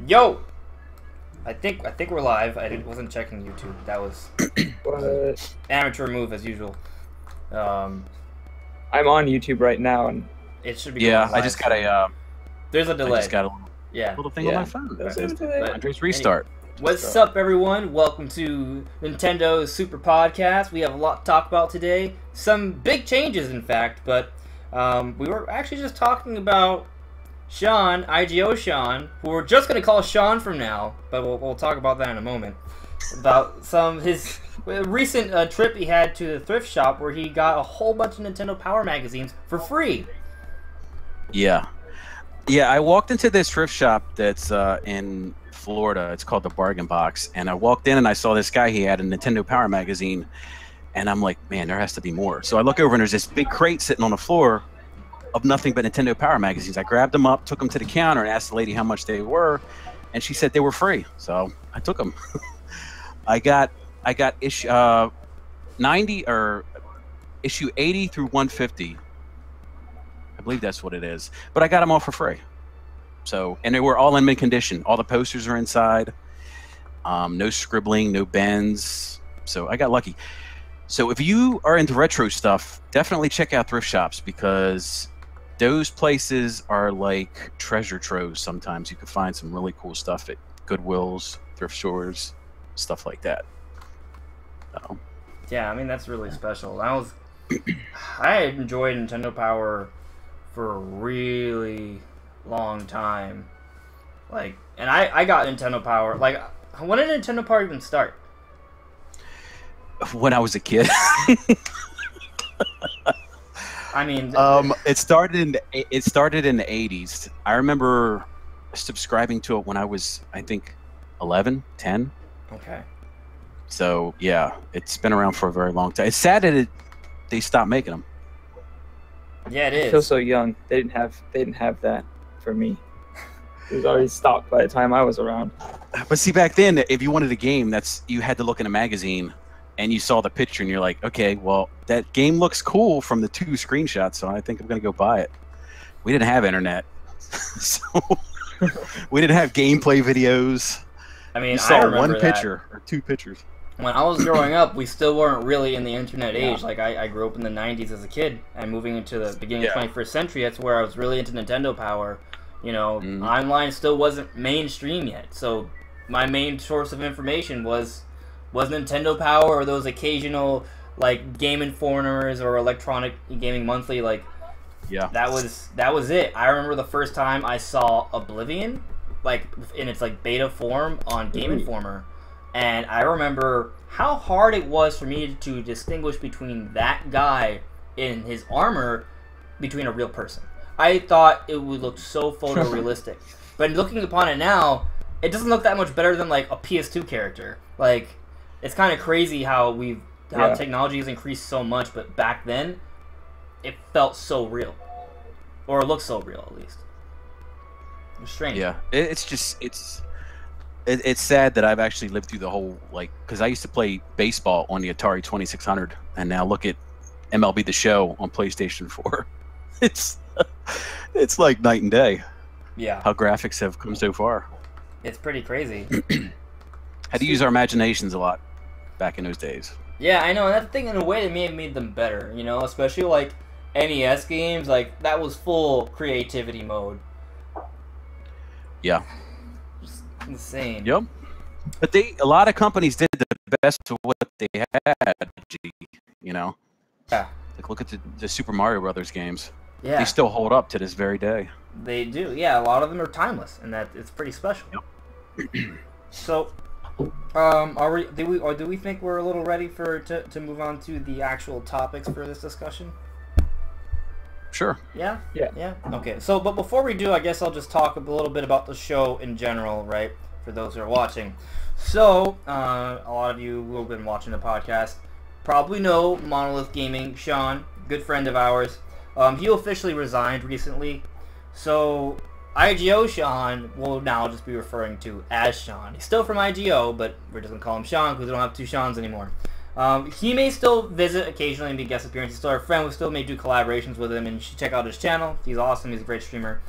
Yo, I think we're live. Wasn't checking YouTube. That was What? amateur move as usual. I'm on YouTube right now, and It should be. Yeah, going live I just got soon. a. There's a delay. I just got a Yeah. little thing on my phone. That's Right. it. But- Andre's restart. What's up, everyone? Welcome to Nintendo's Super Podcast. We have a lot to talk about today. Some big changes, in fact, but we were actually just talking about Sean, IGO Sean, who we're just going to call Sean from now, but we'll talk about that in a moment. About his recent trip he had to the thrift shop where he got a whole bunch of Nintendo Power magazines for free. Yeah, I walked into this thrift shop that's in Florida. It's called the Bargain Box, and I walked in and I saw this guy. He had a Nintendo Power magazine, and I'm like, man, there has to be more. So I look over and there's this big crate sitting on the floor of nothing but Nintendo Power magazines. I grabbed them up, took them to the counter, and asked the lady how much they were, and she said they were free. So I took them. I got issue 90 or issue 80 through 150. I believe that's what it is. But I got them all for free. So, and they were all in mint condition. All the posters are inside. No scribbling, no bends. So I got lucky. So if you are into retro stuff, definitely check out thrift shops because those places are like treasure troves. Sometimes you can find some really cool stuff at Goodwills, thrift stores, stuff like that. So, Yeah, I mean, that's really special. I enjoyed Nintendo Power for a really long time. And I got Nintendo Power. When did Nintendo Power even start? when I was a kid. I mean, it started in the 80s. I remember subscribing to it when I was, I think, 11, 10. okay. So yeah, it's been around for a very long time. It's sad that they stopped making them. Yeah, it I feel is. so young. They didn't have that for me. It was already stopped by the time I was around. But see, back then, if you wanted a game, you had to look in a magazine, and you saw the picture, and you're like, okay, well, that game looks cool from the 2 screenshots, so I think I'm gonna go buy it. We didn't have internet, so we didn't have gameplay videos. I mean, You I saw remember one that. picture or 2 pictures. When I was growing up, we still weren't really in the internet Yeah. age. I grew up in the 90s as a kid, and moving into the beginning Yeah. of the 21st century, that's where I was really into Nintendo Power. You know, Mhm. online still wasn't mainstream yet, so my main source of information was Nintendo Power or those occasional, Game Informers or Electronic Gaming Monthly, Yeah. That was it. I remember the first time I saw Oblivion, in its beta form on Game Informer, and I remember how hard it was for me to distinguish between that guy in his armor between a real person. I thought it would look so photorealistic, but looking upon it now, it doesn't look that much better than a PS2 character. It's kind of crazy how Yeah. technology has increased so much, but back then, it felt so real, or it looked so real at least. It was strange. Yeah, it's sad that I've actually lived through the whole because I used to play baseball on the Atari 2600, and now look at MLB The Show on PlayStation 4. It's like night and day Yeah, how graphics have come so far. it's pretty crazy. Had to use our imaginations a lot back in those days. Yeah, I know. And that thing, in a way, it may have made them better. You know, especially NES games. That was full creativity mode. Yeah. Just insane. Yep. But a lot of companies did the best of what they had. You know. Yeah. Look at the Super Mario Brothers games. Yeah. They still hold up to this very day. They do. Yeah, a lot of them are timeless, and that it's pretty special. So, do we think we're a little ready to move on to the actual topics for this discussion? Sure. Yeah? Yeah. Yeah? Okay. So, but before we do, I guess I'll just talk a little bit about the show in general, right? For those who are watching. So, a lot of you who have been watching the podcast probably know Monolith Gaming, Sean, good friend of ours. He officially resigned recently. So, IGO Sean will now just be referring to as Sean. He's still from IGO, but we're just going to call him Sean because we don't have 2 Seans anymore. He may still visit occasionally and be guest appearances. He's still our friend. We still may do collaborations with him, and you should check out his channel. He's awesome. He's a great streamer.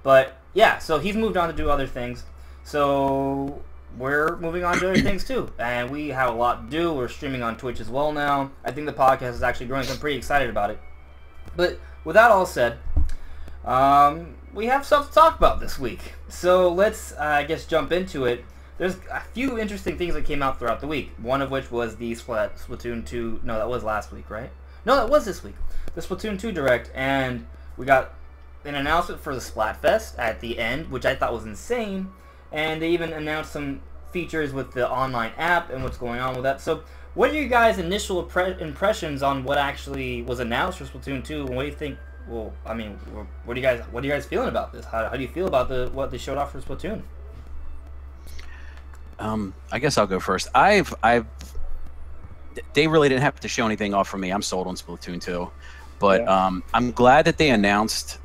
But yeah, so he's moved on to do other things. So we're moving on to other things too, and we have a lot to do. We're streaming on Twitch as well now. I think the podcast is actually growing, so I'm pretty excited about it. But with that all said, we have stuff to talk about this week. So let's, I guess, jump into it. There's a few interesting things that came out throughout the week. One of which was the Splatoon 2. No, that was last week, right? No, that was this week. The Splatoon 2 Direct, and we got an announcement for the Splatfest at the end, which I thought was insane. And they even announced some features with the online app and what's going on with that. So what are your guys' initial impressions on what actually was announced for Splatoon 2? And what do you think? Well, I mean, what are you guys feeling about this? How do you feel about what they showed off for Splatoon? I guess I'll go first. They really didn't have to show anything off for me. I'm sold on Splatoon 2, but yeah. I'm glad that they announced,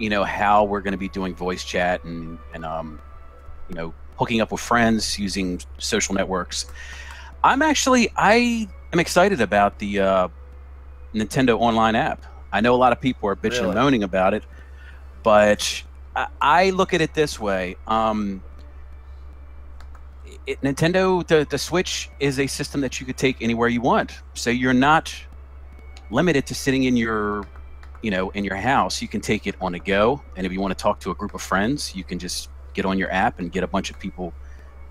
how we're going to be doing voice chat and hooking up with friends using social networks. I am excited about the Nintendo Online app. I know a lot of people are bitching and moaning about it, but I look at it this way. Nintendo, the Switch is a system that you could take anywhere you want. So you're not limited to sitting in your house. You can take it on the go. And if you want to talk to a group of friends, you can just get on your app and get a bunch of people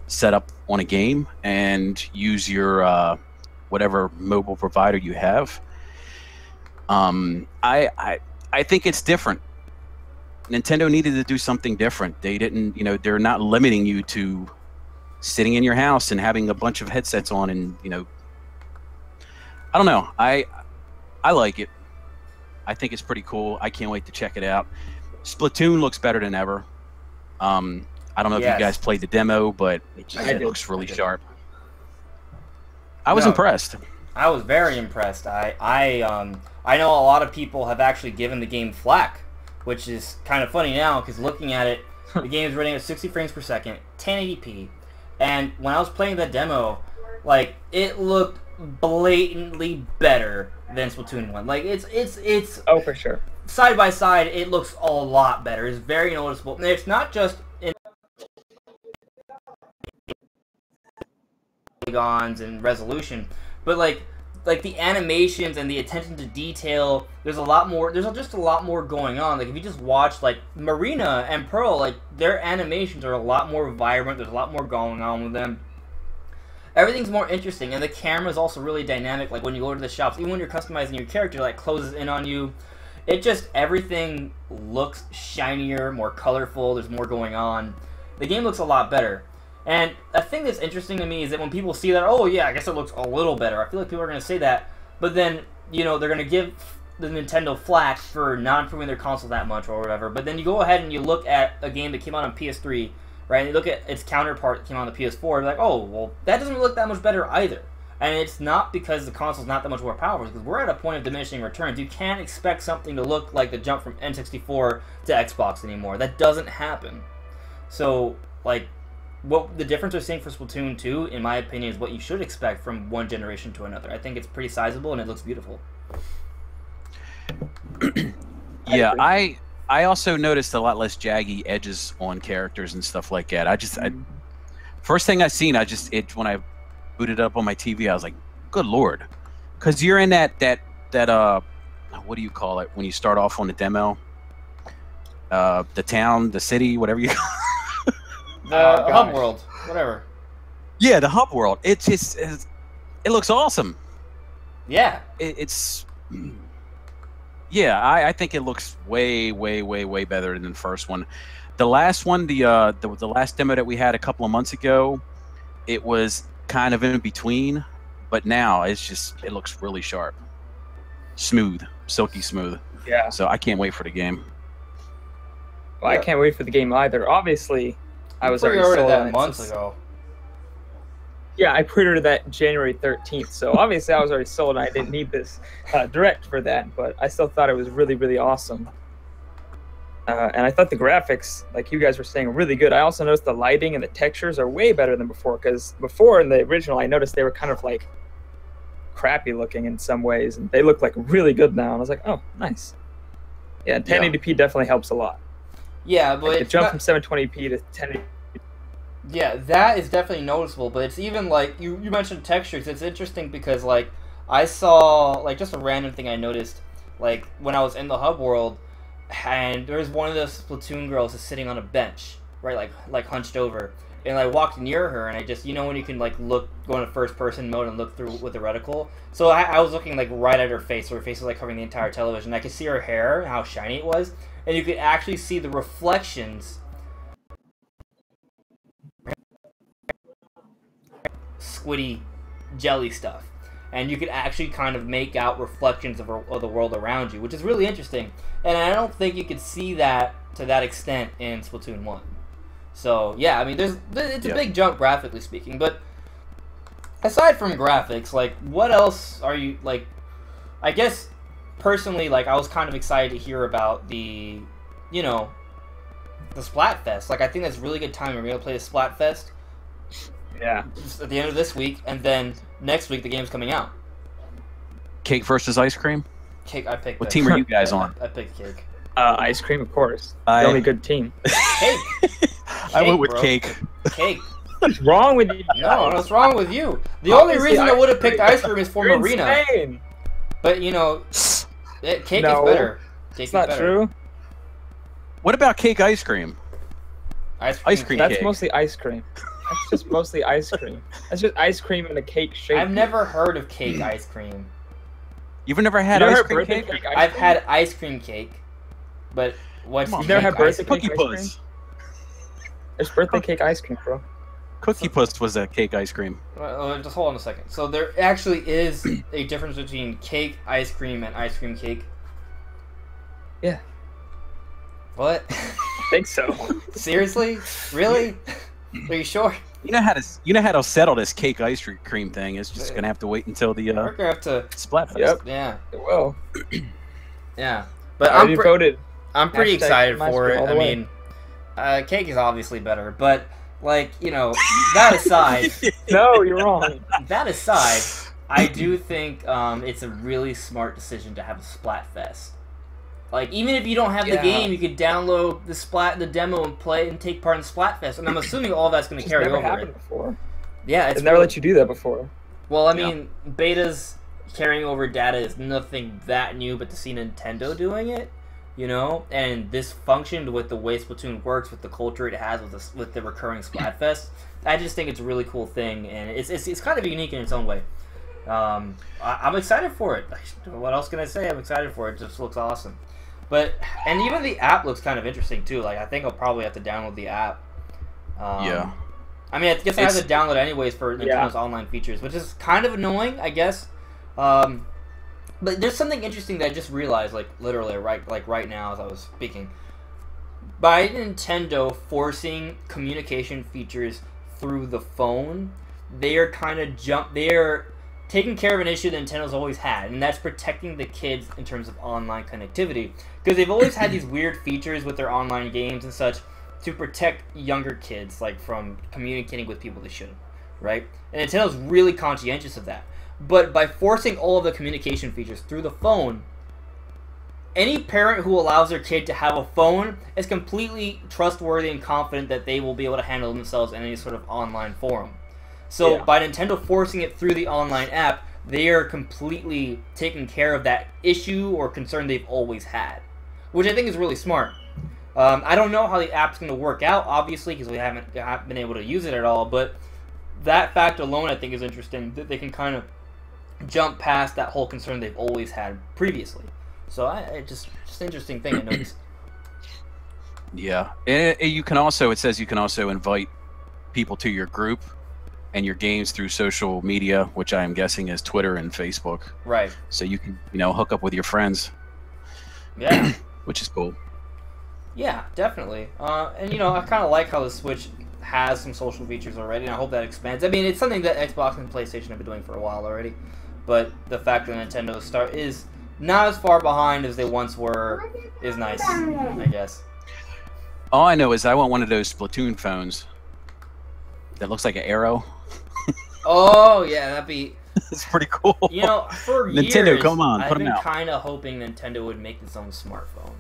set up on a game and use your whatever mobile provider you have. I think it's different. Nintendo needed to do something different. They didn't, they're not limiting you to sitting in your house and having a bunch of headsets on and, I don't know. I like it. I think it's pretty cool. I can't wait to check it out. Splatoon looks better than ever. I don't know if you guys played the demo, but it looks really sharp. I was impressed. I was very impressed. I know a lot of people have actually given the game flack, which is kind of funny now because looking at it, the game is running at 60 frames per second, 1080p, and when I was playing the demo, like, it looked blatantly better than Splatoon 1. Like, it's oh, for sure. Side by side, it looks a lot better. It's very noticeable. And it's not just in polygons and resolution, but like the animations and the attention to detail. There's a lot more. There's just a lot more going on. Like if you just watch like Marina and Pearl, like their animations are a lot more vibrant. There's a lot more going on with them. Everything's more interesting, and the camera is also really dynamic. Like when you go to the shops, even when you're customizing your character, like closes in on you. It just, everything looks shinier, more colorful, there's more going on. The game looks a lot better. And a thing that's interesting to me is that when people see that, oh yeah, I guess it looks a little better. I feel like people are going to say that, but then, they're going to give the Nintendo flack for not improving their console that much or whatever. But then you go ahead and you look at a game that came out on PS3, right, and you look at its counterpart that came out on the PS4, and like, oh, well, that doesn't look that much better either. And it's not because the console's not that much more powerful, because we're at a point of diminishing returns. You can't expect something to look like the jump from N64 to Xbox anymore. That doesn't happen. So, like, what the difference we're seeing for Splatoon 2, in my opinion, is what you should expect from one generation to another. I think it's pretty sizable, and it looks beautiful. Yeah, I also noticed a lot less jaggy edges on characters and stuff like that. First thing I seen, when I booted up on my TV, I was like, good lord. Because you're in that what do you call it when you start off on the demo? The town, the city, whatever you call it. The hub world, whatever. Yeah, the hub world. It looks awesome. Yeah. I think it looks way, way, way, way better than the first one. The last one, the last demo that we had a couple of months ago, it was kind of in between, but now it looks really sharp, smooth, silky smooth. Yeah. So I can't wait for the game. Well, I can't wait for the game either. Obviously, I was already sold that months ago. Yeah, I pre-ordered that January 13th, so obviously I was already sold, and I didn't need this direct for that, but I still thought it was really, really awesome. And I thought the graphics, like you guys were saying, were really good. I also noticed the lighting and the textures are way better than before, because before in the original, I noticed they were kind of like crappy looking in some ways, and they look like really good now. And I was like, oh, nice. Yeah, 1080p definitely helps a lot. Yeah, but like the jump from 720p to 1080p. Yeah, that is definitely noticeable, but it's even like you mentioned textures. It's interesting because like I saw like just a random thing I noticed like when I was in the hub world, and there was one of the Splatoon girls just sitting on a bench, right, like hunched over, and I walked near her, and I just when you can like look go into first person mode and look through with the reticle, so I was looking like right at her face, so her face was like covering the entire television. I could see her hair and how shiny it was, and you could actually see the reflections. Squiddy jelly stuff, and you could actually kind of make out reflections of the world around you, which is really interesting, and I don't think you could see that to that extent in Splatoon 1. So yeah, I mean it's a big jump graphically speaking, but aside from graphics, like what else are you like? I guess personally, like I was kind of excited to hear about the the Splatfest. Like I think that's a really good time. We're gonna play the Splatfest. Yeah. At the end of this week, and then next week the game's coming out. Cake versus ice cream? Cake, I picked. What team are you guys on? I picked Cake. Ice cream, of course. The only good team. Cake. I went with bro. Cake. Cake. What's wrong with you? No, what's wrong with you? The only reason I would have picked ice cream is for You're Marina. Insane. But Cake is better. Cake It's not true. What about Cake ice cream? Ice cream. That's cake. mostly ice cream. That's just mostly ice cream. That's just ice cream in a cake shape. I've never heard of cake ice cream. You've never had You never ice had cream birthday cake? cake ice I've cream? had ice cream cake, but what's Come on, You've never had birthday ice cream? cake Cookie ice Puss. There's birthday cake ice cream, bro. Cookie Puss was a cake ice cream. Just hold on a second. So there actually is a difference between cake ice cream and ice cream cake. Yeah. What? I think so. Seriously? Really? Are you sure? You know how to settle this cake ice cream thing. It's just gonna have to wait until the We're gonna have to. Splatfest. Yep. Yeah. Well, Yeah. But I already voted. I'm pretty Hashtag excited ice for cream it. all the I way. mean, cake is obviously better, but like that aside, No, you're wrong. that aside, I do think it's a really smart decision to have a Splatfest. Like, even if you don't have the Yeah. game, you could download the demo and play and take part in Splatfest. And I'm assuming all that's going to It's carry never over happened it. before. Yeah, it's It's never let you do that before. Well, I mean, betas carrying over data is nothing that new, but to see Nintendo doing it, and this functioned with the way Splatoon works, with the culture it has, with the recurring Splatfest. I just think it's a really cool thing, and it's kind of unique in its own way. I'm excited for it. What else can I say? I'm excited for it. It just looks awesome. And even the app looks kind of interesting too. Like I think I'll probably have to download the app. Yeah. I mean, I guess I have to download it anyways for Nintendo's online features, which is kind of annoying, I guess. But there's something interesting that I just realized, like literally right now as I was speaking. By Nintendo forcing communication features through the phone, they are taking care of an issue that Nintendo's always had, and that's protecting the kids in terms of online connectivity. Because they've always had these weird features with their online games and such to protect younger kids, like from communicating with people they shouldn't, right? And Nintendo's really conscientious of that. But by forcing all of the communication features through the phone, any parent who allows their kid to have a phone is completely trustworthy and confident that they will be able to handle themselves in any sort of online forum. So by Nintendo forcing it through the online app, they are completely taking care of that issue or concern they've always had, which I think is really smart. I don't know how the app's going to work out, obviously, because we haven't been able to use it at all, but that fact alone I think is interesting, that they can kind of jump past that whole concern they've always had previously. So just an interesting thing I noticed. Yeah, and it says you can also invite people to your group and your games through social media, which I am guessing is Twitter and Facebook. Right. So you can, hook up with your friends. Yeah. Which is cool. Yeah, definitely. And I kind of like how the Switch has some social features already, and I hope that expands. I mean, it's something that Xbox and PlayStation have been doing for a while already, but the fact that Nintendo is not as far behind as they once were is nice, I guess. All I know is I want one of those Splatoon phones that looks like an arrow. Oh, yeah, that'd be... It's pretty cool. For Nintendo, years, come on, I've put 'em been out. kind of hoping Nintendo would make its own smartphone.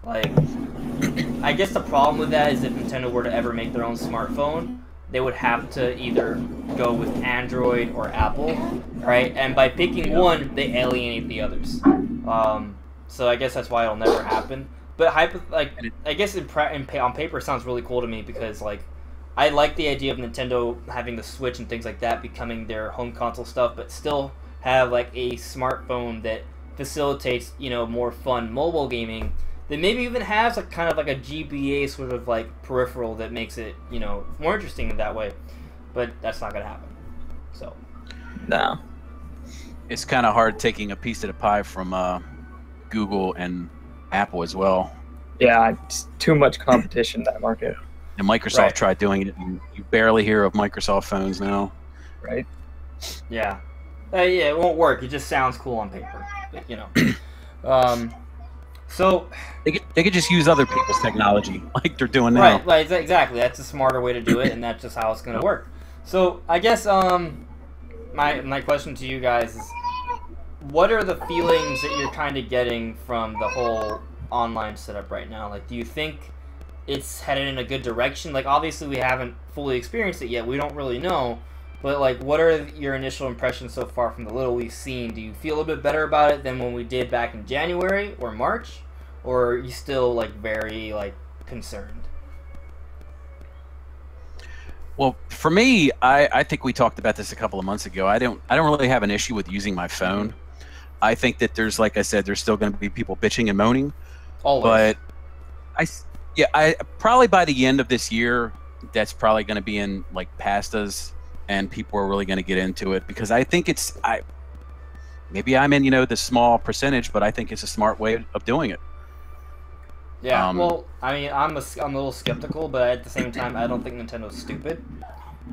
Like, I guess the problem with that is if Nintendo were to ever make their own smartphone, they would have to either go with Android or Apple, right? And by picking one, they alienate the others. So I guess that's why it'll never happen. But I guess on paper it sounds really cool to me because like I like the idea of Nintendo having the Switch and things like that becoming their home console stuff, but still have like a smartphone that facilitates, you know, more fun mobile gaming that maybe even has a kind of like a GBA sort of like peripheral that makes it, you know, more interesting in that way. But that's not gonna happen. So No. It's kind of hard taking a piece of the pie from Google and Apple as well. Yeah, it's too much competition in that market. And Microsoft tried doing it, and you barely hear of Microsoft phones now. Right? yeah, yeah, it won't work. It just sounds cool on paper, but, you know. So They could just use other people's technology like they're doing now. right, exactly. That's a smarter way to do it, and that's just how it's going to work. So I guess my question to you guys is, what are the feelings that you're kind of getting from the whole online setup right now? Like, do you think it's headed in a good direction? Like, obviously we haven't fully experienced it yet. We don't really know. But, like, what are your initial impressions so far from the little we've seen? Do you feel a little bit better about it than when we did back in January or March? Or are you still, like, very, like, concerned? Well, for me, I think we talked about this a couple of months ago. I don't really have an issue with using my phone. I think that there's, like I said, there's still going to be people bitching and moaning. Always. But I probably by the end of this year, that's probably going to be in like pastas, and people are really going to get into it because I think maybe I'm in, you know, the small percentage, but I think it's a smart way of doing it. Yeah, well, I mean, I'm a little skeptical, but at the same time, I don't think Nintendo's stupid.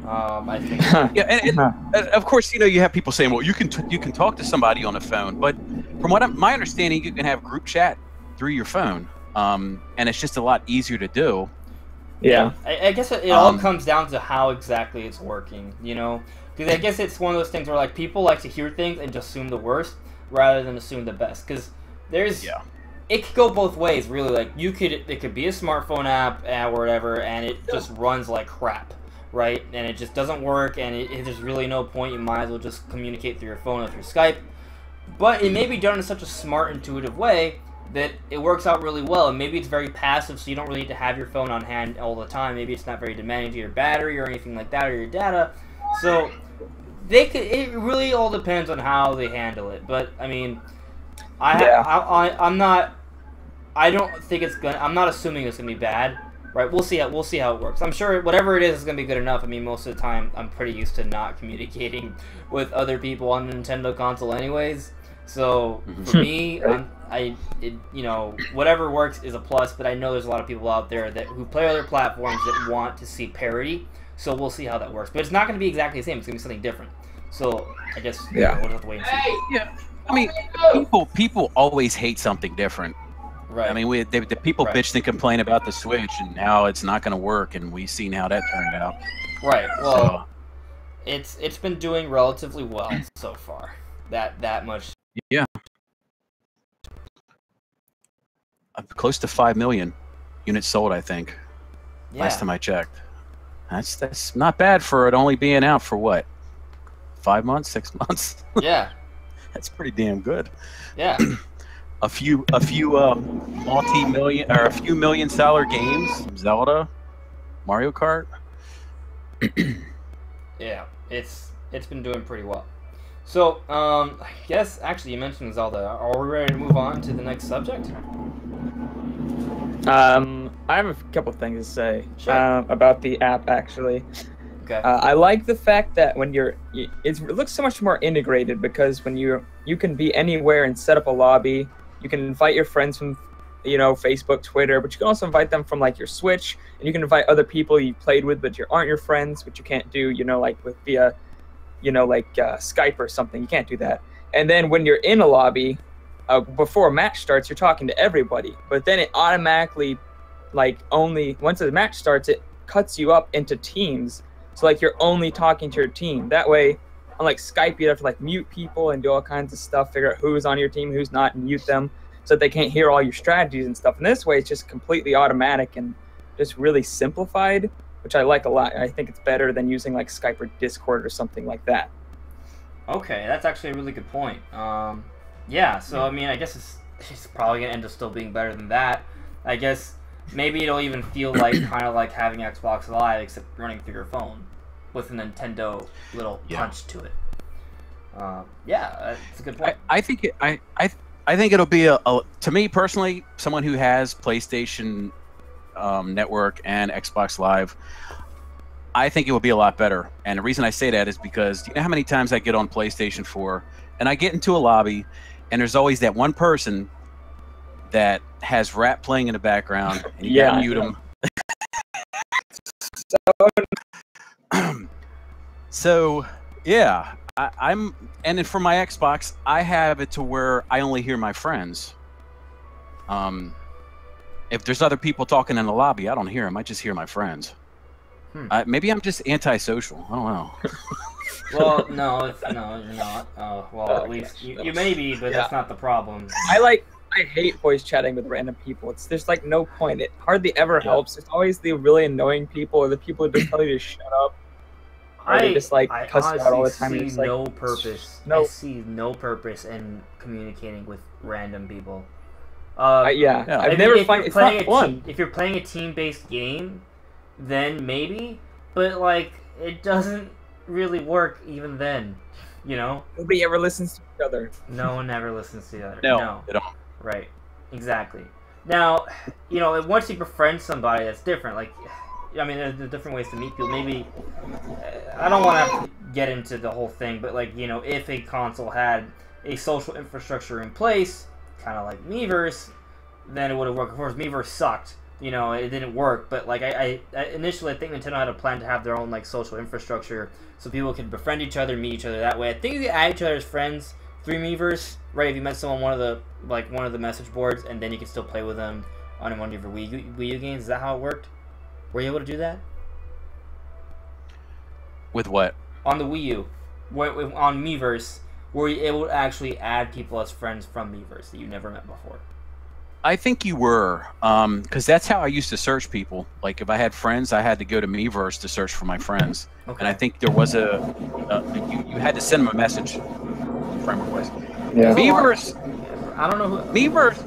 I think. Yeah, and of course, you know, you have people saying, "Well, you can talk to somebody on a phone," but from my understanding, you can have group chat through your phone, and it's just a lot easier to do. Yeah. I guess it all comes down to how exactly it's working, you know? Because I guess it's one of those things where like people like to hear things and just assume the worst rather than assume the best. Because it could go both ways, really. Like it could be a smartphone app or whatever, and it just runs like crap, right? And it just doesn't work, and there's really no point. You might as well just communicate through your phone or through Skype. But it may be done in such a smart, intuitive way that it works out really well, and maybe it's very passive, so you don't really need to have your phone on hand all the time. Maybe it's not very demanding to your battery or anything like that, or your data. So it really all depends on how they handle it. But I mean, I'm not assuming it's gonna be bad, right? We'll see how it works. I'm sure whatever it is gonna be good enough. I mean, most of the time I'm pretty used to not communicating with other people on the Nintendo console, anyways. So for me, you know, whatever works is a plus. But I know there's a lot of people out there who play other platforms that want to see parity. So we'll see how that works. But it's not going to be exactly the same. It's going to be something different. So I guess we'll just have to wait and see. Yeah, I mean, people always hate something different. Right. I mean, the people bitched and complain about the Switch, and now it's not going to work, and we've seen how that turned out. Right. Well, it's been doing relatively well so far. That much. Yeah. Close to 5 million units sold, I think. Yeah. Last time I checked. That's not bad for it only being out for what? 5 months, 6 months? Yeah. That's pretty damn good. Yeah. a few multi-million or a few million-seller games, Zelda, Mario Kart. Yeah, it's been doing pretty well. So, I guess, actually, you mentioned Zelda. Are we ready to move on to the next subject? I have a couple things to say about the app, actually. Okay. I like the fact that when it looks so much more integrated, because when you can be anywhere and set up a lobby. You can invite your friends from, you know, Facebook, Twitter, but you can also invite them from like your Switch, and you can invite other people you played with but aren't your friends, which you can't do, you know, like via, you know, like Skype or something. You can't do that. And then when you're in a lobby, before a match starts, you're talking to everybody. But then it automatically, like, once the match starts, it cuts you up into teams. So like you're only talking to your team. That way, unlike Skype, you have to like mute people and do all kinds of stuff, figure out who's on your team, who's not, and mute them so that they can't hear all your strategies and stuff. And this way, it's just completely automatic and just really simplified. which I like a lot. And I think it's better than using like Skype or Discord or something like that. Okay, that's actually a really good point. Yeah, so I mean, I guess it's probably gonna end up still being better than that. I guess maybe it'll even feel like kind of like having Xbox Live, except running through your phone with a Nintendo little punch to it. Yeah, it's a good point. I think I think it'll be to me personally, someone who has PlayStation Network and Xbox Live, I think it will be a lot better. And the reason I say that is because you know how many times I get on PlayStation 4 and I get into a lobby and there's always that one person that has rap playing in the background and you gotta mute them. So yeah, I'm and then for my Xbox, I have it to where I only hear my friends. If there's other people talking in the lobby, I don't hear them. I just hear my friends. Maybe I'm just antisocial. I don't know. Well, no, you're not. Well, at least you may be, but that's not the problem. I hate voice chatting with random people. There's like no point. It hardly ever helps. It's always the really annoying people or the people who just tell you to shut up. Or just like cuss you out all the time. I see no purpose. I see no purpose in communicating with random people. I've never find it's not fun. If you're playing a team-based game, then maybe, but like it doesn't really work even then. You know, nobody ever listens to each other. No one ever listens to the other. No, they don't. Right, exactly. Now, you know, once you befriend somebody, that's different. Like, I mean, there's different ways to meet people. Maybe I don't want to get into the whole thing, but like, you know, if a console had a social infrastructure in place, kind of like Miiverse, then it would have worked. Of course, Miiverse sucked. You know, it didn't work. But like, I initially, I think Nintendo had a plan to have their own like social infrastructure, so people could befriend each other, meet each other that way. I think you could add each other as friends through Miiverse, right? If you met someone on one of the message boards, and then you could still play with them on one of your Wii U games. Is that how it worked? Were you able to do that? With what? On the Wii U, on Miiverse, were you able to actually add people as friends from Miiverse that you never met before? I think you were, because that's how I used to search people. Like if I had friends, I had to go to Miiverse to search for my friends. Okay. And I think there was you had to send them a message, friend request. Yeah. Miiverse, I don't know who. Miiverse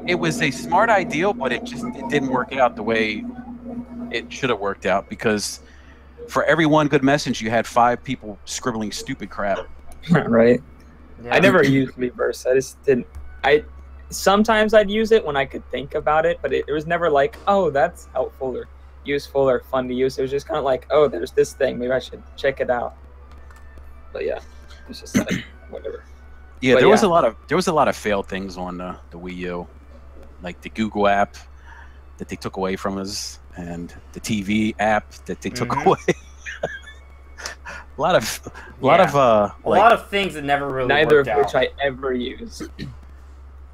it was a smart idea, but it didn't work out the way it should have worked out, because for every one good message, you had 5 people scribbling stupid crap. Right. Yeah. I never used Miiverse. I just didn't. Sometimes I'd use it when I could think about it, but it was never like, oh, that's helpful or useful or fun to use. It was just kind of like, oh, there's this thing. Maybe I should check it out. But yeah, it's just like whatever. Yeah, but there was a lot of failed things on the Wii U, like the Google app that they took away from us, and the TV app that they took away. a lot of things that never really neither worked of which I ever used.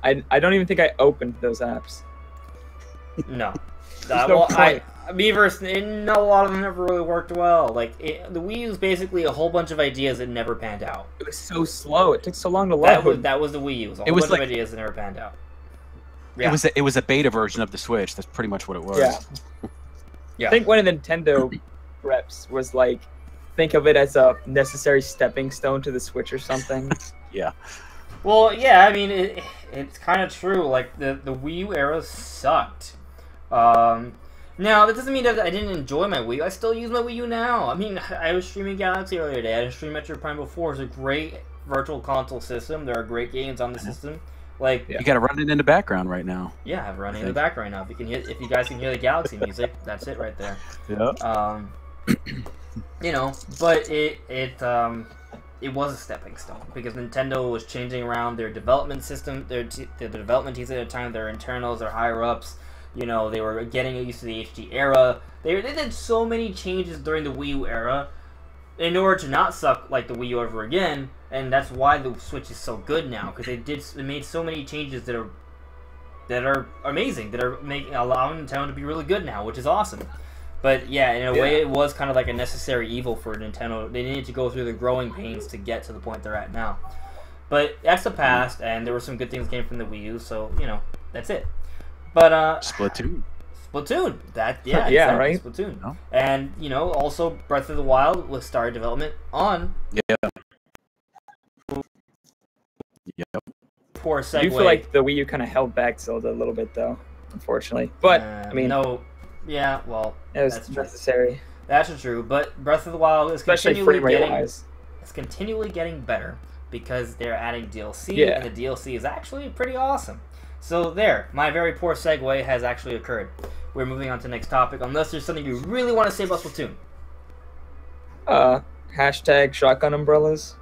I don't even think I opened those apps. No. Miiverse, a lot of them never really worked well. Like the Wii U is basically a whole bunch of ideas that never panned out. It was so slow. It took so long to load. That was the Wii U. It was a whole bunch of ideas that never panned out. Yeah. It was a beta version of the Switch. That's pretty much what it was. Yeah. I think one of the Nintendo reps was like, think of it as a necessary stepping stone to the Switch or something. Yeah. Well, yeah, I mean, it's kind of true. Like, the Wii U era sucked. Now, that doesn't mean that I didn't enjoy my Wii U. I still use my Wii U now. I mean, I was streaming Galaxy earlier today. I was streaming Metroid Prime before. It's a great virtual console system. There are great games on the system. Like, you got to run it in the background right now. Yeah, I'm running in the background now. If you guys can hear the Galaxy music, that's it right there. Yeah. You know, but it was a stepping stone, because Nintendo was changing around their development system, the development teams at the time, their internals, their higher ups. You know, they were getting used to the HD era. They did so many changes during the Wii U era in order to not suck like the Wii U ever again, and that's why the Switch is so good now, because they made so many changes that are amazing, that are allowing Nintendo to be really good now, which is awesome. But yeah, in a way, it was kind of like a necessary evil for Nintendo. They needed to go through the growing pains to get to the point they're at now. But that's the past, and there were some good things that came from the Wii U, so, you know, that's it. But, Splatoon. Splatoon. That Yeah, exactly, right? Splatoon. No. And also Breath of the Wild was started development on. Yeah. Yep. Poor segue. I do feel like the Wii U kind of held back Zelda a little bit, though, unfortunately. But I mean, no. Yeah, well, it was that's necessary. That's true. But Breath of the Wild is Especially continually frame rate getting. wise. It's continually getting better because they're adding DLC, Yeah. and the DLC is actually pretty awesome. So there, my very poor segue has actually occurred. We're moving on to the next topic, unless there's something you really want to say about Splatoon. Hashtag shotgun umbrellas.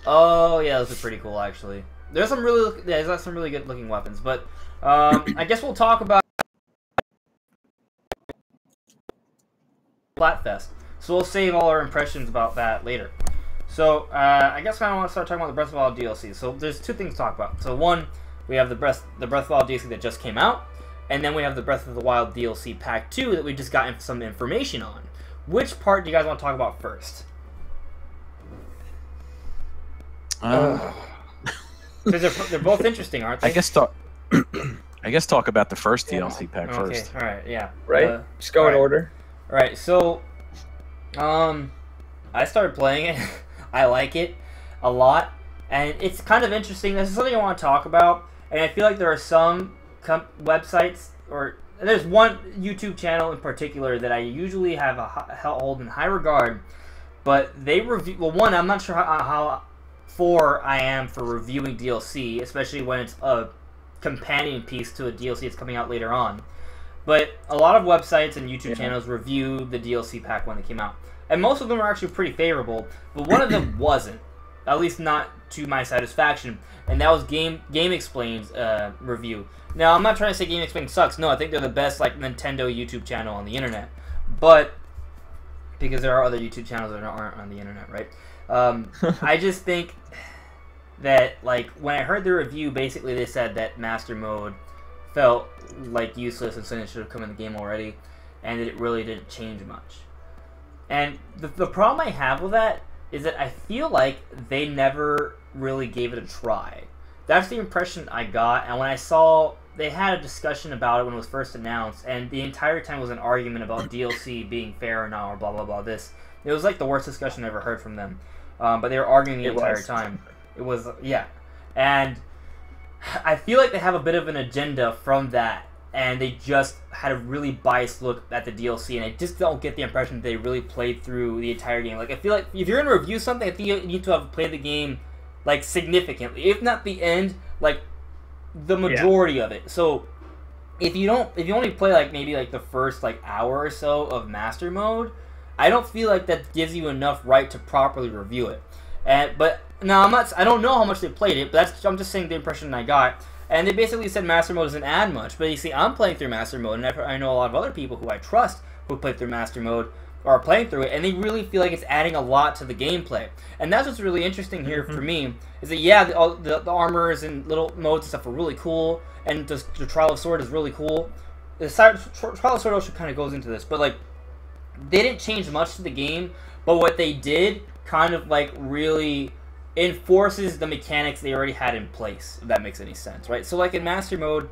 Oh yeah, those are pretty cool actually. There's some really good looking weapons, but I guess we'll talk about Splatfest. So we'll save all our impressions about that later. So I guess I want to start talking about the Breath of the Wild DLC. So there's two things to talk about. So one, we have the Breath of the Wild DLC that just came out, and then we have the Breath of the Wild DLC Pack 2 that we just got some information on. Which part do you guys want to talk about first? Because they're both interesting, aren't they? I guess talk about the first DLC pack first. Okay, all right, yeah. Right? Just go in order. All right, so I started playing it. I like it a lot, and it's kind of interesting. This is something I want to talk about, and I feel like there are some websites, or there's one YouTube channel in particular that I usually have hold in high regard, but they review. Well, one, I'm not sure how for I am for reviewing DLC, especially when it's a companion piece to a DLC that's coming out later on. But a lot of websites and YouTube channels review the DLC pack when it came out. And most of them are actually pretty favorable, but one of them wasn't. At least not to my satisfaction. And that was Game Explain's review. Now, I'm not trying to say Game Explain sucks. No, I think they're the best Nintendo YouTube channel on the internet. But, because there are other YouTube channels that aren't on the internet, right? I just think that, when I heard the review, basically they said that Master Mode felt useless and something that should have come in the game already, and that it really didn't change much. And the problem I have with that is that I feel like they never really gave it a try. That's the impression I got, and when I saw they had a discussion about it when it was first announced, and the entire time was an argument about DLC being fair or not, or blah blah blah this. It was the worst discussion I ever heard from them. But they were arguing the entire time. It was, yeah. And I feel like they have a bit of an agenda from that, and they just had a really biased look at the DLC, and I just don't get the impression that they really played through the entire game. I feel like if you're going to review something, I think you need to have played the game, significantly. If not the end, the majority of it. So, if you only play, maybe, the first, hour or so of Master Mode, I don't feel like that gives you enough right to properly review it. But now I don't know how much they played it, but I'm just saying the impression I got. And they basically said Master Mode doesn't add much. But you see, I'm playing through Master Mode, and I know a lot of other people who I trust who play through Master Mode are playing through it, and they really feel like it's adding a lot to the gameplay. And that's what's really interesting here for me, is that the armors and little modes and stuff are really cool, and the Trial of Sword is really cool. The Trial of Sword also kind of goes into this, but they didn't change much to the game, but what they did kind of really enforces the mechanics they already had in place, if that makes any sense, right? So in Master Mode,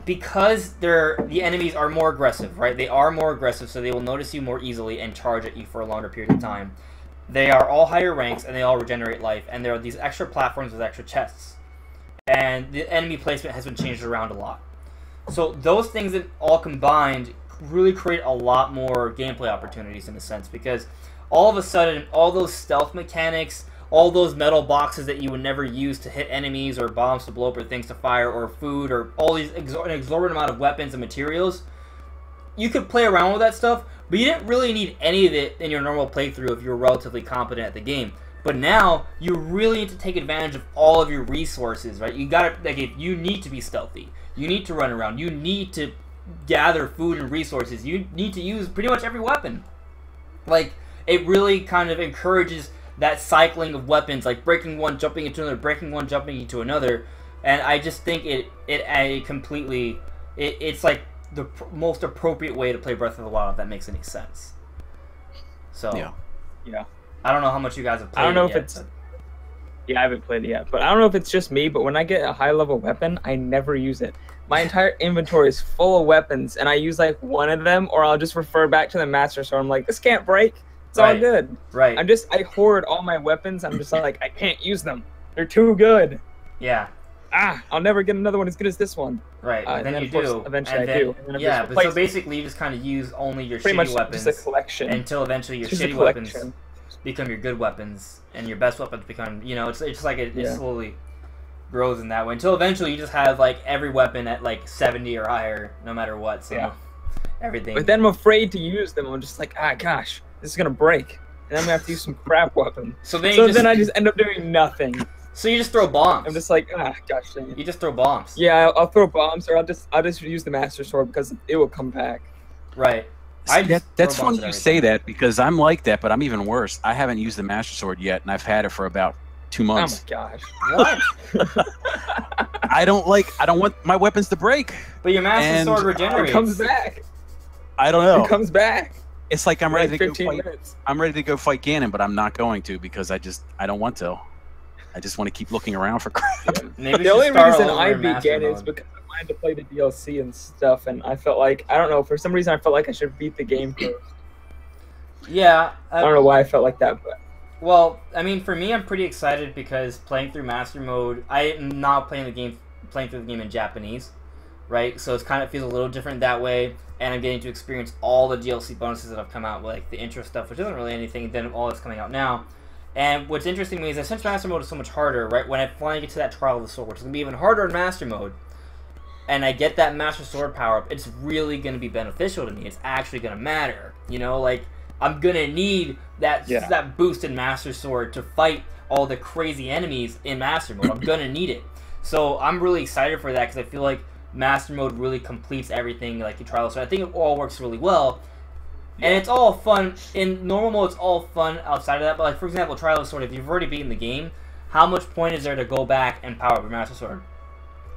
because the enemies are more aggressive, right? They are more aggressive, so they will notice you more easily and charge at you for a longer period of time. They are all higher ranks, and they all regenerate life, and there are these extra platforms with extra chests. And the enemy placement has been changed around a lot. So those things that all combined really create a lot more gameplay opportunities in a sense, because all of a sudden, all those stealth mechanics, all those metal boxes that you would never use to hit enemies, or bombs to blow up, or things to fire, or food, or all these an exorbitant amount of weapons and materials, you could play around with that stuff, but you didn't really need any of it in your normal playthrough if you were relatively competent at the game. But now, you really need to take advantage of all of your resources, right? You gotta, you need to be stealthy. You need to run around. You need to gather food and resources. You need to use pretty much every weapon. It really kind of encourages that cycling of weapons, breaking one, jumping into another, breaking one, jumping into another. And I just think it's the most appropriate way to play Breath of the Wild, if that makes any sense. So, yeah. I don't know how much you guys have played. I don't know if it's. Yeah, I haven't played it yet, but I don't know if it's just me. But when I get a high level weapon, I never use it. my entire inventory is full of weapons, and I use like one of them, or I'll just refer back to the Master Sword. I'm like, this can't break. It's all good. Right. I hoard all my weapons. I'm just like, I can't use them. They're too good. Yeah. I'll never get another one as good as this one. Right. And then you do. Eventually and I do. And yeah, but so basically you just kind of use only your shitty weapons. Just a collection. Until eventually your shitty weapons become your good weapons, and your best weapons become, you know, it's like it slowly grows in that way. Until eventually you just have like every weapon at like 70 or higher, no matter what. So everything. But then I'm afraid to use them. I'm just like, gosh, this is gonna break. And I'm gonna have to use some crap weapon. So then I just end up doing nothing. So you just throw bombs. I'm just like, gosh dang it. You just throw bombs. Yeah, I'll throw bombs, or I'll just use the Master Sword because it will come back. Right. That's funny you say that, because I'm like that, but I'm even worse. I haven't used the Master Sword yet, and I've had it for about 2 months. Oh my gosh. What? I don't want my weapons to break. But your Master Sword regenerates. It comes back. I don't know. It comes back. It's like I'm ready to go 15 fight. minutes. I'm ready to go fight Ganon, but I'm not going to, because I don't want to. I just want to keep looking around for crap. Maybe the only reason I beat Ganon is because I wanted to play the DLC and stuff, and I felt like, I don't know, for some reason I felt like I should beat the game first. Yeah. I don't know why I felt like that, but... Well, I mean, for me, I'm pretty excited because playing through Master Mode, I am not playing through the game in Japanese, right? So it kind of feels a little different that way, and I'm getting to experience all the DLC bonuses that have come out, like the intro stuff, which isn't really anything, then all that's coming out now. And what's interesting to me is that since Master Mode is so much harder, right, when I finally get to that Trial of the Sword, which is going to be even harder in Master Mode, and I get that Master Sword power-up, it's really going to be beneficial to me. It's actually going to matter, you know? Like, I'm going to need that boost in Master Sword to fight all the crazy enemies in Master Mode. I'm going to need it. So I'm really excited for that, because I feel like Master Mode really completes everything, like in Trial of the Sword. I think it all works really well. And it's all fun. In normal mode, it's all fun outside of that. But, like, for example, Trial of the Sword, if you've already beaten the game, how much point is there to go back and power up your Master Sword?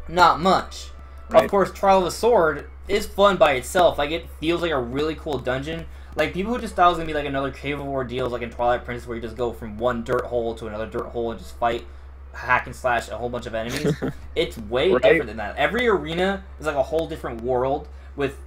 Not much. Right. Of course, Trial of the Sword is fun by itself. Like, it feels like a really cool dungeon. Like, people who just thought it was going to be like another Cave of Ordeals, like in Twilight Princess, where you just go from one dirt hole to another dirt hole and just fight, hack and slash a whole bunch of enemies. It's way different than that. Every arena is like a whole different world with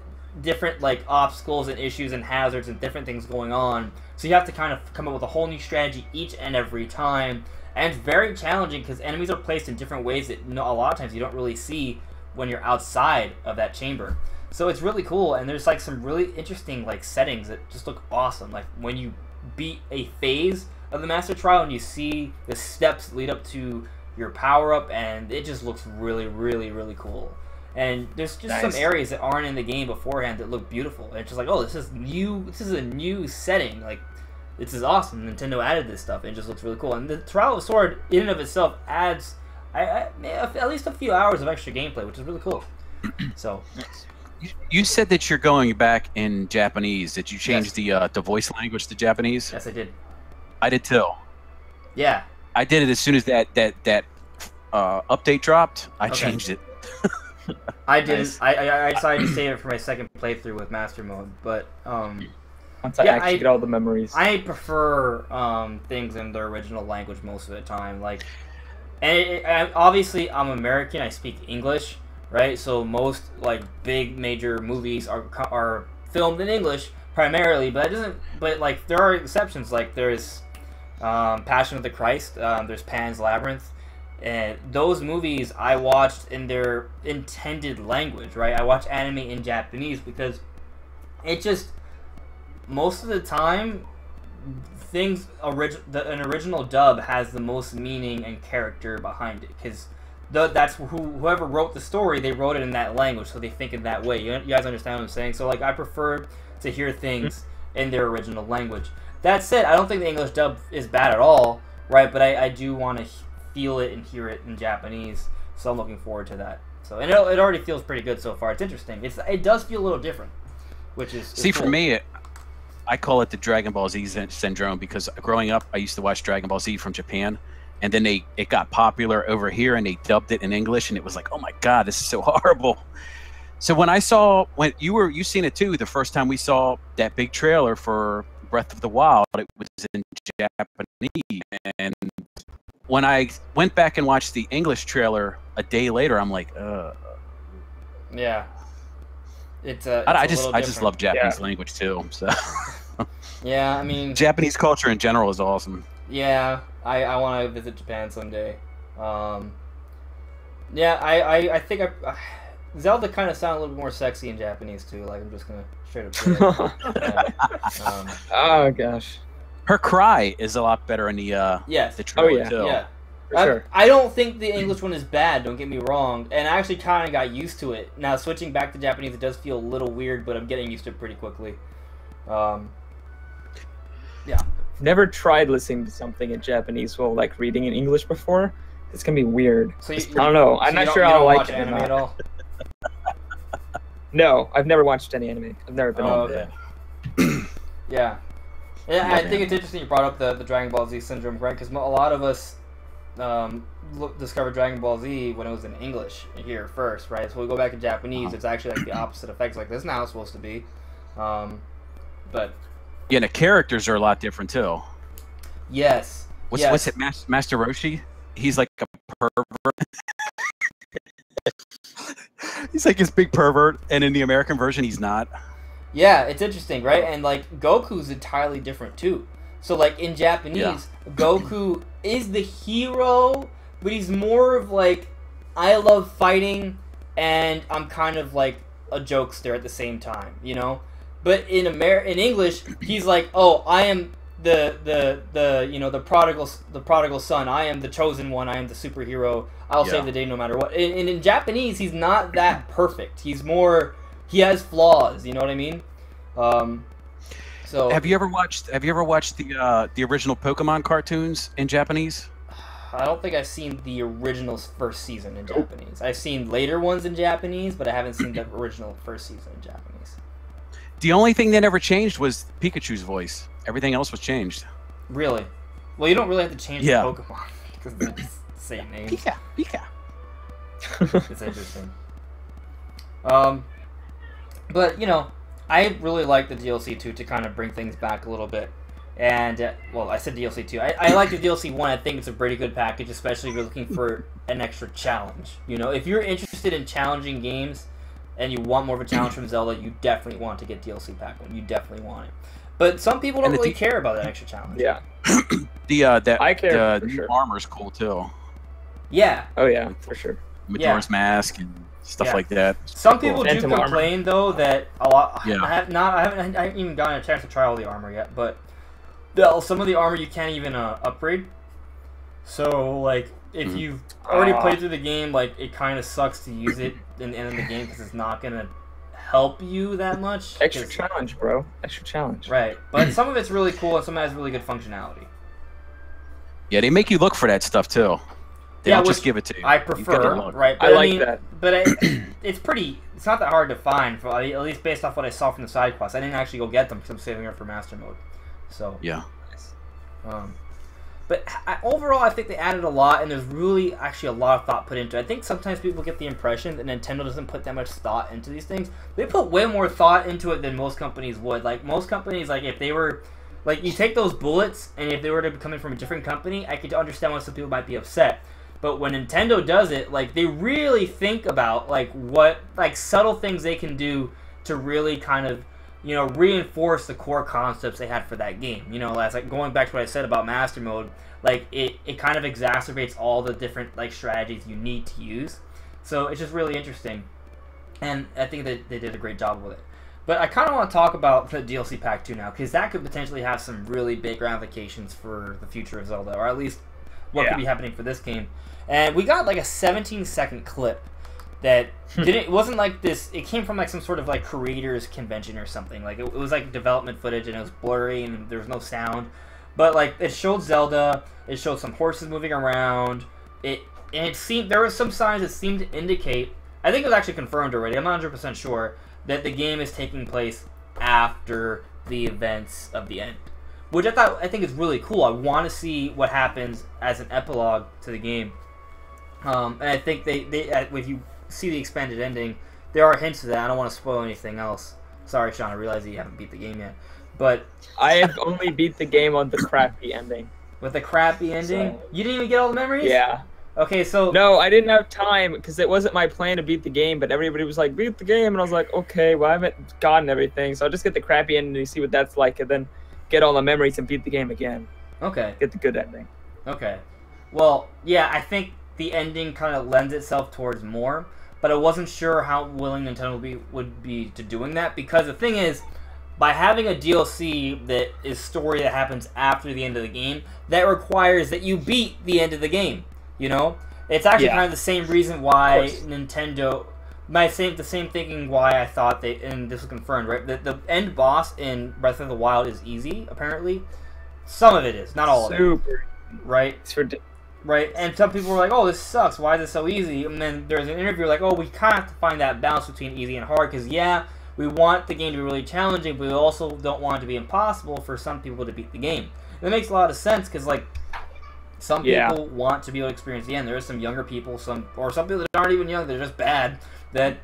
different like obstacles and issues and hazards and different things going on. So you have to kind of come up with a whole new strategy each and every time. And it's very challenging because enemies are placed in different ways that a lot of times you don't really see when you're outside of that chamber. So it's really cool, and there's like some really interesting like settings that just look awesome. Like when you beat a phase of the Master Trial and you see the steps lead up to your power up, and it just looks really, really, really cool. And there's just some areas that aren't in the game beforehand that look beautiful. And it's just like, oh, this is new. This is a new setting. Like, this is awesome. Nintendo added this stuff. And it just looks really cool. And the Trial of the Sword, in and of itself, adds at least a few hours of extra gameplay, which is really cool. So, you said that you're going back in Japanese. Did you change the voice language to Japanese? Yes, I did. I did too. Yeah. I did it as soon as that update dropped. I changed it. I didn't. I decided to save it for my second playthrough with Master Mode, but once I actually get all the memories. I prefer things in their original language most of the time. Like, and obviously I'm American. I speak English, right? So most like big major movies are filmed in English primarily, but it doesn't. But like there are exceptions. Like there's Passion of the Christ. There's Pan's Labyrinth. And those movies I watched in their intended language, right? I watch anime in Japanese because it just, most of the time, an original dub has the most meaning and character behind it. Because that's whoever wrote the story, they wrote it in that language, so they think in that way. You guys understand what I'm saying? So like, I prefer to hear things in their original language. That said, I don't think the English dub is bad at all, right? But I do want to feel it and hear it in Japanese, so I'm looking forward to that. So, and it already feels pretty good so far. It's interesting. It does feel a little different, which is cool. For me, I call it the Dragon Ball Z syndrome, because growing up I used to watch Dragon Ball Z from Japan, and then it got popular over here and they dubbed it in English, and it was like, oh my god, this is so horrible. So when you seen it too, the first time we saw that big trailer for Breath of the Wild, it was in Japanese, and when I went back and watched the English trailer a day later, I'm like, Yeah. I it's a little just different. love Japanese language too. So Yeah, I mean, Japanese culture in general is awesome. yeah, I want to visit Japan someday. Yeah, I think Zelda kind of sounded a little bit more sexy in Japanese too. Like, I'm just gonna straight up say it. Yeah. Oh gosh. Her cry is a lot better in the Yes. the trailer yeah. too. Yeah. For sure. I don't think the English one is bad, don't get me wrong, and I actually kind of got used to it. Now, switching back to Japanese, it does feel a little weird, but I'm getting used to it pretty quickly. Yeah. Never tried listening to something in Japanese while like reading in English before. It's gonna be weird. So I don't know. I'm not sure I'll like it or anime not. at all? No, I've never watched any anime. I've never been on okay. it. Yeah. Yeah, I think it's interesting you brought up the Dragon Ball Z syndrome, right? Because a lot of us discovered Dragon Ball Z when it was in English here first, right? So we go back in Japanese, it's actually like the opposite effects. Like, this is not how it's supposed to be. But Yeah, and the characters are a lot different too. yes. What's it, Master Roshi? He's like a pervert. He's like this big pervert, and in the American version, he's not. Yeah, it's interesting, right? And like Goku's entirely different too. So like in Japanese, Goku is the hero, but he's more of like, I love fighting, and I'm kind of like a jokester at the same time, you know. But in English, he's like, oh, I am the prodigal son. I am the chosen one. I am the superhero. I'll save the day no matter what. And in Japanese, he's not that perfect. He's more, he has flaws. You know what I mean? So have you ever watched the original Pokemon cartoons in Japanese? I don't think I've seen the original first season in Japanese. I've seen later ones in Japanese, but I haven't seen the original first season in Japanese. The only thing that never changed was Pikachu's voice. Everything else was changed. Really? Well, you don't really have to change the Pokemon because they're just the same name. Pika. It's interesting. But you know, I really like the DLC 2 to kind of bring things back a little bit. And well, I said DLC 2. I like the DLC 1. I think it's a pretty good package, especially if you're looking for an extra challenge. You know, if you're interested in challenging games and you want more of a challenge from Zelda, you definitely want to get DLC Pack 1. You definitely want it. But some people don't really care about that extra challenge. Yeah. I care. The new sure. armor's cool too. Yeah. Oh yeah, for sure. Majora's Mask and stuff like that. Some people do Phantom complain though that a lot. Yeah. I haven't even gotten a chance to try all the armor yet, but some of the armor you can't even upgrade. So like, if you've already played through the game, like it kind of sucks to use it in the end of the game because it's not gonna help you that much. Extra challenge, bro. Extra challenge. Right, but some of it's really cool and some has really good functionality. Yeah, they make you look for that stuff too. They don't just give it to you. I prefer, right? But I like that. But it's not that hard to find, at least based off what I saw from the side quests. I didn't actually go get them because I'm saving up for Master Mode. So yeah. But overall, I think they added a lot, and there's really actually a lot of thought put into it. I think sometimes people get the impression that Nintendo doesn't put that much thought into these things. They put way more thought into it than most companies would. Like, most companies, like, if they were... Like, you take those bullets, and if they were to be coming from a different company, I could understand why some people might be upset. But when Nintendo does it, like, they really think about, like, what... Like, subtle things they can do to really kind of... You know, reinforce the core concepts they had for that game. You know, that's like going back to what I said about Master Mode. Like, it kind of exacerbates all the different, like, strategies you need to use. So it's just really interesting. And I think that they did a great job with it. But I kind of want to talk about the DLC Pack 2 now, because that could potentially have some really big ramifications for the future of Zelda, or at least what could be happening for this game. And we got, like, a 17-second clip that it wasn't like this. It came from like some sort of like creators convention or something. Like it was like development footage and it was blurry and there was no sound. But like it showed Zelda. It showed some horses moving around. It seemed there were some signs that seemed to indicate. I think it was actually confirmed already. I'm not 100% sure that the game is taking place after the events of the end, which I think is really cool. I want to see what happens as an epilogue to the game. And I think they if you see the expanded ending, there are hints of that. I don't want to spoil anything else. Sorry, Sean, I realize that you haven't beat the game yet. But I have only beat the game on the crappy ending. With the crappy ending? So, you didn't even get all the memories? Yeah. Okay, so No, I didn't have time because it wasn't my plan to beat the game, but everybody was like, beat the game, and I was like, okay, well, I haven't gotten everything, so I'll just get the crappy ending and see what that's like, and then get all the memories and beat the game again. okay. Get the good ending. Okay. Well, yeah, I think the ending kind of lends itself towards more, but I wasn't sure how willing Nintendo would be to doing that, because the thing is, by having a DLC that is story that happens after the end of the game, that requires that you beat the end of the game. You know, it's actually kind of the same reason why Nintendo, the same thinking why I thought and this was confirmed, right? The end boss in Breath of the Wild is easy, apparently. Some of it is, not all of it. Right? It's ridiculous. Right, and some people were like, oh, this sucks, why is this so easy? And then there's an interview like, oh, we kind of have to find that balance between easy and hard, because yeah, we want the game to be really challenging, but we also don't want it to be impossible for some people to beat the game. And that makes a lot of sense, because like, some people want to be able to experience the end. There are some younger people, some people that aren't even young, they're just bad, that,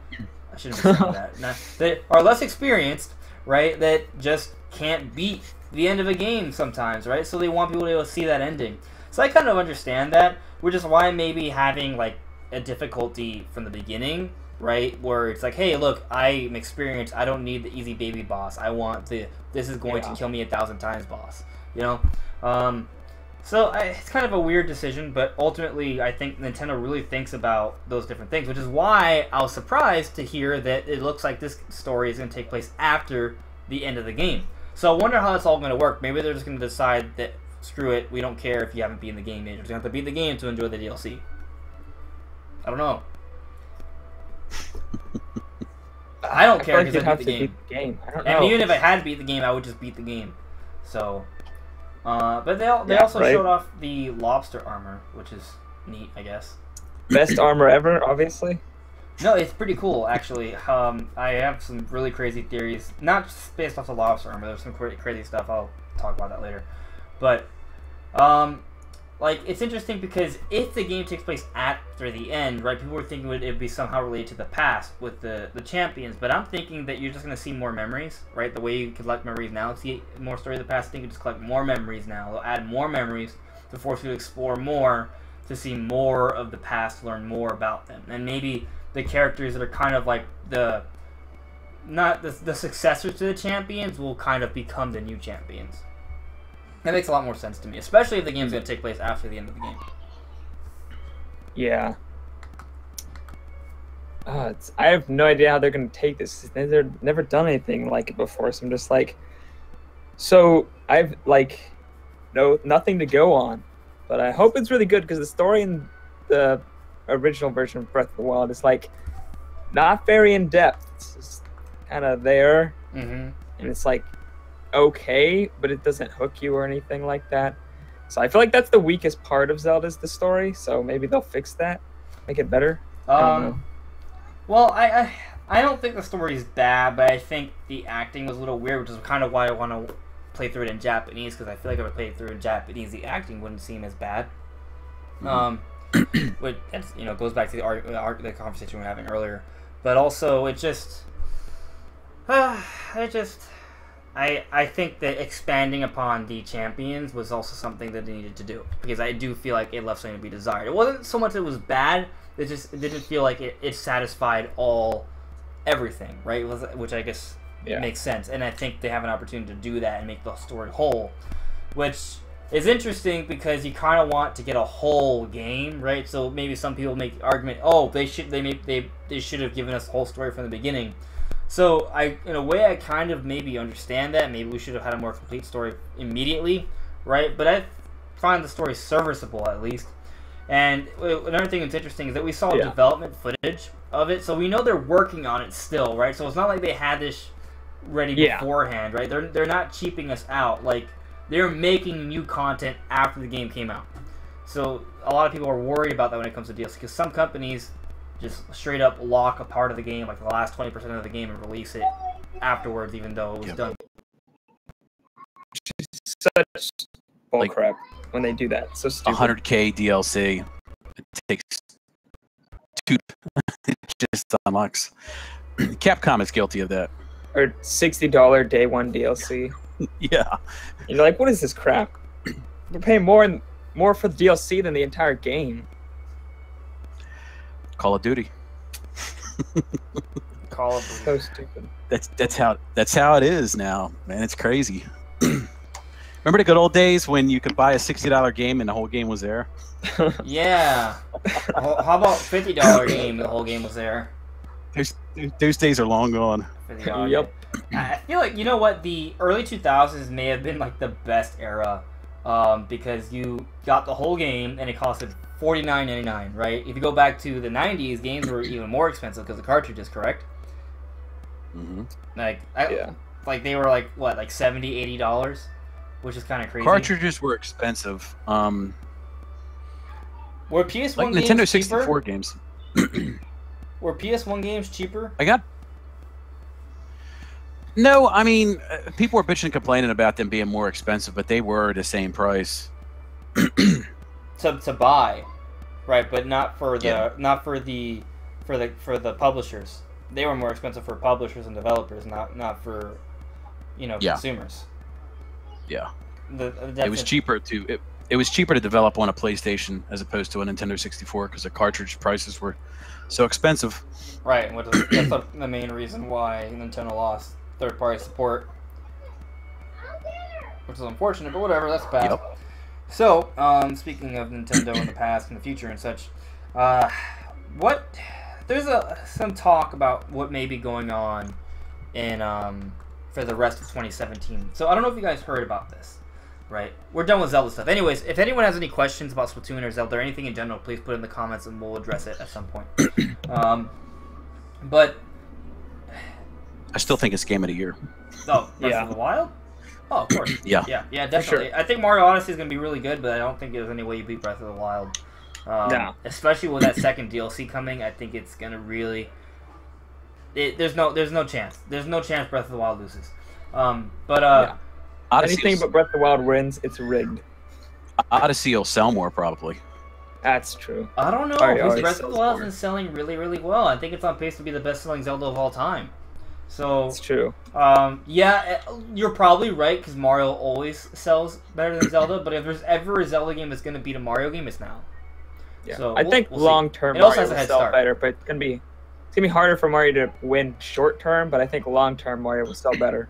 I shouldn't be saying that, that are less experienced, right, that just can't beat the end of a game sometimes, right? So they want people to be able to see that ending. So I kind of understand that, which is why maybe having, like, a difficulty from the beginning, right, where it's like, hey, look, I'm experienced, I don't need the easy baby boss, I want the, this is going to kill me 1,000 times boss, you know? So it's kind of a weird decision, but ultimately I think Nintendo really thinks about those different things, which is why I was surprised to hear that it looks like this story is going to take place after the end of the game. So I wonder how that's all going to work. Maybe they're just going to decide that, screw it, we don't care if you haven't beaten the game yet. You're just going to have to beat the game to enjoy the DLC. I don't know. I don't care because I beat the game. I don't know. And even if I had to beat the game, I would just beat the game. So... but they also showed off the lobster armor, which is neat, I guess. Best armor ever, obviously. No, it's pretty cool, actually. I have some really crazy theories, not just based off the lobster armor. There's some crazy stuff. I'll talk about that later. But, like, it's interesting because if the game takes place after the end, right, people were thinking it would be somehow related to the past with the champions, but I'm thinking that you're just going to see more memories, right? The way you collect memories now, see more story of the past, I think you just collect more memories now. They'll add more memories to force you to explore more, to see more of the past, learn more about them. And maybe the characters that are kind of like the successors to the champions will kind of become the new champions. That makes a lot more sense to me, especially if the game's going to take place after the end of the game. Yeah. I have no idea how they're going to take this. They've never done anything like it before, so I'm just like... So, I've, like, nothing to go on. But I hope it's really good, because the story in the original version of Breath of the Wild is, like, not very in-depth. It's just kind of there. And it's, like, okay, but it doesn't hook you or anything like that. So I feel like that's the weakest part of Zelda's the story, so maybe they'll fix that, make it better. I don't know. Well, I don't think the story is bad, but I think the acting was a little weird, which is kind of why I want to play through it in Japanese, because I feel like if I played through it in Japanese, the acting wouldn't seem as bad. Which that's, goes back to the conversation we were having earlier. But also, it just I think that expanding upon the champions was also something that they needed to do, because I do feel like it left something to be desired. It wasn't so much that it was bad, it didn't feel like it satisfied everything, right? Which I guess makes sense, and I think they have an opportunity to do that and make the story whole, which is interesting because you kind of want to get a whole game, right? So maybe some people make the argument, oh, they should have given us the whole story from the beginning. So in a way, I kind of maybe understand that. Maybe we should have had a more complete story immediately, right? But I find the story serviceable, at least. And another thing that's interesting is that we saw development footage of it, so we know they're working on it still, right? So it's not like they had this ready beforehand, right? They're not cheaping us out. Like, they're making new content after the game came out. So a lot of people are worried about that when it comes to DLC, because some companies just straight up lock a part of the game, like the last 20% of the game, and release it afterwards, even though it was done. Such bullcrap when they do that. So stupid. 100K DLC. It takes two. It just unlocks. Capcom is guilty of that. Or $60 day one DLC. Yeah. You're like, what is this crap? We're paying more for the DLC than the entire game. Call of Duty. Call of Duty. So stupid. That's how it is now, man. It's crazy. Remember the good old days when you could buy a $60 game and the whole game was there? Yeah. How about $50 game? The whole game was there. Those days are long gone. $50 Yep. I feel like, you know what, the early 2000s may have been like the best era, because you got the whole game and it costed $49.99, right? If you go back to the 90s, games were even more expensive because of cartridges, correct? Mm-hmm. Like they were like what, like $70, $80, which is kind of crazy. Cartridges were expensive. Were PS1 like games Nintendo 64 cheaper? games. Were PS1 games cheaper? No, I mean, people were bitching and complaining about them being more expensive, but they were the same price. to buy, right? But not for the for the publishers. They were more expensive for publishers and developers, not for consumers. Yeah. It was cheaper to develop on a PlayStation as opposed to a Nintendo 64 because the cartridge prices were so expensive. Right, that's the main reason why Nintendo lost third-party support, which is unfortunate, but whatever, that's bad. Yep. So, speaking of Nintendo in the past and the future and such, there's some talk about what may be going on in for the rest of 2017. So I don't know if you guys heard about this. Right, we're done with Zelda stuff. Anyways, if anyone has any questions about Splatoon or Zelda or anything in general, please put it in the comments and we'll address it at some point. But I still think it's Game of the Year. Breath of the Wild? Oh, of course. Yeah, definitely. Sure. I think Mario Odyssey is going to be really good, but I don't think there's any way you beat Breath of the Wild. No. Especially with that second DLC coming, I think it's going to really... There's no chance. There's no chance Breath of the Wild loses. Anything but Breath of the Wild wins, it's rigged. Odyssey will sell more, probably. That's true. I don't know, because Breath of the Wild has been selling really, really well. I think it's on pace to be the best-selling Zelda of all time. So it's true. Yeah, you're probably right, because Mario always sells better than Zelda, but if there's ever a Zelda game that's going to beat a Mario game, it's now. Yeah. So I think long-term Mario will sell better, but it's going to be harder for Mario to win short-term, but I think long-term Mario will sell better.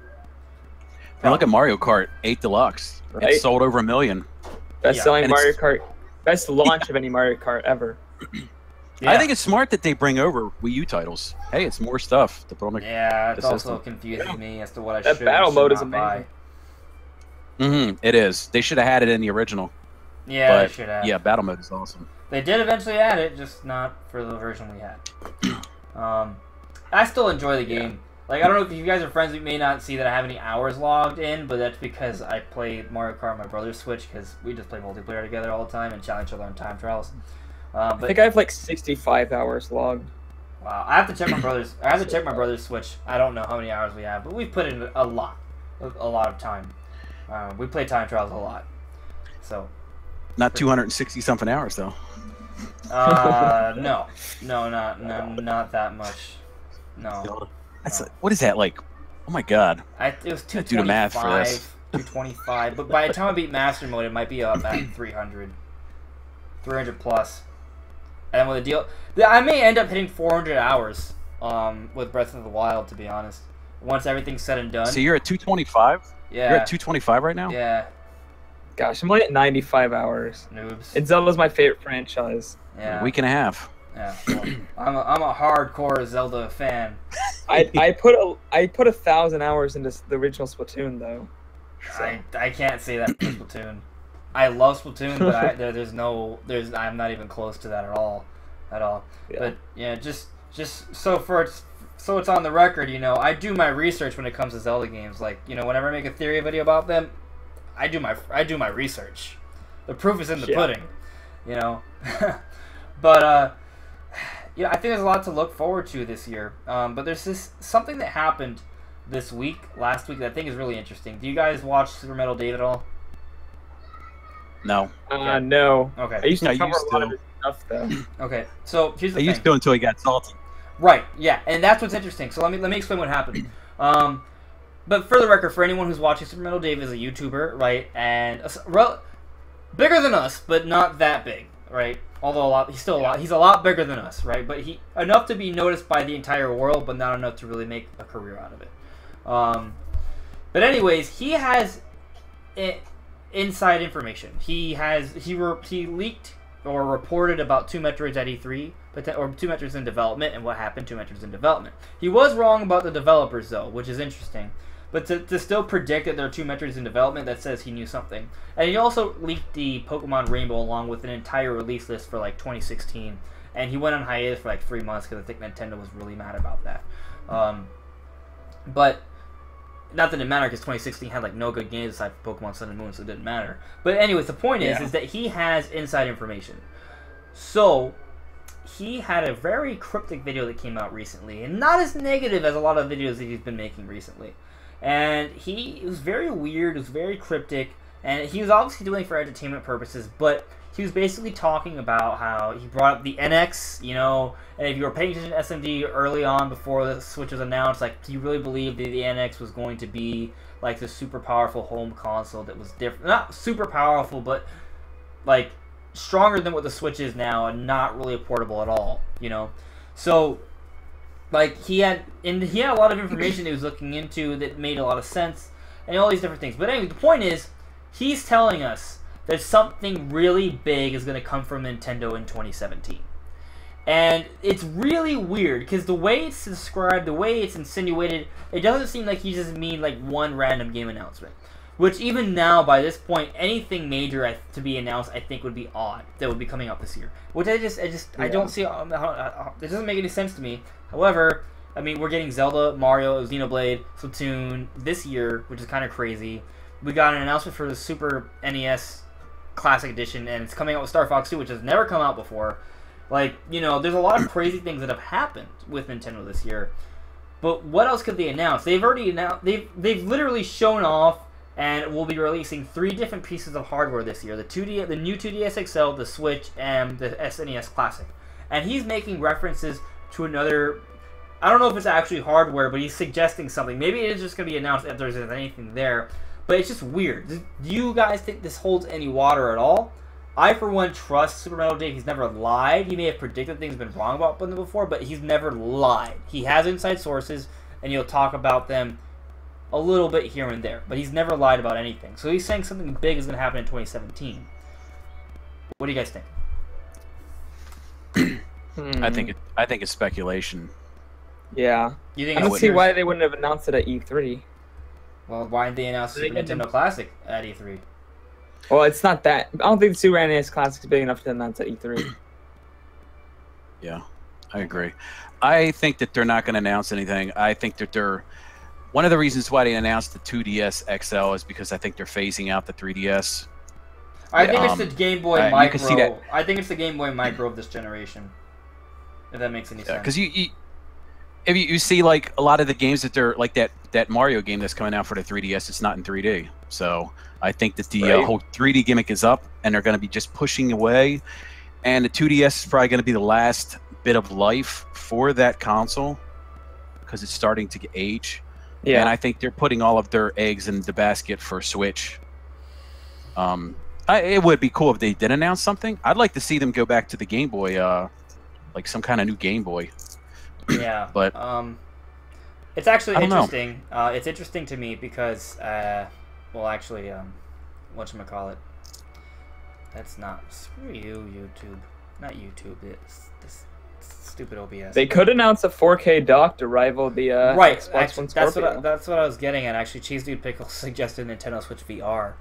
And look at Mario Kart 8 Deluxe. Right? It sold over 1 million. Best-selling Mario Kart. Best launch of any Mario Kart ever. Yeah. I think it's smart that they bring over Wii U titles. Hey, it's more stuff to put on the it's system. Also confusing me as to what I that should battle mode is amazing. Mm-hmm. It is. They should have had it in the original. Yeah, they should have. Yeah, battle mode is awesome. They did eventually add it, just not for the version we had. I still enjoy the game. Like, I don't know if you guys are friends, you may not see that I have any hours logged in, but that's because I play Mario Kart on my brother's Switch, because we just play multiplayer together all the time and challenge each other on time trials. I think I have like 65 hours logged. Wow, I have to check my brother's. I have to check my brother's Switch. I don't know how many hours we have, but we've put in a lot of time. We play time trials a lot, so. Not 260 something hours though. No, not that much. No. What is that like? Oh my god! It was 225. Do the math for this. 225, but by the time I beat Master Mode, it might be up at 300 plus. And then with the deal, I may end up hitting 400 hours with Breath of the Wild, to be honest. Once everything's said and done. So you're at 225? Yeah. You're at 225 right now? Yeah. Gosh, I'm only at 95 hours. Noobs. And Zelda's my favorite franchise. Yeah. A week and a half. Yeah. Well, I'm a hardcore Zelda fan. I put 1,000 hours into the original Splatoon though. So. I can't say that for Splatoon. I love Splatoon, but I'm not even close to that at all. Yeah. But yeah, just so it's on the record, I do my research when it comes to Zelda games. Like, whenever I make a theory video about them, I do my research. The proof is in the pudding, But I think there's a lot to look forward to this year. But there's something that happened last week that I think is really interesting. Do you guys watch Super Metal Dave at all? No. No. Okay. I used to cover a lot of his stuff though. Okay. So here's the thing. I used to until he got salty. Right. Yeah, and that's what's interesting. So let me explain what happened. But for the record, for anyone who's watching, Super Metal Dave is a YouTuber, right? And bigger than us, but not that big, right? Although he's still he's a lot bigger than us, right? But enough to be noticed by the entire world, but not enough to really make a career out of it. But anyways, he has inside information. He leaked or reported about 2 Metroids at E3, or 2 Metroids in development, and what happened 2 Metroids in development. He was wrong about the developers though, which is interesting. But to still predict that there are 2 Metroids in development, that says he knew something. And he also leaked the Pokemon Rainbow along with an entire release list for like 2016. And he went on hiatus for like 3 months because I think Nintendo was really mad about that. But not that it mattered because 2016 had like no good games aside from Pokemon Sun and Moon, so it didn't matter. But anyways, the point is that he has inside information. So he had a very cryptic video that came out recently, and not as negative as a lot of videos that he's been making recently. And it was very weird, it was very cryptic, and he was obviously doing it for entertainment purposes, but he was basically talking about how he brought up the NX, you know, and if you were paying attention to SMD early on before the Switch was announced, like, do you really believe that the NX was going to be, like, the super powerful home console that was different? Not super powerful, but, like, stronger than what the Switch is now and not really portable at all, you know? So like he had a lot of information that he was looking into that made a lot of sense and all these different things. But anyway, the point is he's telling us that something really big is going to come from Nintendo in 2017. And it's really weird because the way it's described, the way it's insinuated, it doesn't seem like he just mean like one random game announcement. Which even now, by this point, anything major to be announced, I think would be odd that would be coming out this year. Which I don't see. It doesn't make any sense to me. However, I mean, we're getting Zelda, Mario, Xenoblade, Splatoon this year, which is kind of crazy. We got an announcement for the Super NES Classic Edition, and it's coming out with Star Fox 2, which has never come out before. Like, you know, there's a lot of crazy things that have happened with Nintendo this year. But what else could they announce? They've already announced. They've literally shown off. And we'll be releasing 3 different pieces of hardware this year: the new 2DS XL, the Switch, and the SNES Classic. And he's making references to another. I don't know if it's actually hardware, but he's suggesting something. Maybe it is just going to be announced if there's anything there. But it's just weird. Do you guys think this holds any water at all? I, for one, trust Super Metal Dave. He's never lied. He may have predicted things, been wrong about them before, but he's never lied. He has inside sources, and he'll talk about them a little bit here and there, but he's never lied about anything. So he's saying something big is going to happen in 2017. What do you guys think? I think it's speculation. Yeah. You think I don't see why they wouldn't have announced it at E3. Well, why didn't they announce Super Nintendo Classic at E3? Well, it's not that. I don't think the Super NES Classic is big enough to announce at E3. Yeah, I agree. I think that they're not going to announce anything. I think that they're... One of the reasons why they announced the 2DS XL is because I think they're phasing out the 3DS. I think it's the Game Boy Micro. You can see that. I think it's the Game Boy Micro of this generation. If that makes any sense. Because if you see like a lot of the games that they're like that Mario game that's coming out for the 3DS, it's not in 3D. So I think that the whole 3D gimmick is up, and they're going to be just pushing away. And the 2DS is probably going to be the last bit of life for that console because it's starting to age. Yeah, and I think they're putting all of their eggs in the basket for Switch. It would be cool if they did announce something. I'd like to see them go back to the Game Boy, like some kind of new Game Boy. Yeah, but it's actually interesting. It's interesting to me because, well, actually, whatchamacallit? That's not screw you, YouTube. Not YouTube. It's this stupid OBS. They could announce a 4K dock to rival the Xbox One Scorpio. That's what I was getting at. Actually, Cheese Dude Pickle suggested Nintendo Switch VR,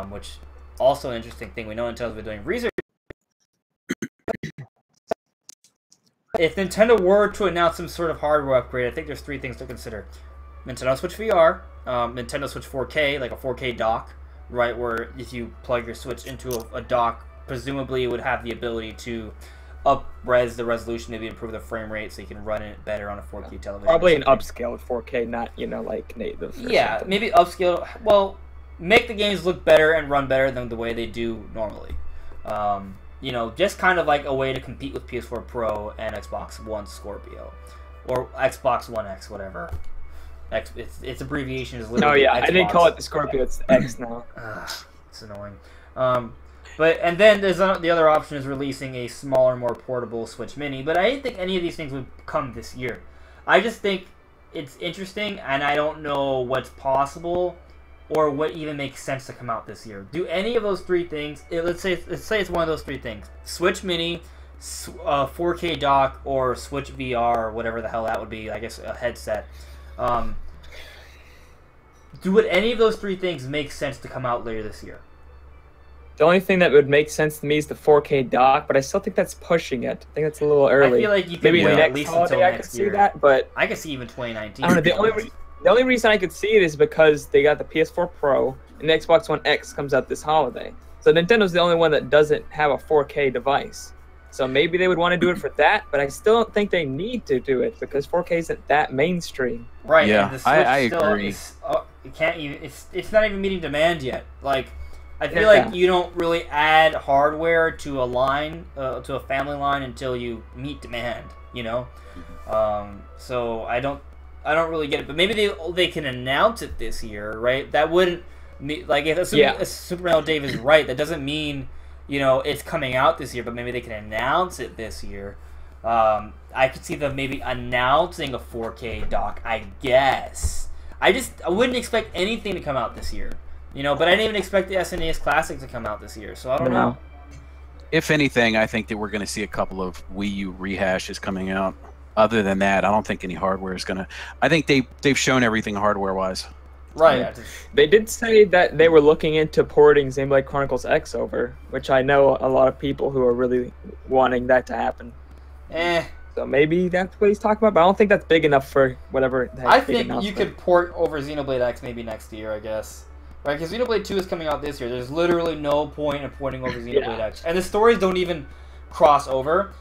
which also an interesting thing. We know Nintendo's been doing research. If Nintendo were to announce some sort of hardware upgrade, I think there's 3 things to consider: Nintendo Switch VR, Nintendo Switch 4K, like a 4K dock, right? Where if you plug your Switch into a dock, presumably it would have the ability to up-res the resolution, maybe improve the frame rate so you can run it better on a 4K television. Probably an upscaled 4K, not, like native. Yeah, maybe upscale. Well, make the games look better and run better than the way they do normally. Just kind of like a way to compete with PS4 Pro and Xbox One Scorpio. Or Xbox One X, whatever. Its abbreviation is literally Xbox. I didn't call it the Scorpio, it's the X now. It's annoying. But and then there's the other option is releasing a smaller, more portable Switch Mini. But I didn't think any of these things would come this year. I just think it's interesting, and I don't know what's possible or what even makes sense to come out this year. Do any of those three things? Let's say it's one of those three things: Switch Mini, 4K dock, or Switch VR, or whatever the hell that would be. I guess a headset. Do any of those three things make sense to come out later this year? The only thing that would make sense to me is the 4K dock, but I still think that's pushing it. I think that's a little early. I feel like you could maybe wait next at least holiday until I next could year. see that, but I could see even 2019. I don't know. The only reason I could see it is because they got the PS4 Pro and the Xbox One X comes out this holiday. So Nintendo's the only one that doesn't have a 4K device. So maybe they would want to do it for that, but I still don't think they need to do it because 4K isn't that mainstream. Right. Yeah, and the Switch I still agree. It can't even. It's not even meeting demand yet. Like, I feel like you don't really add hardware to a line, to a family line until you meet demand. You know. So I don't really get it. But maybe they can announce it this year, right? That wouldn't like if Super Mario Dave is right. That doesn't mean it's coming out this year, but maybe they can announce it this year. I could see them maybe announcing a 4K dock, I guess. I wouldn't expect anything to come out this year. But I didn't even expect the SNES Classic to come out this year, so I don't know. If anything, I think that we're going to see a couple of Wii U rehashes coming out. Other than that, I don't think any hardware is going to... I think they've shown everything hardware-wise. Right. They did say that they were looking into porting Xenoblade Chronicles X over, which I know a lot of people who are really wanting that to happen. So maybe that's what he's talking about, but I don't think that's big enough for whatever. I think you could port over Xenoblade X maybe next year, I guess. Right, because Xenoblade 2 is coming out this year. There's literally no point in porting over Xenoblade X. And the stories don't even cross over.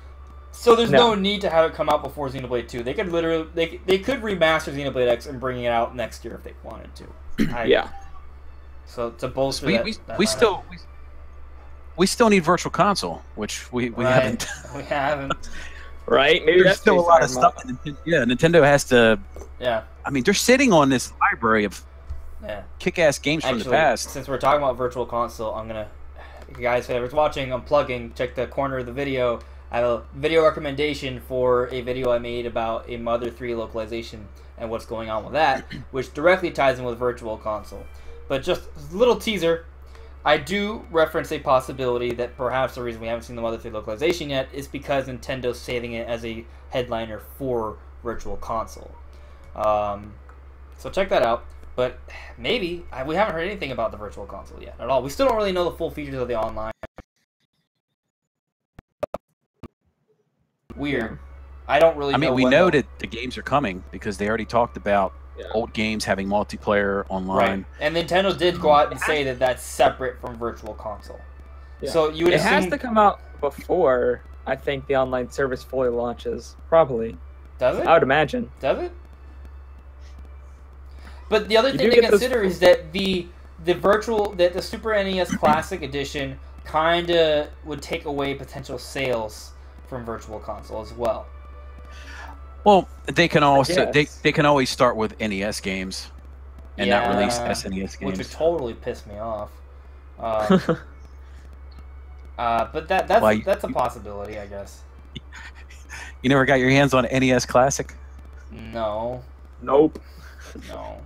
So there's no need to have it come out before Xenoblade 2. They could literally they could remaster Xenoblade X and bring it out next year if they wanted to. So to bolster we still need Virtual Console, which we haven't. We haven't. Right? Maybe There's still a lot of stuff. Nintendo has to. Yeah. I mean, they're sitting on this library of kick-ass games from the past. Since we're talking about Virtual Console, I'm gonna, you guys, whoever's watching, I'm plugging. Check the corner of the video. I have a video recommendation for a video I made about a Mother 3 localization and what's going on with that, which directly ties in with Virtual Console. But just a little teaser, I do reference a possibility that perhaps the reason we haven't seen the Mother 3 localization yet is because Nintendo's saving it as a headliner for Virtual Console. So check that out. But maybe, we haven't heard anything about the Virtual Console yet at all. We still don't really know the full features of the online. Weird. I don't really know. I mean, we know that the games are coming because they already talked about old games having multiplayer online. Right. And Nintendo did go out and say that that's separate from Virtual Console. Yeah. So you would assume... It has to come out before, I think, the online service fully launches. Probably. Does it? I would imagine. Does it? But the other thing to consider is that the Super NES Classic Edition kind of would take away potential sales from Virtual Console as well. Well, they can also they can always start with NES games and not release SNES games, which would totally piss me off. But that's a possibility, I guess. You never got your hands on NES Classic? No. Nope. No,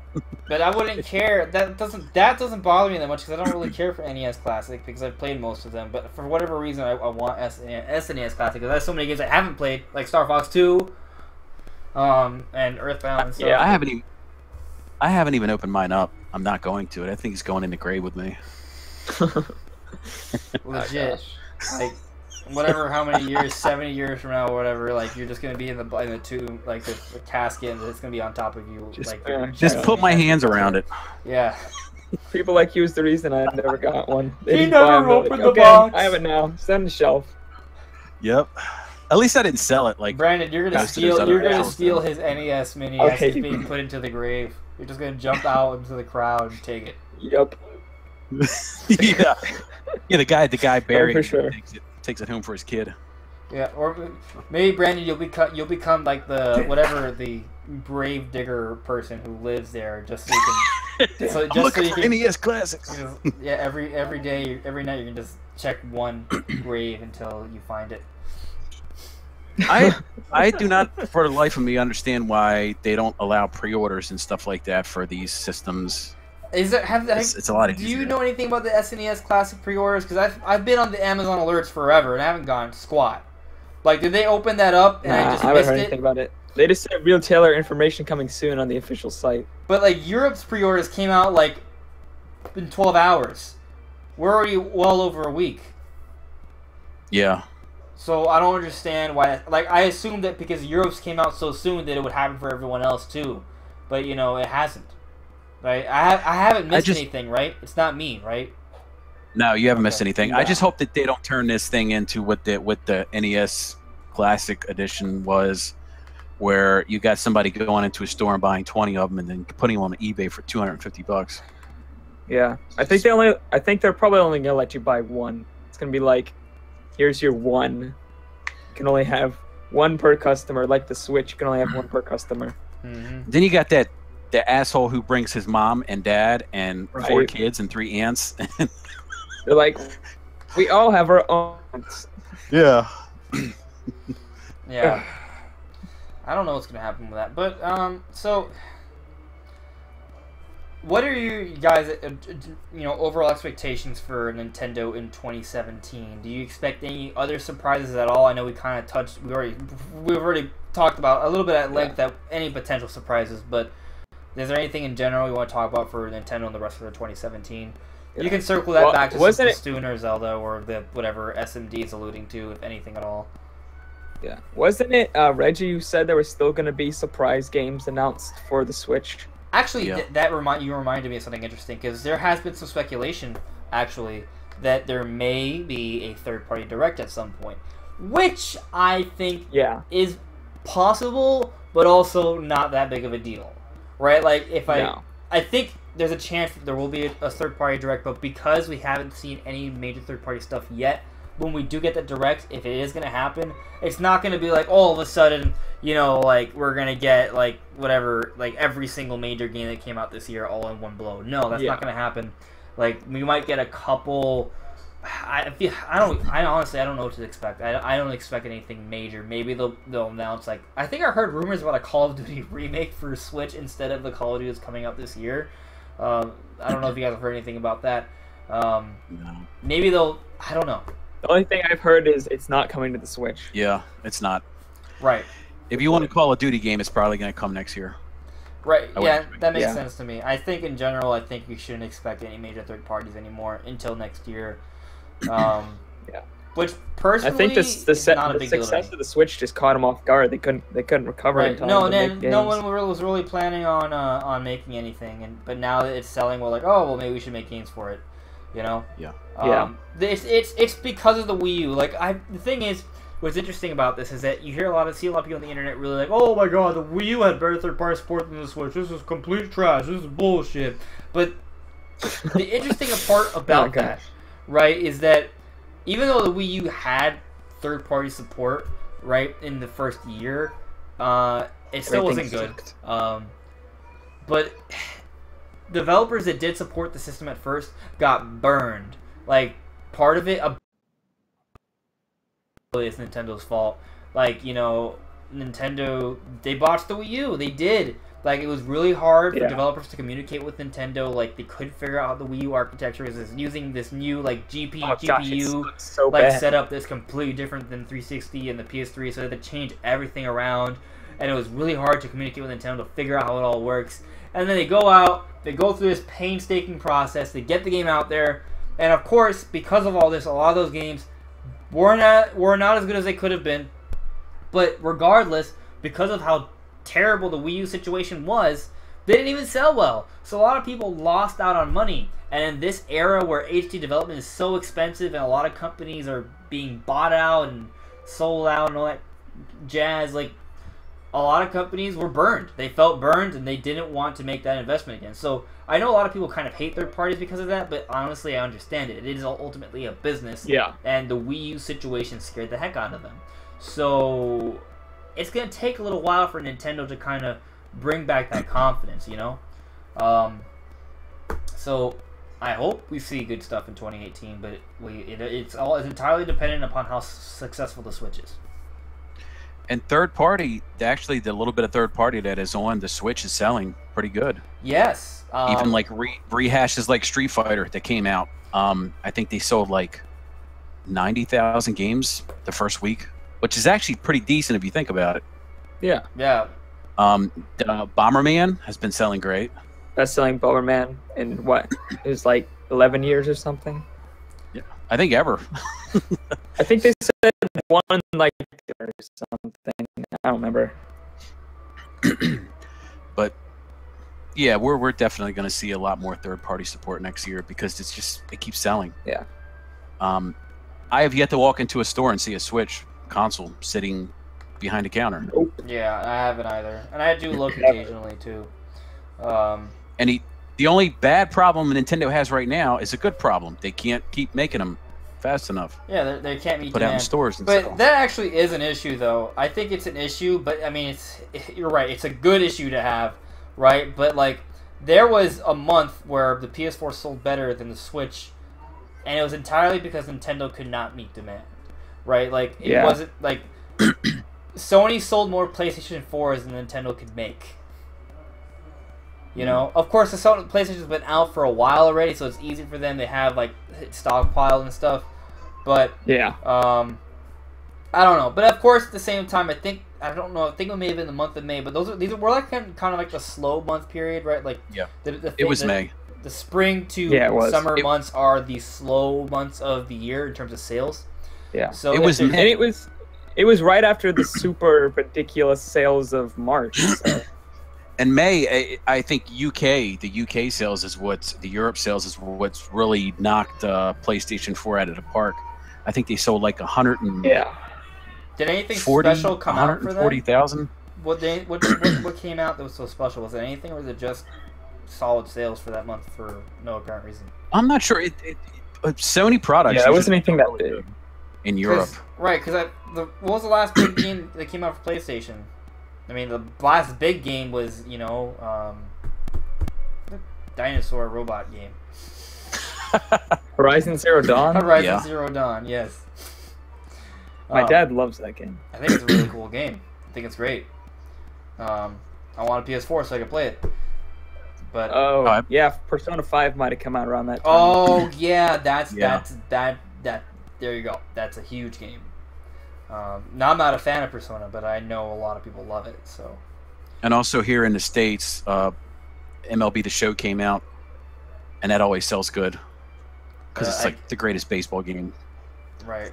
but I wouldn't care. That doesn't bother me that much because I don't really care for NES Classic because I've played most of them. But for whatever reason, I want SNES Classic because there's so many games I haven't played, like Star Fox 2, and Earthbound and stuff. Yeah, I haven't even opened mine up. I'm not going to it. I think it's going in the grave with me. Legit, like whatever, how many years, 70 years from now or whatever, like you're just gonna be in the tomb, like the casket, and it's gonna be on top of you. Just put my hands around it. Yeah. People like you is the reason I never got one. He never opened the box. I have it now. It's on the shelf. Yep. At least I didn't sell it. Like Brandon, you're gonna steal. You're gonna steal his NES Mini as it's being put into the grave. You're just gonna jump out into the crowd and take it. Yep. Yeah. The guy buried for sure. Takes it home for his kid. Yeah, or maybe Brandon, you'll become like the grave digger person who lives there just so you can. I'm looking for NES classics. Yeah, every day, every night, you can just check one grave until you find it. I do not, for the life of me, understand why they don't allow pre-orders and stuff like that for these systems. Is there It's a lot easier. Do you know anything about the SNES Classic pre-orders? Because I've been on the Amazon alerts forever and I haven't gone squat. Like, did they open that up and I just haven't missed heard it? anything about it. They just said retailer information coming soon on the official site. But like Europe's pre-orders came out like in 12 hours. We're already well over a week. Yeah. So I don't understand why. Like, I assumed that because Europe's came out so soon that it would happen for everyone else too, but you know it hasn't. Right? I haven't missed anything, right? It's not me, right? No, you haven't missed anything. Yeah. I just hope that they don't turn this thing into what the NES Classic Edition was, where you got somebody going into a store and buying 20 of them and then putting them on eBay for $250. Yeah, I think they're probably only gonna let you buy one. It's gonna be like, here's your one. You can only have one per customer. Like the Switch, you can only have one per customer. Mm-hmm. Then you got the asshole who brings his mom and dad and 4 kids and 3 aunts. They're like, we all have our own. Yeah. Yeah. I don't know what's gonna happen with that, but so what are you guys, overall expectations for Nintendo in 2017? Do you expect any other surprises at all? I know we kind of touched, we've already talked about a little bit at length that any potential surprises, but is there anything in general you want to talk about for Nintendo and the rest of the 2017? Yeah. You can circle that back to Splatoon or Zelda or the whatever SMD is alluding to, if anything at all. Yeah, wasn't it Reggie? You said there was still going to be surprise games announced for the Switch. Actually, you reminded me of something interesting, because there has been some speculation, actually, that there may be a third-party direct at some point, which I think is possible, but also not that big of a deal, right? Like, I think there's a chance that there will be a third-party direct, but because we haven't seen any major third-party stuff yet, when we do get that direct, if it is going to happen, it's not going to be like all of a sudden, like we're going to get like whatever, like every single major game that came out this year all in one blow. No, that's not going to happen. Like, we might get a couple. I honestly don't know what to expect. I don't expect anything major. Maybe they'll announce, like, I think I heard rumors about a Call of Duty remake for Switch instead of the Call of Duty that's coming out this year. I don't know if you guys have heard anything about that. No. Maybe they'll. I don't know. The only thing I've heard is it's not coming to the Switch. Yeah, it's not. Right. If you want a Call of Duty game, it's probably going to come next year. Right. Yeah, that makes sense to me. I think in general, I think we shouldn't expect any major third parties anymore until next year. Which personally, I think the success of the Switch just caught them off guard. They couldn't recover in time. No one was really planning on making anything, but now that it's selling, we're like, oh well, maybe we should make games for it. Yeah. It's because of the Wii U. Like, the thing is, what's interesting about this is that you see a lot of people on the internet really like, oh my god, the Wii U had better third-party support than the Switch. This is complete trash. This is bullshit. But the interesting part about that, right, is that even though the Wii U had third-party support, right, in the first year, it still wasn't good. But developers that did support the system at first got burned. Like, part of it is Nintendo's fault. Like, Nintendo, they botched the Wii U. They did. Like, it was really hard for developers to communicate with Nintendo. Like, they couldn't figure out how the Wii U architecture is using this new, like, GPU setup that's completely different than 360 and the PS3, so they had to change everything around. And it was really hard to communicate with Nintendo to figure out how it all works. And then they go out, they go through this painstaking process, they get the game out there, and of course, because of all this, a lot of those games were not as good as they could have been. But regardless, because of how terrible the Wii U situation was, they didn't even sell well. So a lot of people lost out on money. And in this era where HD development is so expensive and a lot of companies are being bought out and sold out and all that jazz, like, a lot of companies were burned. They felt burned and they didn't want to make that investment again. So I know a lot of people kind of hate third parties because of that, but honestly, I understand it. It is ultimately a business. Yeah. And the Wii U situation scared the heck out of them. So it's going to take a little while for Nintendo to kind of bring back that confidence, So I hope we see good stuff in 2018, but it's entirely dependent upon how successful the Switch is. And third party, actually, the little bit of third party that is on the Switch is selling pretty good. Yes. Even like rehashes like Street Fighter that came out. I think they sold like 90,000 games the first week, which is actually pretty decent if you think about it. Yeah. Yeah. Bomberman has been selling great. Best-selling Bomberman in what? It was like 11 years or something. Yeah, I think ever. I think they said one like or something. I don't remember. But yeah, we're definitely going to see a lot more third-party support next year because it keeps selling. Yeah. I have yet to walk into a store and see a Switch console sitting behind a counter. Nope. Yeah, I haven't either, and I do look occasionally too. And the only bad problem Nintendo has right now is a good problem. They can't keep making them fast enough. Yeah, they can't meet put demand. Out in stores and but stuff. That actually is an issue, though. I think it's an issue, but I mean, you're right. It's a good issue to have, right? But like, there was a month where the PS4 sold better than the Switch, and it was entirely because Nintendo could not meet demand, right? Like, it wasn't like Sony sold more PlayStation 4s than Nintendo could make. You know, of course, the PlayStation's been out for a while already, so it's easy for them. They have like stockpile and stuff, but yeah, I don't know. But of course, at the same time, I think it may have been the month of May, but these were like kind of like the slow month period, right? Like it was May. The spring to summer months are the slow months of the year in terms of sales. Yeah, so it was right after the super ridiculous sales of March. So. And May, I think the UK sales is the Europe sales is what's really knocked PlayStation 4 out of the park. I think they sold like 100 and Did anything special come out for that? 140,000. What came out that was so special? Was it anything, or was it just solid sales for that month for no apparent reason? I'm not sure. Sony products. Yeah, it wasn't anything that big in Europe. Right, because what was the last big game that came out for PlayStation? I mean, the last big game was, the dinosaur robot game. Horizon Zero Dawn? Horizon Zero Dawn, yes. My dad loves that game. I think it's a really cool game. I think it's great. I want a PS4 so I can play it. But Persona 5 might have come out around that time. Oh, yeah, there you go. That's a huge game. Now, I'm not a fan of Persona, but I know a lot of people love it. So, and also here in the States, MLB The Show came out, and that always sells good because it's like the greatest baseball game. Right.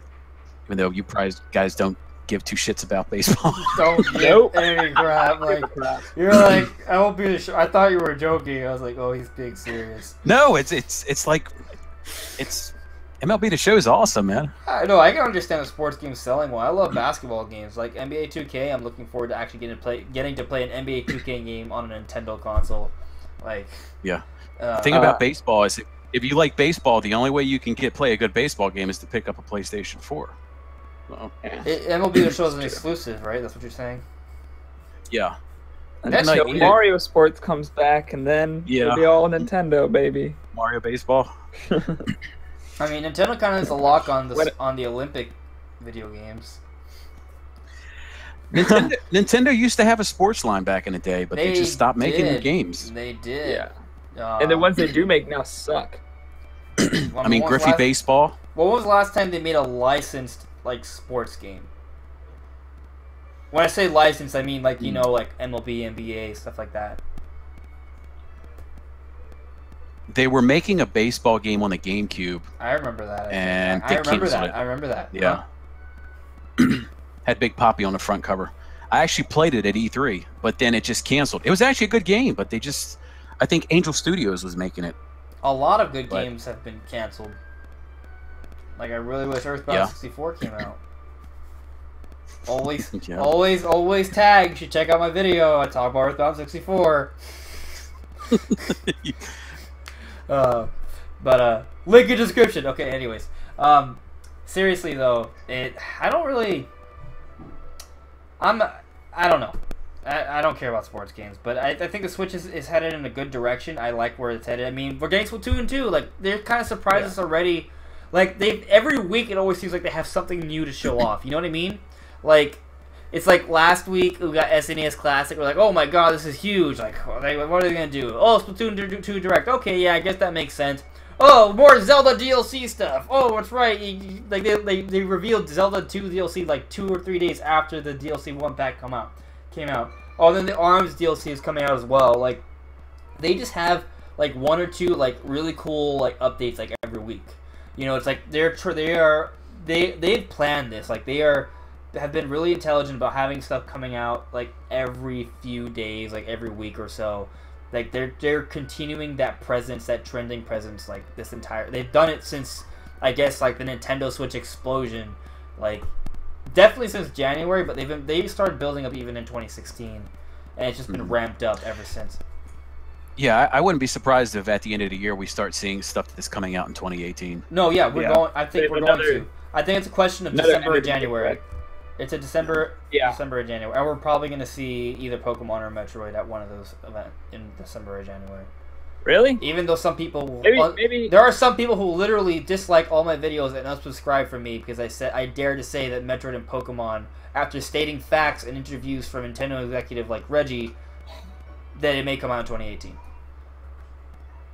Even though you guys don't give two shits about baseball. Don't give any crap. Like, you're like, MLB The Show. I thought you were joking. I was like, oh, he's being serious. No, it's MLB The Show is awesome, man. I know. I can understand the sports games selling well. I love basketball games like NBA 2K. I'm looking forward to actually getting to play an NBA 2K game on a Nintendo console. Like, the thing about baseball is if you like baseball, the only way you can play a good baseball game is to pick up a PlayStation 4. MLB The Show is an exclusive, right? That's what you're saying. Yeah. And then Mario Sports comes back, and then it'll be all Nintendo, baby. Mario Baseball. I mean, Nintendo kind of has a lock on the Olympic video games. Nintendo used to have a sports line back in the day, but they just stopped making the games. They did. Yeah. And the ones they do make now suck. I mean, Griffey Baseball. When was the last time they made a licensed sports game? When I say licensed, I mean like like MLB, NBA, stuff like that. They were making a baseball game on the GameCube. I remember that. I remember that. Yeah. Had Big Poppy on the front cover. I actually played it at E3, but then it just canceled. It was actually a good game, but I think Angel Studios was making it. A lot of good games have been canceled. Like, I really wish Earthbound 64 came out. Always tag. You should check out my video. I talk about Earthbound 64. Link in description. Okay, anyways. Seriously though, I don't know. I don't care about sports games, but I think the Switch is headed in a good direction. I like where it's headed. I mean, we're getting Splatoon 2. Like, they're kind of surprised us already. Like, every week it always seems like they have something new to show off. You know what I mean? Like, it's like last week we got SNES Classic. We're like, oh my god, this is huge. Like, what are they going to do? Oh, Splatoon 2 Direct. Okay, yeah, I guess that makes sense. Oh, more Zelda DLC stuff. Oh, that's right. Like, they revealed Zelda 2 DLC like 2 or 3 days after the DLC 1 pack came out. Oh, then the ARMS DLC is coming out as well. Like, they just have like 1 or 2 like really cool like updates like every week. You know, it's like they've planned this. Like, have been really intelligent about having stuff coming out like every few days, like every week or so. Like, they're continuing that presence, that trending presence, like this entire. They've done it since, I guess, like the Nintendo Switch explosion, like definitely since January. But they started building up even in 2016, and it's just been ramped up ever since. Yeah, I wouldn't be surprised if at the end of the year we start seeing stuff that's coming out in 2018. No, yeah, we're going. I think we're going to. I think it's a question of December or January. It's a December or January. And we're probably going to see either Pokemon or Metroid at one of those events in December or January. Really? Even though some people... Maybe... There are some people who literally dislike all my videos and unsubscribe from me because I dare to say that Metroid and Pokemon, after stating facts and interviews from Nintendo executive like Reggie, that it may come out in 2018.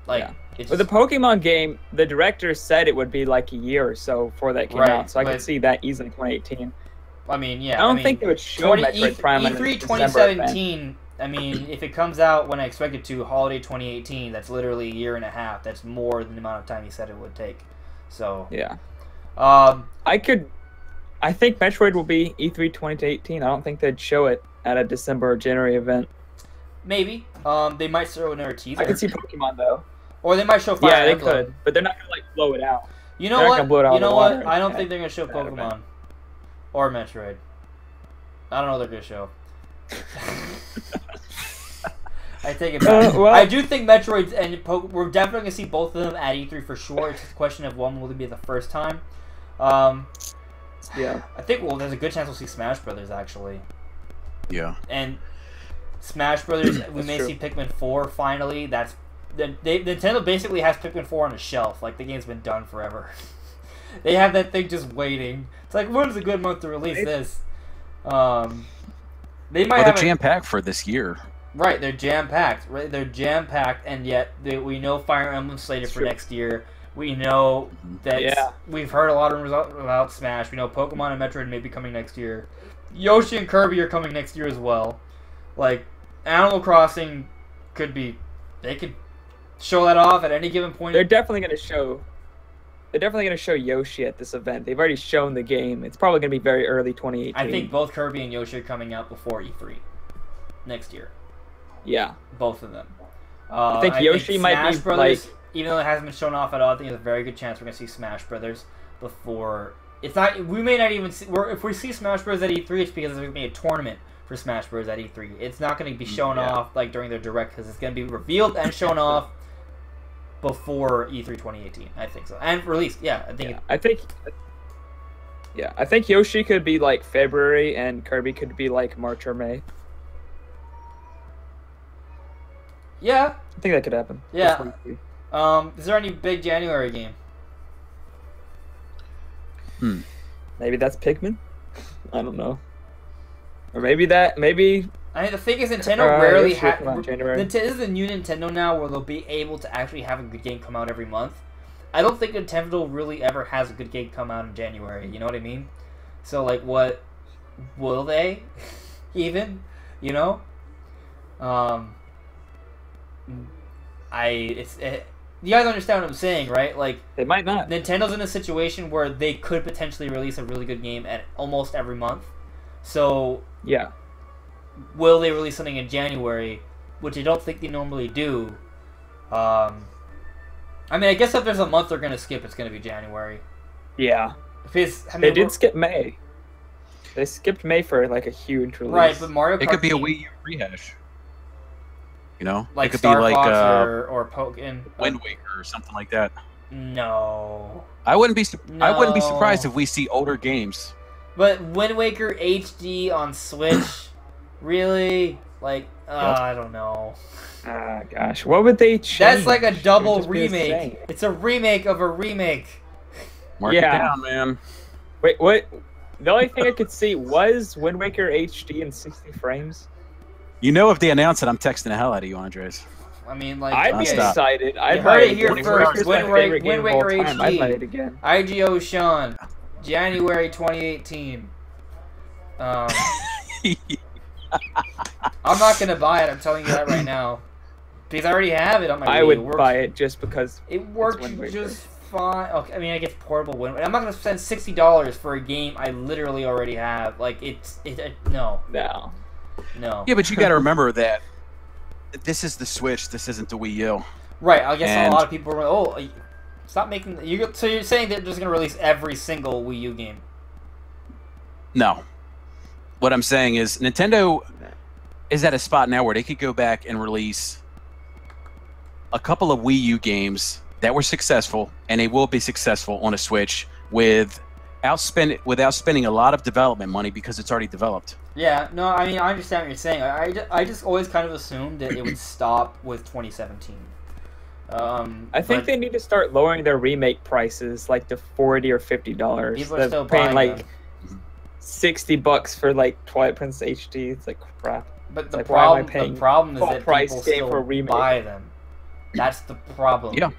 Like, with the Pokemon game, the director said it would be like a year or so before that came out, so I could see that easily 2018. I mean, yeah. I don't think they would show Metroid Prime in E3 2017. I mean, if it comes out when I expect it to, holiday 2018, that's literally a year and a half. That's more than the amount of time he said it would take. So yeah. I think Metroid will be E3 2018. I don't think they'd show it at a December or January event. Maybe. They might throw another teaser. I could see Pokemon though. Or they might show Fire Emblem. Yeah, they could, but they're not gonna like blow it out. You know what? You know what? I don't think they're gonna show Pokemon or Metroid. I don't know what they're gonna show. I take it back. I do think Metroid and we're definitely gonna see both of them at E3 for sure. It's just a question of when will it be the first time. Yeah. I think there's a good chance we'll see Smash Brothers actually. Yeah. And Smash Brothers, we may see Pikmin 4 finally. Nintendo basically has Pikmin 4 on a shelf. Like, the game's been done forever. They have that thing just waiting. It's like, when's a good month to release this? They're jam-packed for this year. Right, they're jam-packed. Right, they're jam-packed, and yet we know Fire Emblem slated for next year. We know that we've heard a lot of results about Smash. We know Pokemon and Metroid may be coming next year. Yoshi and Kirby are coming next year as well. Like, Animal Crossing could be... They could show that off at any given point. They're definitely going to show Yoshi at this event. They've already shown the game. It's probably going to be very early 2018. I think both Kirby and Yoshi are coming out before E3 next year. Yeah. Both of them. I think Yoshi might be Brothers, even though it hasn't been shown off at all, I think there's a very good chance we're going to see Smash Brothers before... It's not... We may not even see... If we see Smash Bros. At E3, it's because there's going to be a tournament for Smash Bros. At E3. It's not going to be shown off like during their direct because it's going to be revealed and shown off before E3 2018. I think so. And released. Yeah, I think Yoshi could be like February and Kirby could be like March or May. Yeah. I think that could happen. Yeah. Is there any big January game? Maybe that's Pikmin? I don't know. Or maybe I mean, the thing is, Nintendo rarely has... This is the new Nintendo now where they'll be able to actually have a good game come out every month. I don't think Nintendo really ever has a good game come out in January. You know what I mean? So, like, what... Will they? Even? You know? You guys understand what I'm saying, right? Like, they might not. Nintendo's in a situation where they could potentially release a really good game at almost every month. So, yeah. Will they release something in January, which I don't think they normally do? I mean, I guess if there's a month they're going to skip, it's going to be January. Yeah. They did skip May. They skipped May for, like, a huge release. Right, but Mario Kart... It could be a Wii U rehash. You know? Like it could Star be Fox like or Pokken. Wind Waker or something like that. No. I wouldn't be surprised if we see older games. But Wind Waker HD on Switch Really? Like, I don't know. Ah, gosh, what would they change? That's like a double It'd just be the remake. same. It's a remake of a remake. Mark it down, man. Wait, what? The only thing I could see was Wind Waker HD in 60 frames. You know, if they announce it, I'm texting the hell out of you, Andres. I mean, like, I'd be Nonstop. excited. You I'd heard buy it it here again. first. It's my favorite game of all Wind Waker time. I'd buy HD. it again. IGO Sean, January 2018. I'm not gonna buy it. I'm telling you that right now, because I already have it on my Wii. I would buy it just because it works just fine. Okay, I mean, I guess portable Wind. I'm not gonna spend $60 for a game I literally already have. Like, no. No. Yeah, but you got to remember that this is the Switch. This isn't the Wii U. Right. I guess a lot of people are. Stop making. So you're saying they're just gonna release every single Wii U game? No. What I'm saying is Nintendo is at a spot now where they could go back and release a couple of Wii U games that were successful, and they will be successful on a Switch without spending a lot of development money because it's already developed. Yeah, no, I mean, I understand what you're saying. I just always kind of assumed that it would stop with 2017. I think they need to start lowering their remake prices, like to $40 or $50. People are still paying buying like $60 for like Twilight Princess HD. It's like crap. But the like, why am I problem paying is that price people game still for a remake? buy them. That's the problem. Yeah.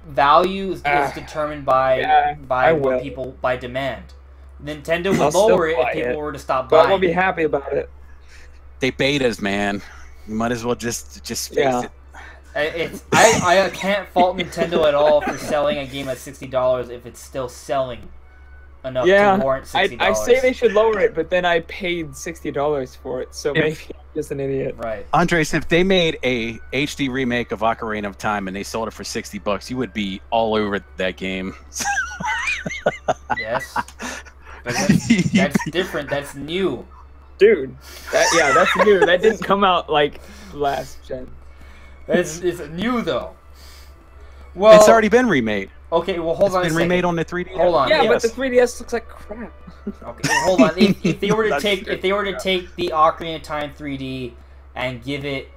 Value is determined by what people by demand. Nintendo would lower it if people were to stop buying. But I won't be happy about it. They betas, man. You might as well just face it. I can't fault Nintendo at all for selling a game at $60 if it's still selling enough to warrant $60. I say they should lower it, but then I paid $60 for it, so maybe I'm just an idiot. Right. Andres, if they made a HD remake of Ocarina of Time and they sold it for $60, you would be all over that game. Yes. But that's different. That's new. Dude, that's new. That didn't come out like last gen. It's new though. Well, it's already been remade. Okay, well hold on. It's been remade on the 3DS. Hold on. Yeah, but the 3DS looks like crap. Okay, well, hold on. If they were to take the Ocarina of Time 3D and give it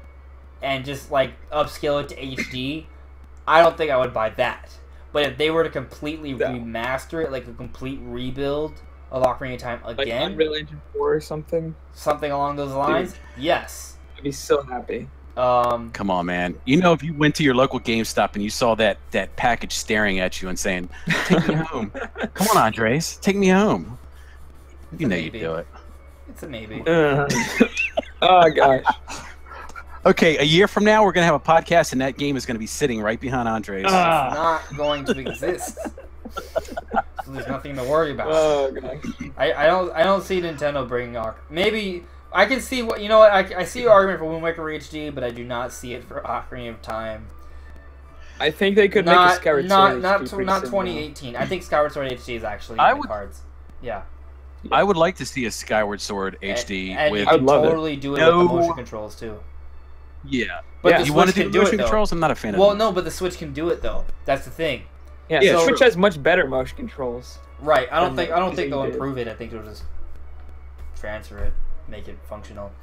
and just like upscale it to HD, I don't think I would buy that. But if they were to completely remaster it, like a complete rebuild of Ocarina of Time again, like Unreal Engine 4 or something along those lines, yes, I'd be so happy. Come on, man. You know, if you went to your local GameStop and you saw that package staring at you and saying, "Take me home," come on, Andres, take me home. You know you'd do it. It's a maybe. Oh gosh. Okay, a year from now, we're gonna have a podcast, and that game is gonna be sitting right behind Andres. It's not going to exist. So there's nothing to worry about. Oh gosh. I don't see Nintendo bringing maybe. I can see what you know. What I see your argument for Wind Waker HD, but I do not see it for Ocarina of Time. I think they could make a Skyward Sword not HD 2018. I think Skyward Sword HD is actually in the cards. Yeah. I would like to see a Skyward Sword HD and with. You can totally do it with the motion controls too. Yeah, but you want to do motion controls? I'm not a fan of. Well, no, but the Switch can do it though. That's the thing. Yeah, the Switch has much better motion controls. Right. I don't think they'll improve it. I think they'll just transfer it. Make it functional.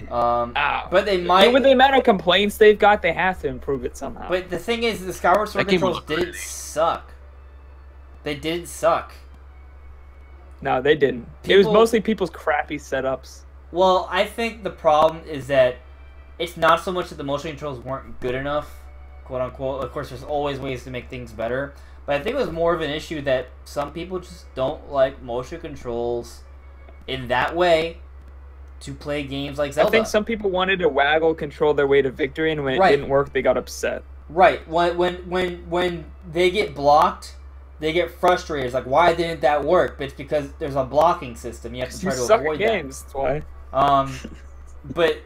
But they might. With the amount of complaints they've got, they have to improve it somehow. But the thing is, the Skyward Sword controls didn't suck. They didn't suck. No, they didn't. It was mostly people's crappy setups. Well, I think the problem is that it's not so much that the motion controls weren't good enough, quote unquote. Of course, there's always ways to make things better. But I think it was more of an issue that some people just don't like motion controls in that way to play games like Zelda. I think some people wanted to waggle control their way to victory, and when it didn't work, they got upset. Right. When they get blocked, they get frustrated. It's like, why didn't that work? But it's because there's a blocking system. You have to try to avoid games, that. That's why. But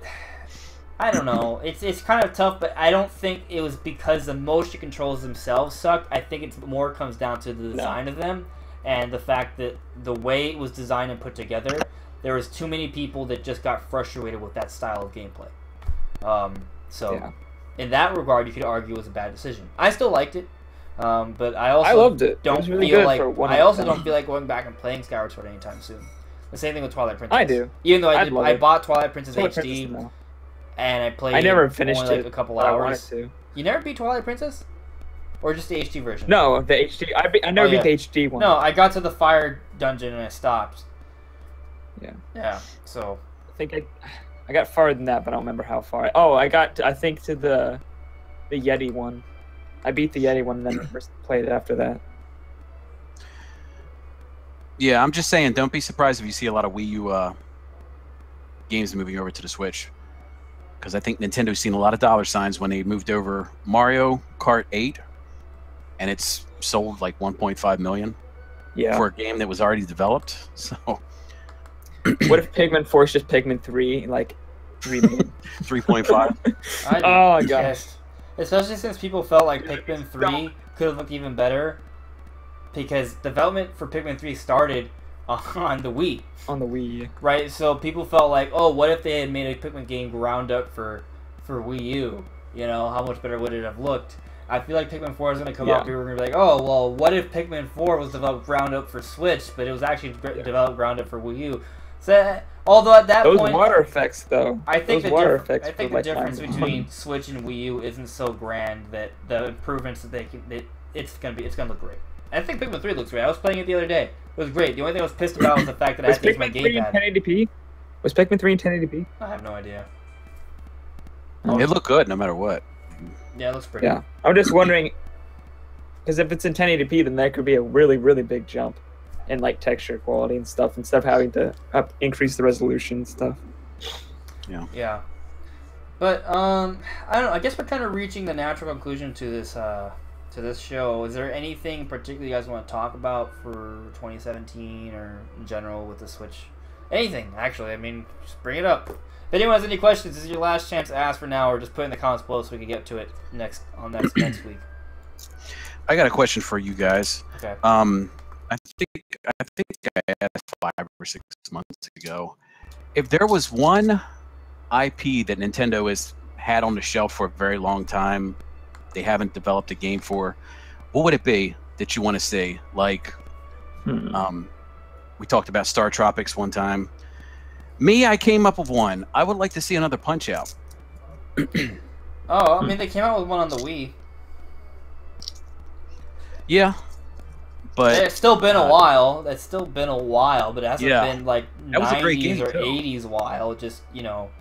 I don't know. It's kind of tough, but I don't think it was because the motion controls themselves sucked. I think it's more comes down to the design of them and the fact that the way it was designed and put together. There was too many people that just got frustrated with that style of gameplay. In that regard, you could argue it was a bad decision. I still liked it, but I also loved it. Don't it was really feel good like for one I also don't feel like going back and playing Skyward Sword anytime soon. The same thing with Twilight Princess. I do. Even though I'd love I it. bought Twilight Princess Twilight HD, Princess, no. and I played. I never finished only, it. like, a couple but I wanted hours. to. You never beat Twilight Princess, or just the HD version? No, the HD. I never beat the HD one. No, I got to the fire dungeon and I stopped. Yeah. Yeah. So. I think I got farther than that, but I don't remember how far. I got I think to the Yeti one. I beat the Yeti one and then played it after that. Yeah, I'm just saying, don't be surprised if you see a lot of Wii U games moving over to the Switch. Because I think Nintendo's seen a lot of dollar signs when they moved over Mario Kart 8, and it's sold like 1.5 million for a game that was already developed. So, what if Pikmin 4 is just Pikmin 3, like 3.5? Oh my gosh! Especially since people felt like Pikmin 3 could have looked even better, because development for Pikmin 3 started on the Wii. On the Wii. Right, so people felt like, oh, what if they had made a Pikmin game ground up for Wii U? You know, how much better would it have looked? I feel like Pikmin 4 is going to come out, people are going to be like, oh, well, what if Pikmin 4 was developed ground up for Switch, but it was actually developed ground up for Wii U? So, although at that point... Those water effects, though. I think the like difference between Switch and Wii U isn't so grand that the improvements that it's gonna look great. I think Pikmin 3 looks great. I was playing it the other day. It was great. The only thing I was pissed about was the fact that I had to use my gamepad. Was Pikmin 3 in 1080p? I have no idea. It looked good no matter what. Yeah, it looks pretty. Yeah, I'm just wondering, because if it's in 1080p, then that could be a really, really big jump in like texture quality and stuff, instead of having to increase the resolution and stuff. Yeah. Yeah. But I don't know. I guess we're kind of reaching the natural conclusion to this show. Is there anything particular you guys want to talk about for 2017 or in general with the Switch? Anything, actually. I mean, just bring it up. If anyone has any questions, this is your last chance to ask for now, or just put it in the comments below so we can get to it next week. I got a question for you guys. Okay. I think I asked 5 or 6 months ago, if there was one IP that Nintendo has had on the shelf for a very long time, they haven't developed a game for, what would it be that you want to see? Like, we talked about Star Tropics one time. Me, I came up with one. I would like to see another Punch-Out. Oh, I mean, they came out with one on the Wii. Yeah. But it's still been a while. It's still been a while, but it hasn't been like that was 90s a great game, or too. 80s while. Just, you know,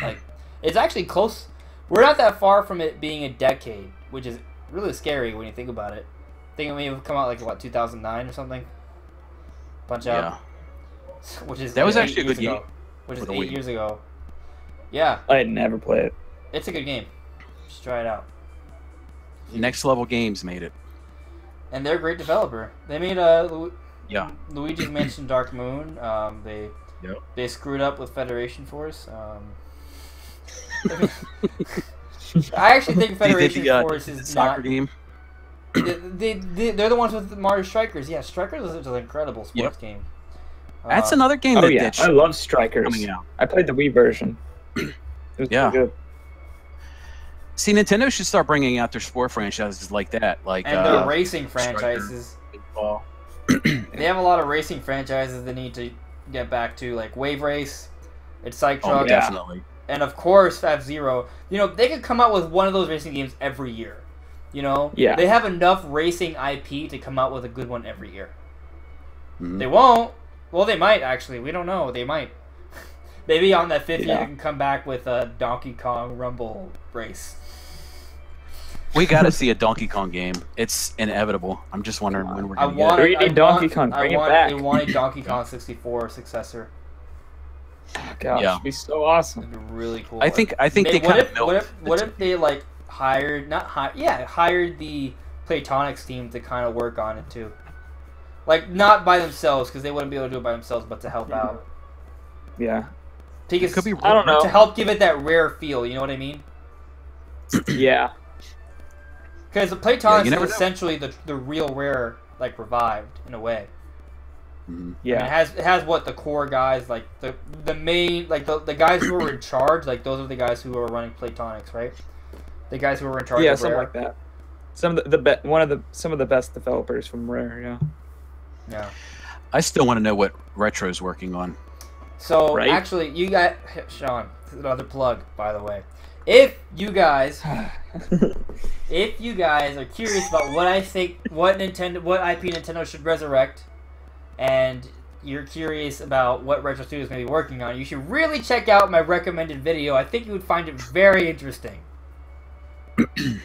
like, it's actually close. We're not that far from it being a decade, which is really scary when you think about it. I think it may have come out like, what, 2009 or something? Punch-Out? Yeah. Which is that was 8 actually a good years game. ago. Which is 8 years ago. Yeah. I'd never play it. It's a good game. Just try it out. Next Level Games made it. And they're a great developer. They made Luigi's Mansion Dark Moon. They screwed up with Federation Force. I actually think Federation Force is soccer game. They're the ones with the Mario Strikers. Yeah, Strikers is an incredible sports game. That's another game that I love Strikers. Coming out. I played the Wii version. It was pretty good. See, Nintendo should start bringing out their sport franchises like that, like and their racing franchises. They have a lot of racing franchises they need to get back to, like Wave Race, it's Psych Truck, definitely, and of course F-Zero. You know, they could come out with one of those racing games every year. You know, they have enough racing IP to come out with a good one every year. They won't. Well, they might actually. We don't know. They might. Maybe on that 5th year, they can come back with a Donkey Kong Rumble race. We got to see a Donkey Kong game. It's inevitable. I'm just wondering when we're going to get it. I want Donkey Kong. Bring it back. I want a Donkey Kong 64 successor. Oh, gosh, it'd be so awesome. It'd be really cool. I think they kind of milked. What if they like hired the Playtonics team to kind of work on it too? Like, not by themselves, because they wouldn't be able to do it by themselves, but to help out. Yeah. Because, could be, I don't know. To help give it that rare feel, you know what I mean? Yeah. Because the Playtonics is essentially the real Rare, like, revived, in a way. Yeah. I mean, it has what, the core guys, like, the main, like, the guys who were in charge, like, those are the guys who are running Playtonics, right? The guys who were in charge of something Rare. like that. Some of the best developers from Rare, Yeah. I still want to know what Retro's working on. So Right? actually, you got Sean. Another plug, by the way. If you guys are curious about what I think, what IP Nintendo should resurrect, and you're curious about what Retro Studios may be working on, you should really check out my recommended video. I think you would find it very interesting.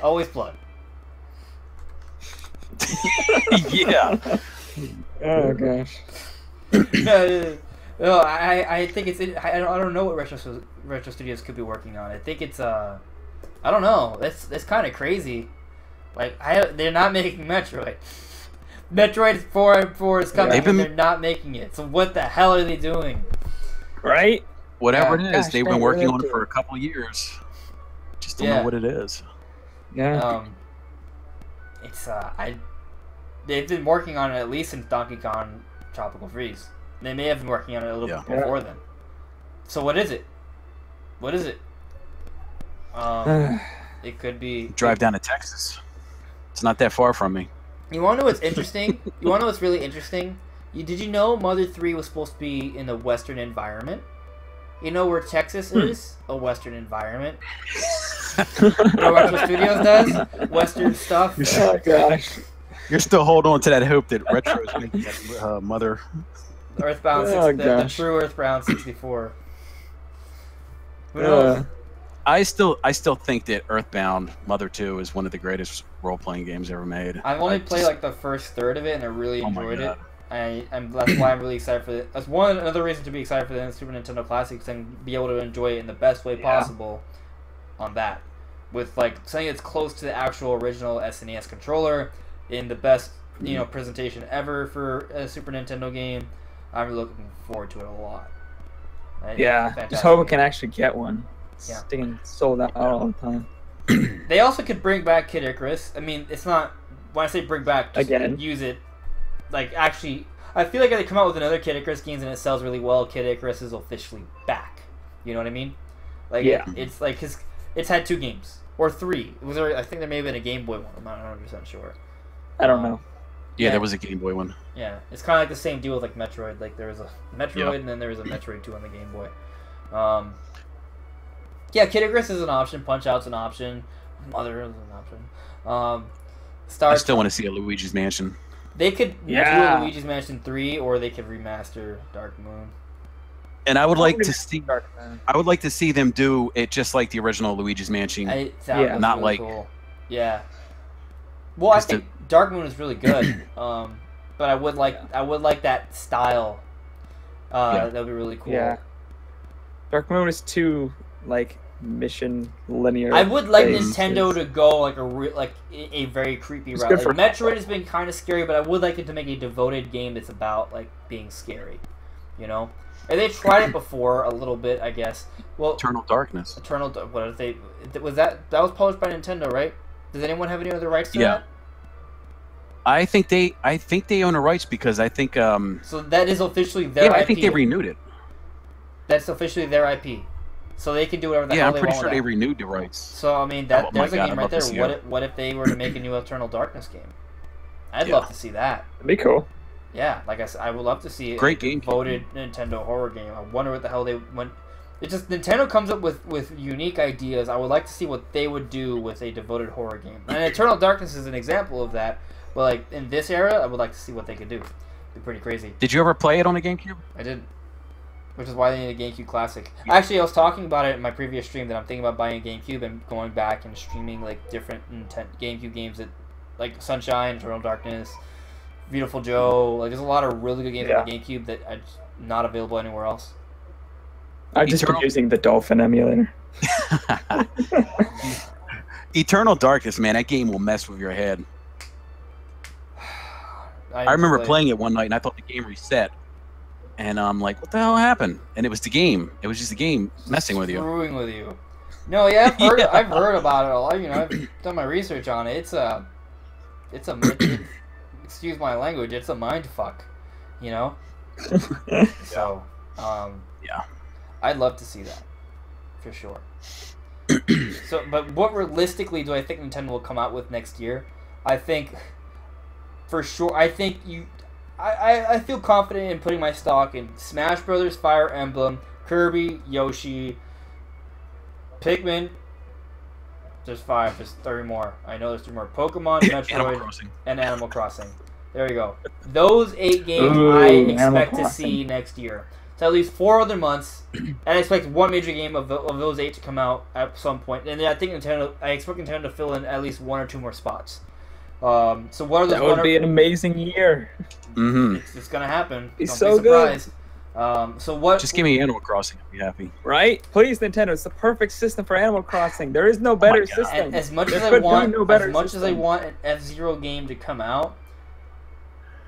Always plug. Yeah. Oh gosh. No, I think it's. I don't know what Retro Studios could be working on. I think it's I don't know. That's kind of crazy. Like they're not making Metroid. Metroid 4 is coming, and they're not making it. So what the hell are they doing? Right? Whatever it is, Gosh, they've man, been working we're on it into for it. a couple of years. Just don't know what it is. Yeah. It's they've been working on it at least since Donkey Kong Tropical Freeze. They may have been working on it a little bit before then. So what is it? What is it? It could be Drive down to Texas. It's not that far from me. You want to know what's interesting? You want to know what's really interesting? Did you know Mother 3 was supposed to be in a Western environment? You know where Texas is? A Western environment. You know what Retro Studios does? Western stuff. Oh gosh. You're still holding on to that hope that Retro is making that Mother. Earthbound, the true Earthbound 64. Who knows? I still think that Earthbound Mother 2 is one of the greatest role-playing games ever made. I've only played like the first third of it, and I really enjoyed it. That's why I'm really excited for it. That's another reason to be excited for the Super Nintendo Classics and be able to enjoy it in the best way possible on that. With like something that's close to the actual original SNES controller in the best presentation ever for a Super Nintendo game. I'm really looking forward to it a lot. Just hope we can actually get one. Yeah. Sticking sold out all the time. They also could bring back Kid Icarus. I mean, it's not when I say bring back, just Again. use it. Like actually, I feel like if they come out with another Kid Icarus games and it sells really well, Kid Icarus is officially back. You know what I mean? Like it's like it's had 2 games or 3. It was I think there may have been a Game Boy one. I'm not 100% sure. I don't know. Yeah, there was a Game Boy one. Yeah, it's kind of like the same deal with like Metroid. Like there was a Metroid and then there was a Metroid 2 on the Game Boy. Yeah, Kid Icarus is an option. Punch Out's an option. Mother is an option. I still want to see a Luigi's Mansion. They could do a Luigi's Mansion 3, or they could remaster Dark Moon. And I would like to see. I would like to see them do it just like the original Luigi's Mansion. Not really cool. Yeah. Well, I think Dark Moon is really good. But I would like that style. That would be really cool. Yeah. Dark Moon is too mission linear. I would like Nintendo to go like a very creepy route. Like, Metroid has been kind of scary, but I would like it to make a devoted game that's about like being scary. You know, and they tried it before a little bit, I guess. Well, Eternal Darkness. What did they? Was that was published by Nintendo, right? Does anyone have any other rights to that? I think they own the rights because I think. So that is officially their IP. I think they renewed it. That's officially their IP. So they can do whatever the hell they want. Yeah, I'm pretty sure they renewed the rights. So I mean, there's a game right there. What if they were to make a new Eternal Darkness game? I'd love to see that. That'd be cool. Yeah, like I said, I would love to see Great game. Devoted Nintendo horror game. I wonder what the hell they went. It's just Nintendo comes up with unique ideas. I would like to see what they would do with a devoted horror game. And Eternal Darkness is an example of that. But like in this era, I would like to see what they could do. It'd be pretty crazy. Did you ever play it on the GameCube? I did. Which is why they need a GameCube Classic. Actually, I was talking about it in my previous stream that I'm thinking about buying a GameCube and going back and streaming like different GameCube games that, like Sunshine, Eternal Darkness, Beautiful Joe. Like there's a lot of really good games on the GameCube that are not available anywhere else. I've just been using the Dolphin emulator. Eternal Darkness, man, that game will mess with your head. I remember playing it one night and I thought the game reset. And I'm like, what the hell happened? And it was the game. It was just the game messing with you. Screwing with you. No, yeah, I've heard about it a lot. You know, I've done my research on it. It's a excuse my language. It's a mind fuck. You know. So, yeah, I'd love to see that, for sure. So, but what realistically do I think Nintendo will come out with next year? I think, for sure, I feel confident in putting my stock in Smash Brothers, Fire Emblem, Kirby, Yoshi, Pikmin. There's 5. There's 3 more. I know there's 3 more. Pokemon, Metroid, and Animal Crossing. There you go. Those 8 games I expect to see next year. So at least 4 other months, and I expect one major game of those 8 to come out at some point. And then I expect Nintendo to fill in at least 1 or 2 more spots. So what are those? That would be an amazing year. Mm-hmm. It's gonna happen. It's Don't so be surprised. So what? Just give me Animal Crossing. I'll be happy. Right? Please, Nintendo. It's the perfect system for Animal Crossing. There is no better system. And as much as I want an F-Zero game to come out,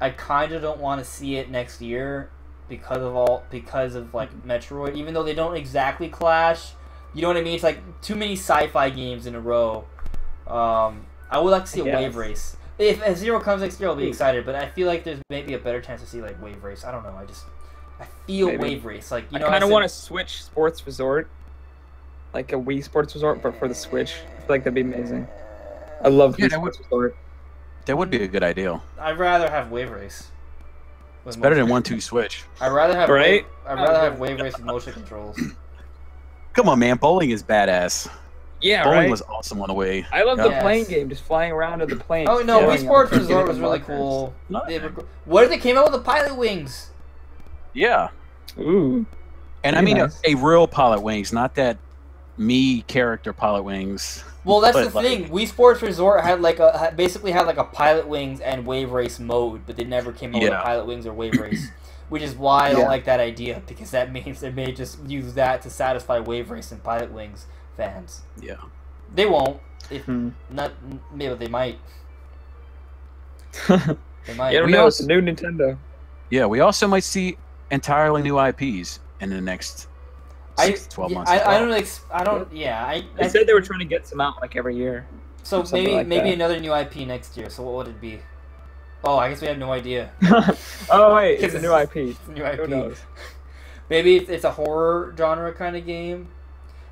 I kind of don't want to see it next year because of like Metroid. Even though they don't exactly clash, you know what I mean? It's like too many sci-fi games in a row. I would like to see a wave race. If F-Zero comes next year, I'll be excited. But I feel like there's maybe a better chance to see like wave race. I don't know. I feel wave race. Like I kind of want to switch Sports Resort, like a Wii Sports Resort, but for the Switch. I feel like that'd be amazing. I love Wii Sports Resort. That would be a good idea. I'd rather have wave race. It's better than 1-2 switch. I'd rather have right. I'd rather have wave race with motion controls. Come on, man. Bowling is badass. Yeah, Bowling was awesome on the way. I love the plane game, just flying around in the plane. Oh no, Wii Sports Resort was really cool. What if they came out with the pilot wings? Yeah. Ooh. And I mean a real pilot wings, not that me character pilot wings. Well, that's the thing. Wii Sports Resort had basically had like a pilot wings and wave race mode, but they never came out with pilot wings or wave race, which is why I don't like that idea, because that means they may just use that to satisfy wave race and pilot wings fans. Yeah. They won't. If not, maybe they might. They might. You don't know. It's a new Nintendo. Yeah, we also might see entirely new IPs in the next 6 to 12 months. I said they were trying to get some out like every year. So maybe another new IP next year. So what would it be? Oh, I guess we have no idea. Oh wait, it's a new IP. It's a new IP. Who knows? Maybe it's a horror genre kind of game,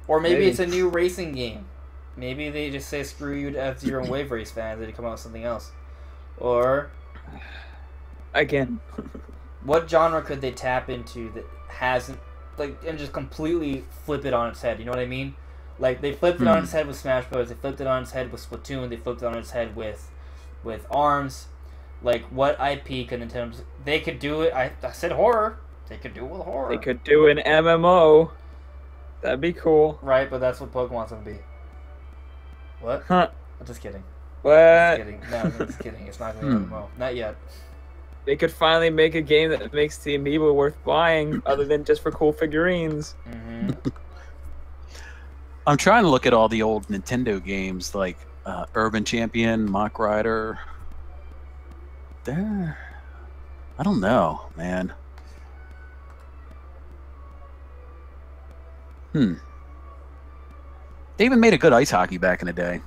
or maybe it's a new racing game. Maybe they just say screw you to F-Zero and Wave Race fans and they come out with something else. Or again, what genre could they tap into that hasn't and just completely flip it on its head? You know what I mean? Like they flipped it on its head with Smash Bros. They flipped it on its head with Splatoon. They flipped it on its head with ARMS. Like what IP could Nintendo? They could do it. I said horror. They could do it with horror. They could do an MMO. That'd be cool. Right, but that's what Pokemon's gonna be. What? Huh. I'm just kidding. What? Just kidding. No, I'm just kidding. It's not gonna be MMO. Not yet. They could finally make a game that makes the amiibo worth buying, other than just for cool figurines. I'm trying to look at all the old Nintendo games, like Urban Champion, Mach Rider. I don't know, man. They even made a good ice hockey back in the day.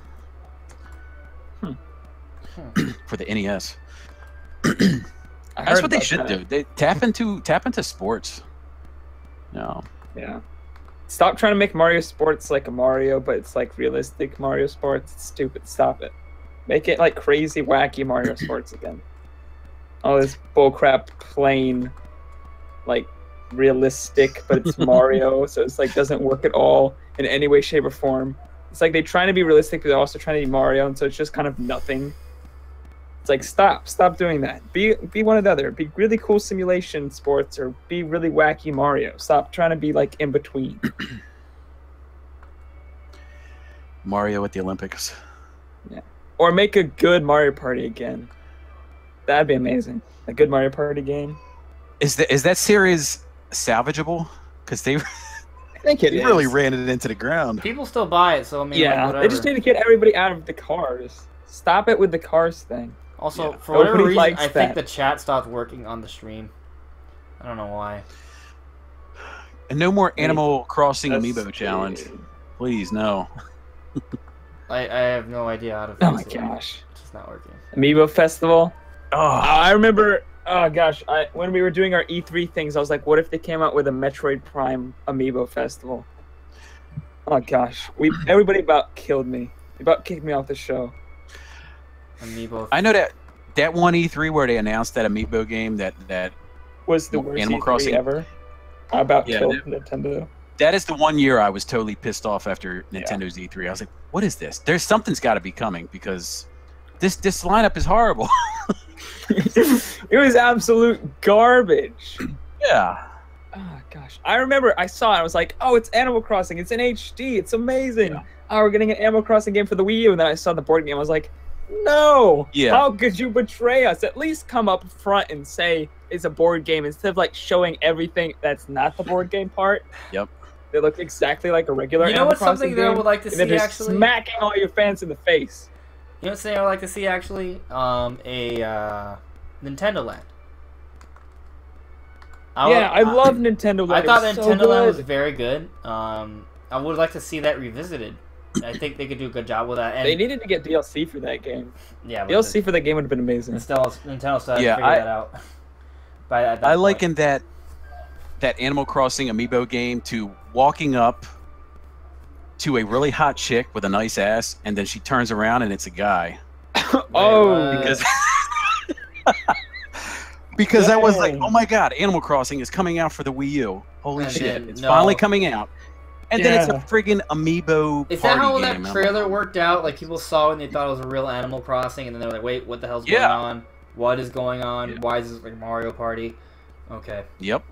For the NES. That's what they should do. They tap into sports. No. Yeah. Stop trying to make Mario Sports like a Mario, but it's like realistic Mario Sports. It's stupid. Stop it. Make it like crazy, wacky Mario Sports again. All this bullcrap, plain, like realistic, but it's Mario, so it's like doesn't work at all in any way, shape, or form. It's like they're trying to be realistic, but they're also trying to be Mario, and so it's just kind of nothing. It's like stop doing that. Be one or the other. Be really cool simulation sports, or be really wacky Mario. Stop trying to be like in between. Mario at the Olympics. Yeah. Or make a good Mario Party again. That'd be amazing. A good Mario Party game. Is that series salvageable? Because they I think they really ran it into the ground. People still buy it, so I mean, yeah, like, they just need to get everybody out of the cars. Stop it with the cars thing. Also, for whatever reason, I think the chat stopped working on the stream. I don't know why. And no more Animal Crossing Amiibo challenge. Please, no. I have no idea how to fix it. Oh my gosh. It's just not working. Amiibo Festival? Oh. I remember, oh gosh, when we were doing our E3 things, I was like, what if they came out with a Metroid Prime Amiibo Festival? Oh gosh. Everybody about killed me. They about kicked me off the show. Amiibo. I know that that one E3 where they announced that Amiibo game that Was the worst Animal E3 Crossing ever. How about Yeah, killed Nintendo? that is the one year I was totally pissed off after Nintendo's E3. I was like, what is this? Something's got to be coming because this lineup is horrible. It was absolute garbage. Yeah. Oh gosh, I remember I saw it. I was like, "Oh, it's Animal Crossing. It's in HD. It's amazing. Yeah. Oh, we're getting an Animal Crossing game for the Wii U." And then I saw the board game. I was like, "No! Yeah. How could you betray us? At least come up front and say it's a board game instead of like showing everything that's not the board game part." Yep. They look exactly like a regular. You know Animal what's Crossing something that I game, would like to and they're see just actually? smacking all your fans in the face. You know what I would like to see actually? A Nintendo Land. I love Nintendo Land. I thought It was Nintendo so Land was good. very good. I would like to see that revisited. I think they could do a good job with that. And They needed to get DLC for that game. yeah, but DLC for that game would have been amazing. Nintendo still has to Yeah, figure that out. At that I point. liken that Animal Crossing Amiibo game to walking up to a really hot chick with a nice ass, and then she turns around and it's a guy. Oh, Because because I was like, Dang. oh my god, Animal Crossing is coming out for the Wii U. Holy And shit! then, It's no. finally coming out, and then it's Yeah. a friggin' Amiibo Is that party how game. that I'm trailer like, worked out? Like people saw it and they thought it was a real Animal Crossing, and then they were like, "Wait, what the hell's going Yeah. on? What is going on? Yeah. Why is this like Mario Party?" Okay. Yep,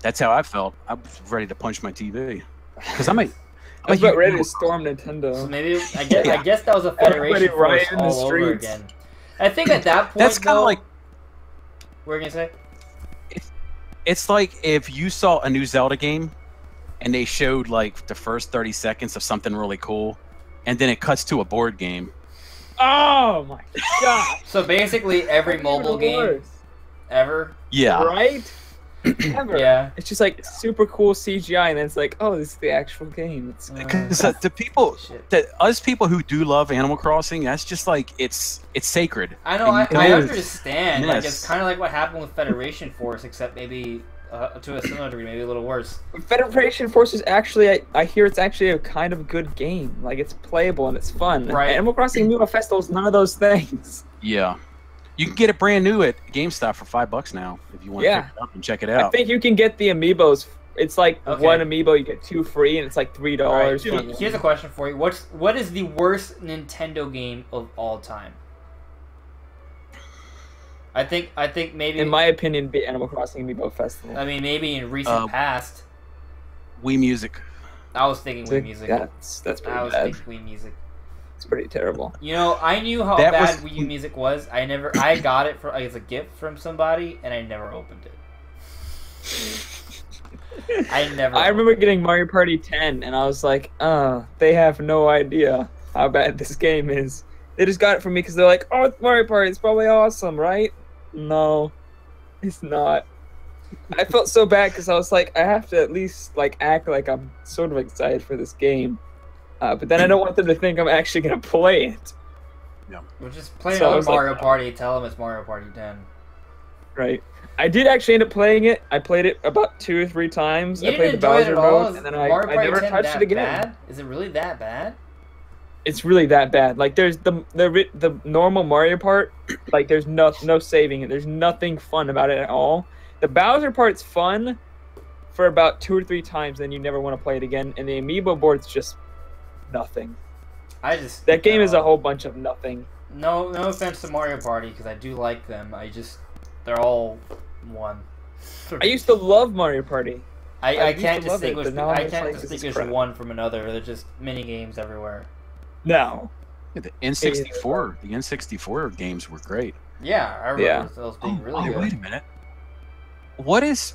that's how I felt. I was ready to punch my TV because I was about ready to storm So Nintendo. maybe I guess that was a Federation Everybody force rioting in the all over streets. again. I think at that point, That's kind though, of like what were you gonna say? it's like if you saw a new Zelda game and they showed like the first 30 seconds of something really cool, and then it cuts to a board game. Oh my god! So basically, every mobile game ever. Yeah. right? Ever. Yeah. It's just like super cool CGI, and then it's like, oh, this is the actual game. It's Because the people, us people who do love Animal Crossing, that's just like it's sacred. I know. And you I can- understand. Like Yes. it's kind of like what happened with Federation Force, except maybe to a similar degree, maybe a little worse. Federation Force is actually, I hear it's actually a kind of good game. Like it's playable and it's fun. Right. Animal Crossing Amiibo Festival is none of those things. Yeah. You can get it brand new at GameStop for $5 now if you want to Yeah. pick it up and check it I out. think you can get the amiibos. It's like Okay. one amiibo, you get 2 free, and it's like $3. All right, for here's a question for you. What is the worst Nintendo game of all time? I think maybe in my opinion, be Animal Crossing Amiibo Festival. I mean maybe in recent past. Wii Music. I was thinking Wii Music. That's I pretty was bad. thinking Wii Music. It's pretty terrible. You know, I knew how That bad was- Wii U Music was. I got it as a gift from somebody, and I never opened it. I remember getting Mario Party 10, and I was like, they have no idea how bad this game is. They just got it for me because they're like, oh, it's Mario Party, it's probably awesome, right? No, it's not. I felt so bad because I was like, I have to at least like act like I'm sort of excited for this game. But then I don't want them to think I'm actually going to play it. We'll just play So I another was like, Mario Party. Tell them it's Mario Party 10. Right. I did actually end up playing it. I played it about 2 or 3 times. You I played didn't the enjoy it Bowser at all? mode, Is and then Mario I Party never 10 touched that it again. bad? Is it really that bad? It's really that bad. Like there's the normal Mario part, like there's no saving it. There's nothing fun about it at all. The Bowser part's fun for about 2 or 3 times, then you never want to play it again. And the Amiibo board's just nothing. That game is a whole bunch of nothing. No offense to Mario Party, because I do like them. They're all one. I used to love Mario Party. I used can't to love it, distinguish. but now I I'm just can't like, this is distinguish crap. one from another. They're just mini games everywhere. No. Yeah, the N64 games were great. Yeah, I remember those being really good. Wait a minute. What is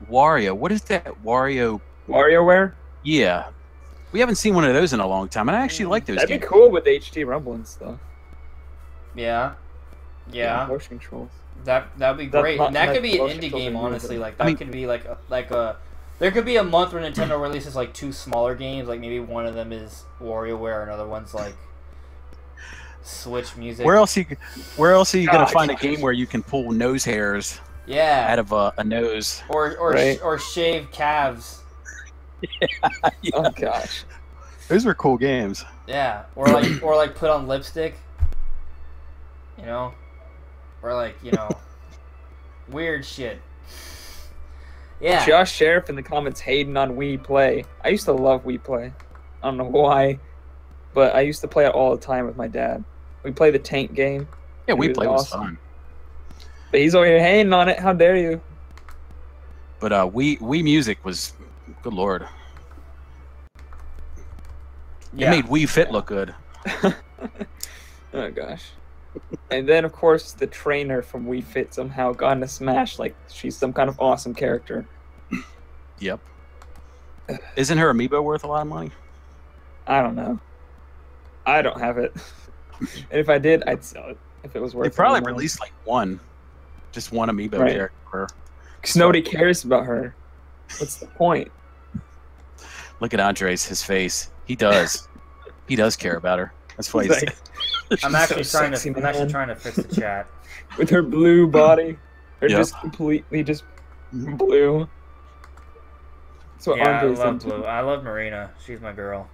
Wario? What is that Wario? WarioWare? Yeah. We haven't seen one of those in a long time, and I actually like those That'd games. be cool with HD rumble and stuff. Yeah. Motion controls. That'd be That's great. not And that like could be an motion indie controls game, are honestly. good. Like that could be like a. There could be a month where Nintendo releases like 2 smaller games. Like maybe one of them is WarioWare, another one's like Switch Music. Where else are you gonna find a game where you can pull nose hairs out of a nose? Or shave calves. Yeah. Oh gosh. Those were cool games. Yeah. Or like put on lipstick. you know, or like weird shit. Yeah. Josh Sheriff in the comments hating on Wii Play. I used to love Wii Play. I don't know why, but I used to play it all the time with my dad. We play the tank game. Yeah, Wii Play was fun. But he's over here hating on it. How dare you? But Wii Music was, good lord. Yeah. It made Wii Fit look good. Oh gosh. And then of course the trainer from Wii Fit somehow got into Smash like she's some kind of awesome character. Yep. Isn't her amiibo worth a lot of money? I don't know. I don't have it. And if I did, I'd sell it if it was worth it. They probably released like just one amiibo character. Because nobody cares about her. What's the point? Look at Andres, his face. He does. He does care about her. That's why he's. I'm actually trying to fix the chat. With her blue body, or just completely just blue. That's what Andres I love blue. I love Marina. She's my girl.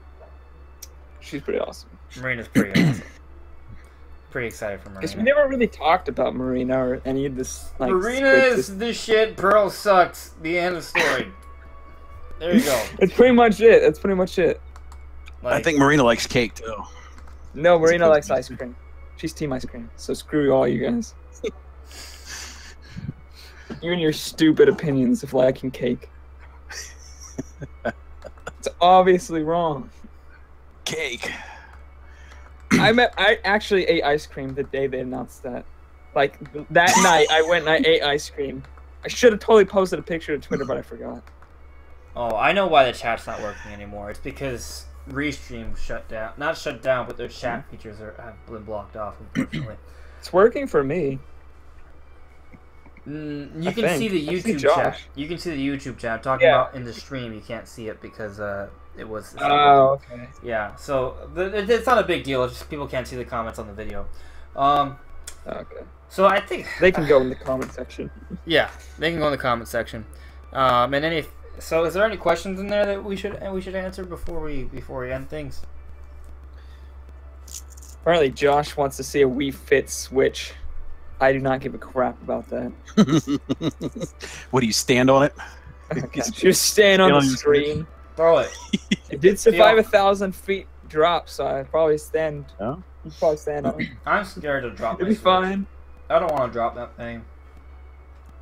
She's pretty awesome. Marina's pretty awesome. Pretty excited for Marina. Because we never really talked about Marina or any of this. Like, Marina is the shit. Pearl sucks. The end of story. There you go. That's pretty much it. That's pretty much it. Like, I think Marina likes cake too. No, Marina likes ice cream. She's team ice cream. So screw all you guys. You and your stupid opinions of liking cake. It's obviously wrong. Cake. I actually ate ice cream the day they announced that. Like, that night, I went and I ate ice cream. I should have totally posted a picture to Twitter, but I forgot. Oh, I know why the chat's not working anymore. It's because Restream shut down. Not shut down, but their chat features have been blocked off, unfortunately. It's working for me. You can see the YouTube chat. You can see the YouTube chat. I'm talking about in the stream. You can't see it because it was. Oh, okay. Yeah, so it's not a big deal. It's just people can't see the comments on the video. Okay. So I think they can go in the comment section. Yeah, they can go in the comment section. And so is there any questions in there that we should answer before we end things? Apparently, Josh wants to see a Wii Fit Switch. I do not give a crap about that. What do you stand on it? Okay. Just stand on the screen. Throw it. It did survive 1,000 feet drop, so I'd probably stand. Oh? I'd probably stand on it. I'm scared to drop. It'll be fine. I don't want to drop that thing.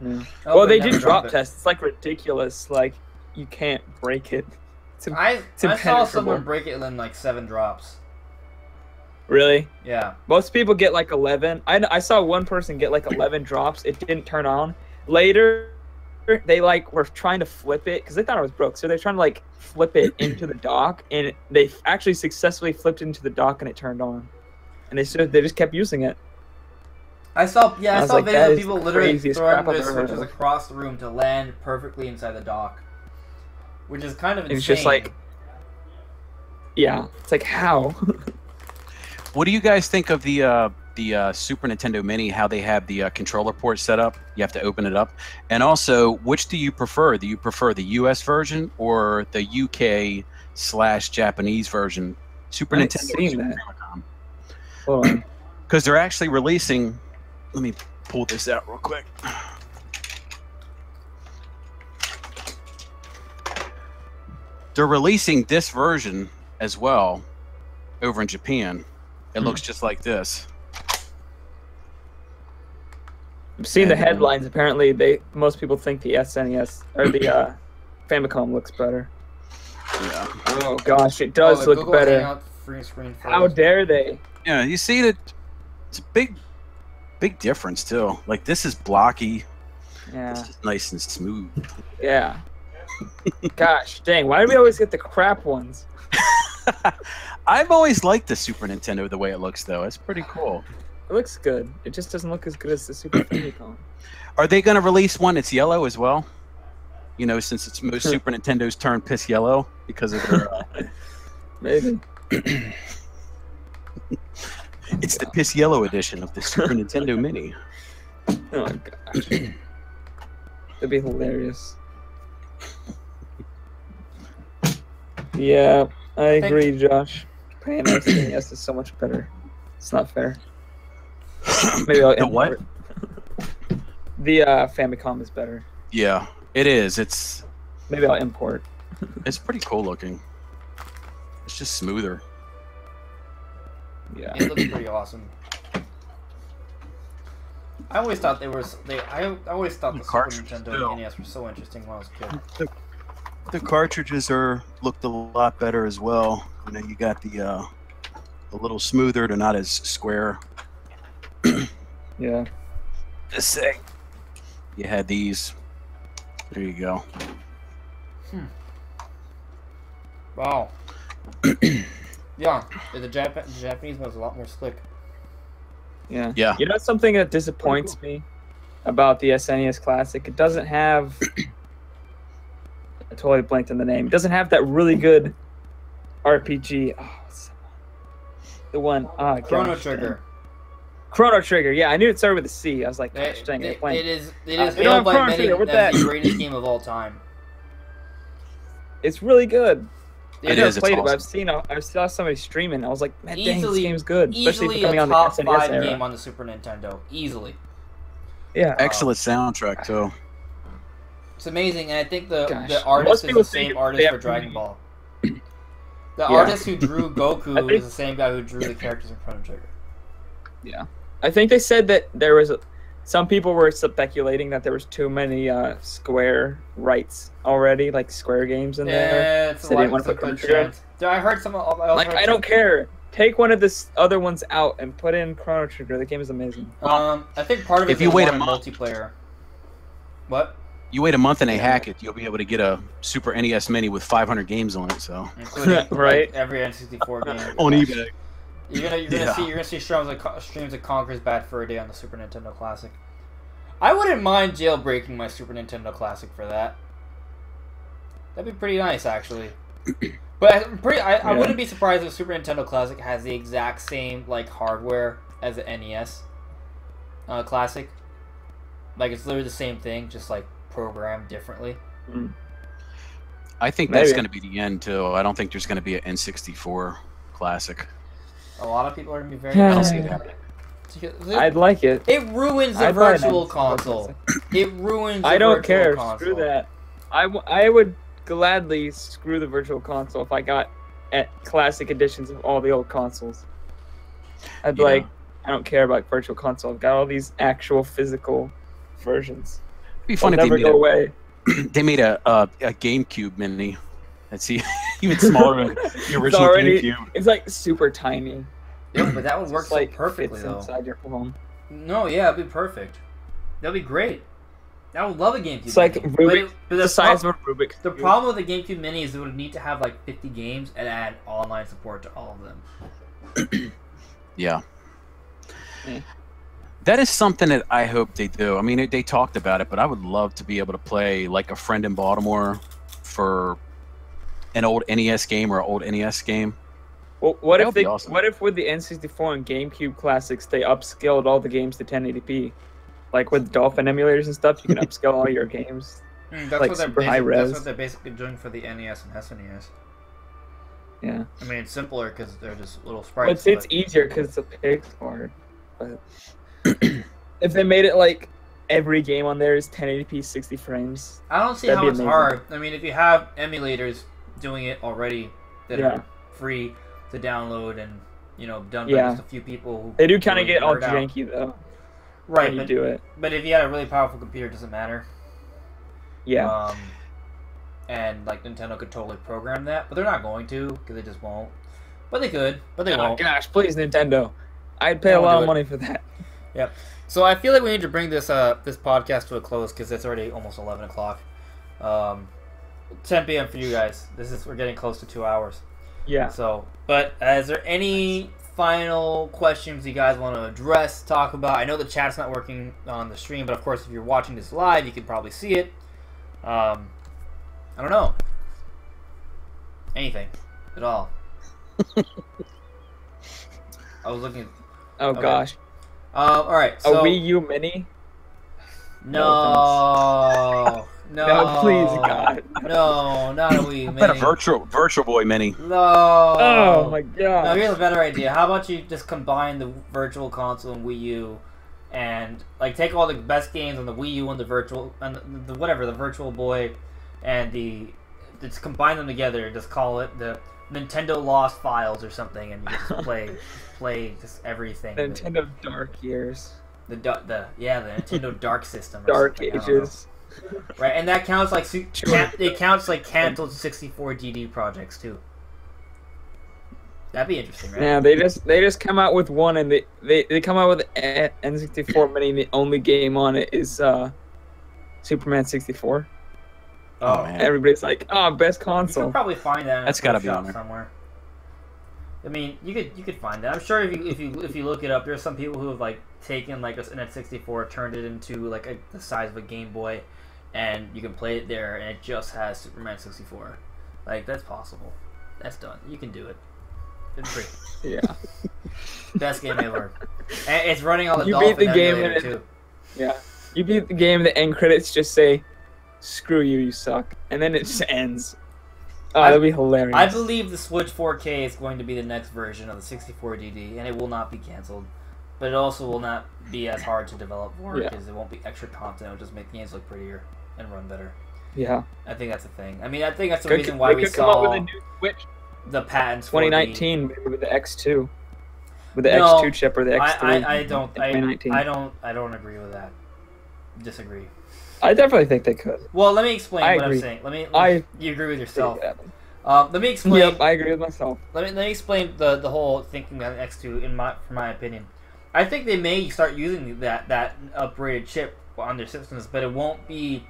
No. Well, they did drop tests. It's like ridiculous. Like you can't break it. I saw someone break it in like 7 drops. Really? Yeah. Most people get like 11. I saw one person get like 11 drops. It didn't turn on. Later, they like were trying to flip it because they thought it was broke. So they're trying to like flip it into the dock, and they actually successfully flipped it into the dock, and it turned on. And they just kept using it. I saw videos of people literally throwing their switches switches across the room to land perfectly inside the dock, which is kind of insane. It's just like, yeah, it's like how. What do you guys think of the Super Nintendo Mini? How they have the controller port set up? You have to open it up. And also, which do you prefer? Do you prefer the U.S. version or the UK/Japanese version? Super Nintendo. Super Famicom. Hold on. Because they're actually releasing. Let me pull this out real quick. They're releasing this version as well over in Japan. It looks just like this. I've seen the headlines. Apparently, most people think the SNES or the Famicom looks better. Yeah. Oh gosh, it does look better. How dare they? Yeah, you see that it's a big difference too. Like this is blocky. Yeah. This is nice and smooth. Yeah. Gosh, dang! Why do we always get the crap ones? I've always liked the Super Nintendo the way it looks, though. It's pretty cool. It looks good. It just doesn't look as good as the Super Famicom. Are they going to release one that's yellow as well? You know, since it's most Super Nintendos turn piss yellow because of their... Maybe. It's the piss yellow edition of the Super Nintendo Mini. Oh, my gosh. That'd be hilarious. Yeah, I agree, Josh. Japan SNES is so much better. It's not fair. Maybe I'll The what? import. The Famicom is better. Yeah, it is. It's Maybe I'll import. pretty cool looking. It's just smoother. Yeah. It looks pretty awesome. I always thought I always thought the Super Nintendo and NES were so interesting when I was a kid. The cartridges looked a lot better as well. You know, you got the a little smoother. They're not as square. Yeah. Just say you had these. There you go. Wow. Yeah, the Japanese one's a lot more slick. Yeah. Yeah. You know something that disappoints me about the SNES Classic? It doesn't have. I totally blanked on the name. It doesn't have that really good RPG. Oh, what's the one? Chrono Trigger. Chrono Trigger. Yeah, I knew it started with a C. I was like, gosh dang it. It is hailed by many as the greatest game of all time. It's really good. It I've is. never played It's it, awesome. but I saw somebody streaming. I was like, man, dang, Easily, this game's good. Especially easily for coming a on the top SNES 5 era. game on the Super Nintendo. Easily. Yeah. Excellent soundtrack too. It's amazing, and I think the Most artist is people the same think artist they for have- Dragon Ball. The Yeah. artist who drew Goku I think- is the same guy who drew the characters in Chrono Trigger. Yeah. I think they said that there was some people were speculating that there was too many Square rights already, like Square games in there. Yeah, it's So they want to put good Chrono Trigger. chance. Dude, I heard some. Like, I don't care. Take one of the other ones out and put in Chrono Trigger. The game is amazing. I think part of it If is you they wait a wanted month- multiplayer. What? You wait a month and they hack it, you'll be able to get a Super NES Mini with 500 games on it. So Including Right. like, every N64 game. on eBay. You're gonna Yeah. see streams of Conker's Bad Fur Day on the Super Nintendo Classic. I wouldn't mind jailbreaking my Super Nintendo Classic for that. That'd be pretty nice, actually. But I wouldn't be surprised if Super Nintendo Classic has the exact same like hardware as the NES Classic. Like it's literally the same thing, just like programmed differently. I think that's Maybe. going to be the end too. I don't think there's going to be an N64 Classic. A lot of people are gonna be very. Yeah. I don't see it happening. I'd like it. It ruins the I'd buy an virtual N64 console. It ruins. The I don't virtual care. console. Screw that. I would gladly screw the virtual console if I got classic editions of all the old consoles. I'd be Yeah. like, I don't care about virtual console. I've got all these actual physical versions. It'd be They'll fun if never go away. they made a GameCube Mini. That's even smaller than the It's original already, GameCube. it's like super tiny. Yeah, but that would work It's so like perfectly fits though. inside your phone. No, yeah, it'd be perfect. That'd be great. I would love a GameCube. It's like Mini. Rubik, But the size of a Rubik. the Cube. problem with the GameCube Mini is it would need to have like 50 games and add online support to all of them. Yeah. Yeah. That is something that I hope they do. I mean, they talked about it, but I would love to be able to play like a friend in Baltimore for an old NES game or an old NES game. Well, what That if would be they? awesome. What if with the N64 and GameCube classics, they upscaled all the games to 1080p? Like with Dolphin emulators and stuff, you can upscale all your games. That's Like what they're super high res. That's what they're basically doing for the NES and SNES. Yeah, I mean, it's simpler because they're just little but sprites. it's easier because it's a pixel art. But if they made it like every game on there is 1080p 60 frames, I don't see that'd how be it's amazing. hard. I mean, if you have emulators doing it already that Yeah. are free to download and done by Yeah. just a few people who they do kind of really get all nerd out. janky though. Right, when you but, do it. but if you had a really powerful computer, it doesn't matter. Yeah, And like Nintendo could totally program that, but they're not going to because they just won't. But they could, but they oh won't. gosh, please Nintendo, I'd pay They a won't lot do of it. money for that. Yep. So I feel like we need to bring this this podcast to a close because it's already almost 11 o'clock. 10 p.m. for you guys. We're getting close to 2 hours. Yeah. So, but is there any final questions you guys want to address, talk about? I know the chat's not working on the stream, but of course, if you're watching this live, you can probably see it. I don't know. Anything at all. I was looking. Oh Okay. gosh, All right. So a Wii U Mini. no. No. No, please, God. No, not a Wii I Mini. bet a Virtual Boy Mini. No. Oh my God. No, here's a better idea. How about you just combine the Virtual Console and Wii U, and like take all the best games on the Wii U and the Virtual and the whatever the Virtual Boy, and just combine them together and just call it the Nintendo Lost Files or something, and you just play just everything. Nintendo Dark Years. The Nintendo Dark System. Or Dark something, Ages. Right, and that counts like it counts like canceled 64 GD projects too. That'd be interesting, right? Yeah, they just come out with one, and they come out with N64 Mini. And the only game on it is Superman 64. Oh man. Everybody's like, "Oh, best You console." could probably find that. That's gotta be on there somewhere. I mean, you could find that. I'm sure if you look it up, there's some people who have like taken like an N64, turned it into like the size of a Game Boy, and you can play it there, and it just has Superman 64. Like that's possible. That's done. You can do it. It's free. Yeah. Best game ever. And it's running on the You Dolphin beat the game emulator and too. Yeah. You beat the game. The end credits just say, "Screw you, you suck," and then it just ends. Oh, that'd be hilarious. I believe the Switch 4K is going to be the next version of the 64 DD, and it will not be canceled. But it also will not be as hard to develop for because it won't be extra content. It'll just make games look prettier and run better. Yeah. I think that's the thing. I mean, I think that's the reason why they we could come up saw with a new Switch. the patents for 2019 maybe with the X2, with the No, X2 chip or the X3. I don't. in 2019. I don't agree with that. Disagree. I definitely think they could. Well, let me explain I what agree. I'm saying. You agree with yourself. Let me explain. Yep, I agree with myself. Let me explain the whole thinking on X2 from my opinion. I think they may start using that upgraded chip on their systems, but it won't be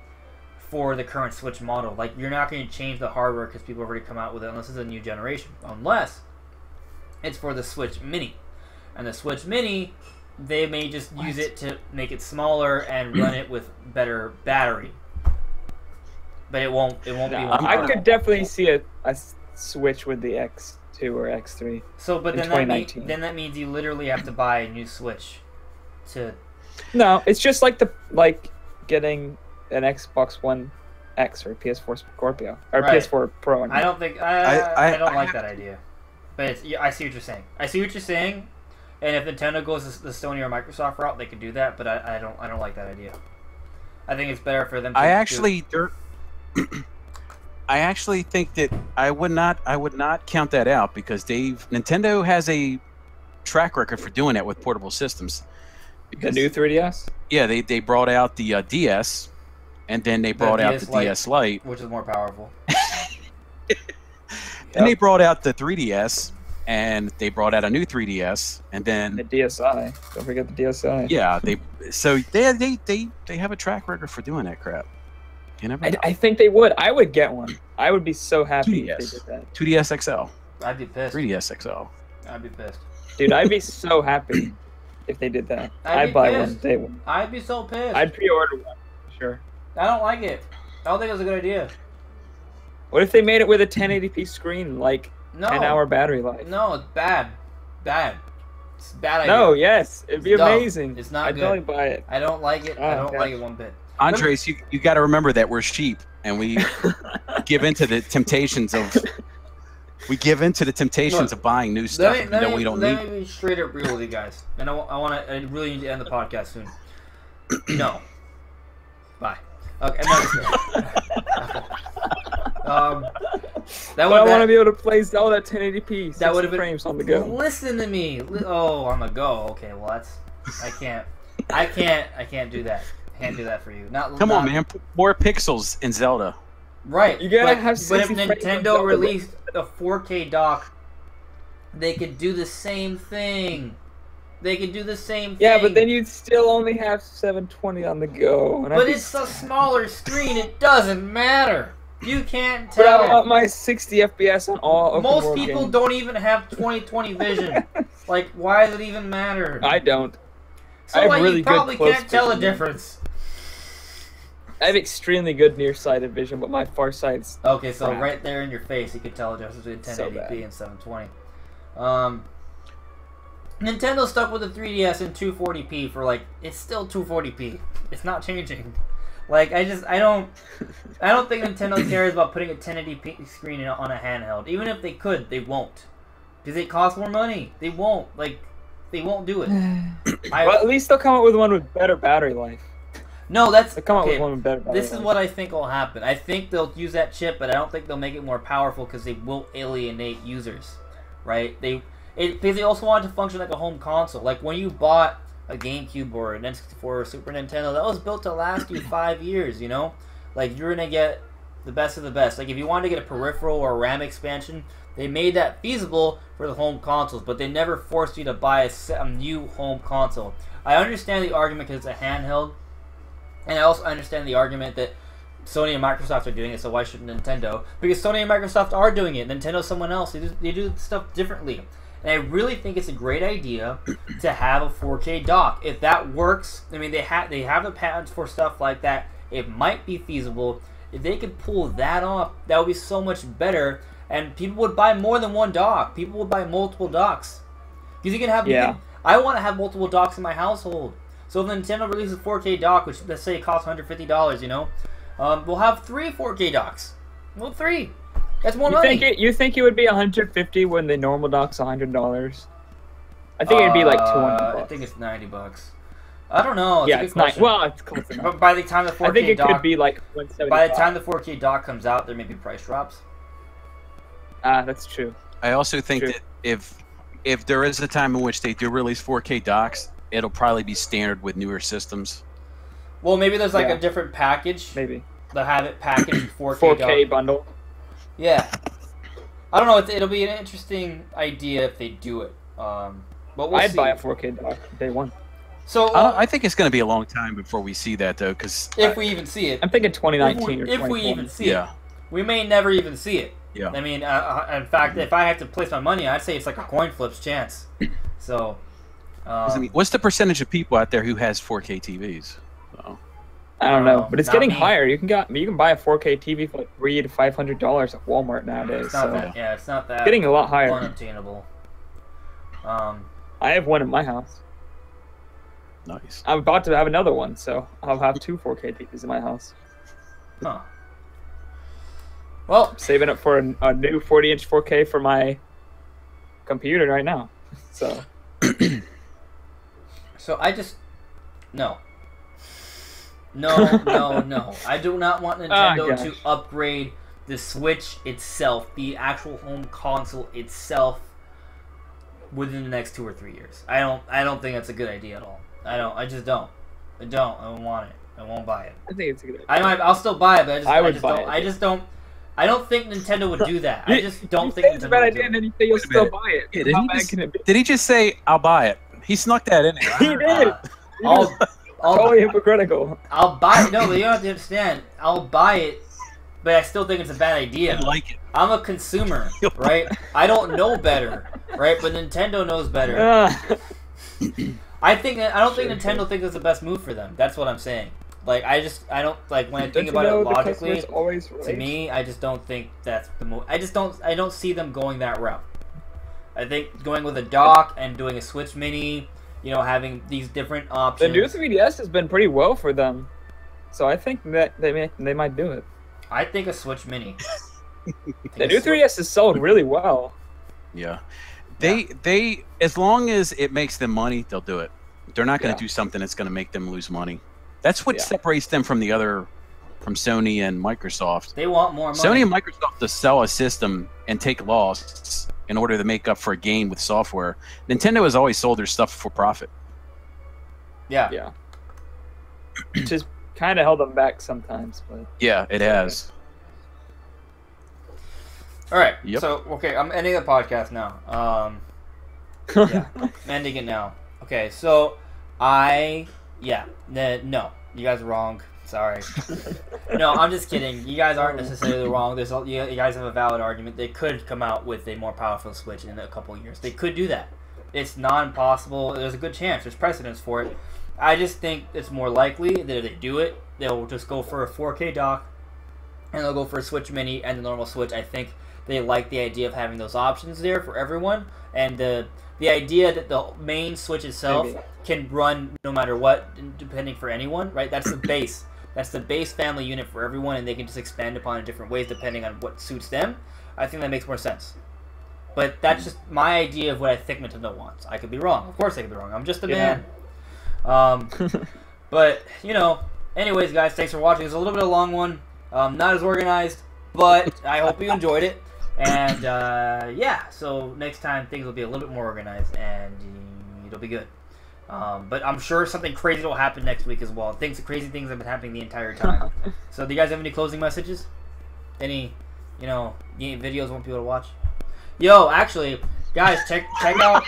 for the current Switch model. Like you're not going to change the hardware because people have already come out with it unless it's a new generation. Unless it's for the Switch Mini, and the Switch Mini, they may just use it to make it smaller and run it with better battery. But it won't be. I could definitely see a Switch with the X2 or X3. So, but then that means you literally have to buy a new Switch. No, it's just like getting an Xbox One X or PS4 Scorpio or Right. PS4 Pro. I don't think I don't like that idea. But I see what you're saying. I see what you're saying. And if Nintendo goes the Sony or Microsoft route, they could do that. But I don't like that idea. I think it's better for them. I actually think that I would not count that out because Nintendo has a track record for doing that with portable systems. The new 3DS? Yeah, they brought out the DS, and then they brought out the DS Lite, which is more powerful. Then they brought out the 3DS, and they brought out a new 3DS, and then the DSi. Don't forget the DSi. Yeah, they have a track record for doing that crap. You never know. I think they would. I would get one. I would be so happy if they did that. 2DS XL. I'd be pissed. 3DS XL. I'd be pissed. Dude, I'd be so happy if they did that. I'd buy one. Day one. I'd be so pissed. I'd pre-order one. Sure. I don't like it. I don't think it's a good idea. What if they made it with a 1080p screen, like 10-hour battery life? No, it's bad. Bad. It's a bad idea. No, yes. It'd be amazing. It's not I'd good. totally buy it. I don't like it. I don't like it one bit. Andres, you got to remember that we're sheep, and we give into the temptations of of buying new stuff that we don't need. Let me be straight up real with you guys, and I really need to end the podcast soon. No. Bye. Okay. I want to be able to play Zelda 1080p. That would have been frames on the go. Listen to me. Oh, on the go. Okay, well I can't do that. Can't do that for you. Come on, man. Put more pixels in Zelda. Right. You gotta have 60 60 But if Nintendo released a 4K dock, they could do the same thing. Yeah, but then you'd still only have 720 on the go. But it's a smaller screen. It doesn't matter. You can't tell. But I want my 60 FPS on all open Most world people games. don't even have 20/20 vision. Like, why does it even matter? I don't. So I have like, really you probably good can't tell a vision. difference. I have extremely good nearsighted vision, but my far sight's Okay, so crap. right there in your face, you can tell the difference between So 1080p bad. and 720. Nintendo stuck with the 3DS in 240p for like, it's still 240p. It's not changing. Like, I don't think Nintendo cares about putting a 1080p screen on a handheld. Even if they could, they won't. Because it costs more money. They won't. Like, they won't do it. Well, at least they'll come up with one with better battery life. No, that's... They'll come up okay, with one with better battery this is life. what I think will happen. I think they'll use that chip, but I don't think they'll make it more powerful because they will alienate users. Right? Because they also want it to function like a home console. Like, when you bought a GameCube or an N64 or Super Nintendo, that was built to last you 5 years, you know? Like, you're going to get the best of the best. Like, if you wanted to get a peripheral or a RAM expansion, they made that feasible for the home consoles, but they never forced you to buy a new home console. I understand the argument because it's a handheld, and I also understand the argument that Sony and Microsoft are doing it, so why shouldn't Nintendo? Because Sony and Microsoft are doing it. Nintendo's someone else. They do stuff differently. And I really think it's a great idea to have a 4K dock. If that works, I mean, they have the patents for stuff like that. It might be feasible. If they could pull that off, that would be so much better. And people would buy more than one dock. People would buy multiple docks. Because you can have... Yeah. I want to have multiple docks in my household. So if Nintendo releases a 4K dock, which let's say it costs $150, you know, we'll have 3 4K docks. Well, 3. That's more money. You think it would be $150 when the normal dock's $100? I think it'd be like $200. I think it's $90. I don't know. Yeah, it's not. Well, it's close enough. But by the time the 4K I think it dock, could be like $175. by the time the 4K dock comes out, there may be price drops. That's true. I also think that if there is a time in which they do release 4K docks, it'll probably be standard with newer systems. Well, maybe there's like a different package. Maybe they'll have it packaged 4K dock. bundle. Yeah, I don't know. It'll be an interesting idea if they do it. But we'll I'd see. buy a 4K dock day one. So I think it's going to be a long time before we see that, though, because if we even see it, I'm thinking 2019 or 2020. if we even see it, we may never even see it. Yeah. I mean, in fact, if I had to place my money, I'd say it's like a coin flip's chance. So, I mean, what's the percentage of people out there who has 4K TVs? So. I don't know, but it's Not getting me. higher. You can buy a 4K TV for like $300 to $500 at Walmart nowadays. It's not So that, yeah, it's not that it's getting a lot higher. unobtainable. I have one in my house. Nice. I'm about to have another one, so I'll have 2 4K TVs in my house. Huh. Well, Saving up for a new 40-inch 4K for my computer right now. So I just no. I do not want Nintendo to upgrade the Switch itself, the actual home console itself, within the next 2 or 3 years. I don't think that's a good idea at all. I just don't. I don't want it. I won't buy it. I think it's a good idea. I'll still buy it, but I don't think Nintendo would do that. I just don't think it's a bad idea, and then you say you'll still buy it. Yeah, How bad can it be? did he just say, I'll buy it? He snuck that in there. He did. Totally hypocritical. I'll buy it. No, but you don't have to understand. I'll buy it, but I still think it's a bad idea. I like it. I'm a consumer, right? I don't know better, right? But Nintendo knows better. I don't think Nintendo thinks it's the best move for them. That's what I'm saying. Like, I don't, like, when I think about it logically, to me, I just don't think that's the move. I don't see them going that route. I think going with a dock and doing a Switch Mini, you know, having these different options. The new 3DS has been pretty well for them, so I think that they might do it. I think a Switch Mini. The new 3DS has sold really well. Yeah. They as long as it makes them money, they'll do it. They're not going to do something that's going to make them lose money. That's what separates them from from Sony and Microsoft. They want more money. Sony and Microsoft to sell a system and take loss in order to make up for a gain with software. Nintendo has always sold their stuff for profit. Yeah. Yeah. Which has kind of held them back sometimes, but yeah, it has. All right. Yep. So, okay, I'm ending the podcast now. Yeah, I'm ending it now. Okay, so no, you guys are wrong. Sorry. No, I'm just kidding. You guys aren't necessarily wrong. You guys have a valid argument. They could come out with a more powerful Switch in a couple of years. They could do that. It's not impossible. There's a good chance. There's precedence for it. I just think it's more likely that if they do it, they'll just go for a 4K dock, and they'll go for a Switch Mini and the normal Switch. I think they like the idea of having those options there for everyone, and the idea that the main Switch itself can run no matter what, depending for anyone, right? That's the base. that's the base family unit for everyone, and they can just expand upon it in different ways depending on what suits them, I think that makes more sense. But that's just my idea of what I think Nintendo wants. I could be wrong. Of course I could be wrong. I'm just a man. But, you know, anyways, guys, thanks for watching. It's a little bit of a long one. Not as organized, but I hope you enjoyed it. And, yeah, so next time things will be a little bit more organized, and it'll be good. But I'm sure something crazy will happen next week as well. Crazy things have been happening the entire time. So do you guys have any closing messages? Any, you know, videos want people to watch? Yo, actually, guys, check out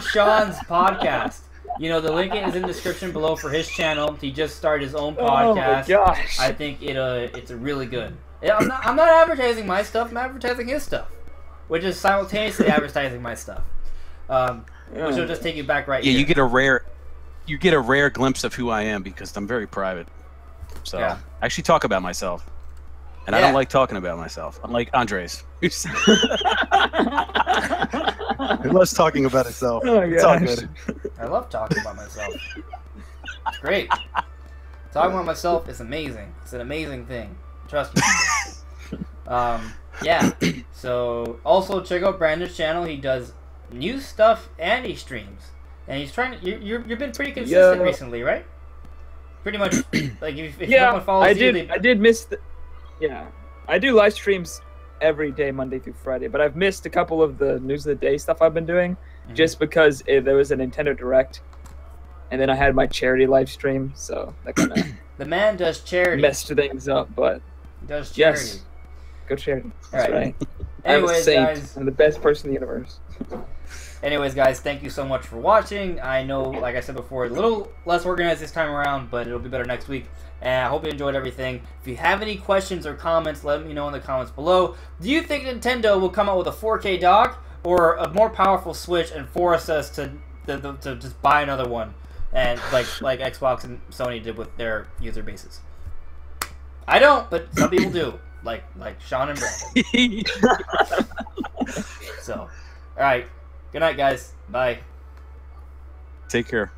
Sean's podcast. You know, the link is in the description below for his channel. He just started his own podcast. Oh my gosh. I think it's a really good. I'm not advertising my stuff. I'm advertising his stuff, which is simultaneously advertising my stuff. Which will just take you back right here. You get a rare glimpse of who I am because I'm very private. So I actually talk about myself. And I don't like talking about myself. I'm like Andres. Who loves talking about himself. Oh, it's all good. I love talking about myself. It's great. Talking about myself is amazing. It's an amazing thing. Trust me. Yeah. So also check out Brandon's channel. He does new stuff and he streams. And he's trying to. You've been pretty consistent recently, right? Pretty much. Like if someone follows you, I did miss the. Yeah, I do live streams every day, Monday through Friday, but I've missed a couple of the news of the day stuff I've been doing, just because there was a Nintendo Direct, and then I had my charity live stream, so that kind of the man does charity, messed things up. But he does charity. Yes, go charity. That's right. Anyways, I'm a saint. guys, I'm the best person in the universe. Anyways, guys, thank you so much for watching. I know, like I said before, a little less organized this time around, but it'll be better next week. And I hope you enjoyed everything. If you have any questions or comments, let me know in the comments below. Do you think Nintendo will come out with a 4K dock or a more powerful Switch and force us to just buy another one, and like Xbox and Sony did with their user bases? I don't, but some people do, like Sean and Brandon. So, all right. Good night, guys. Bye. Take care.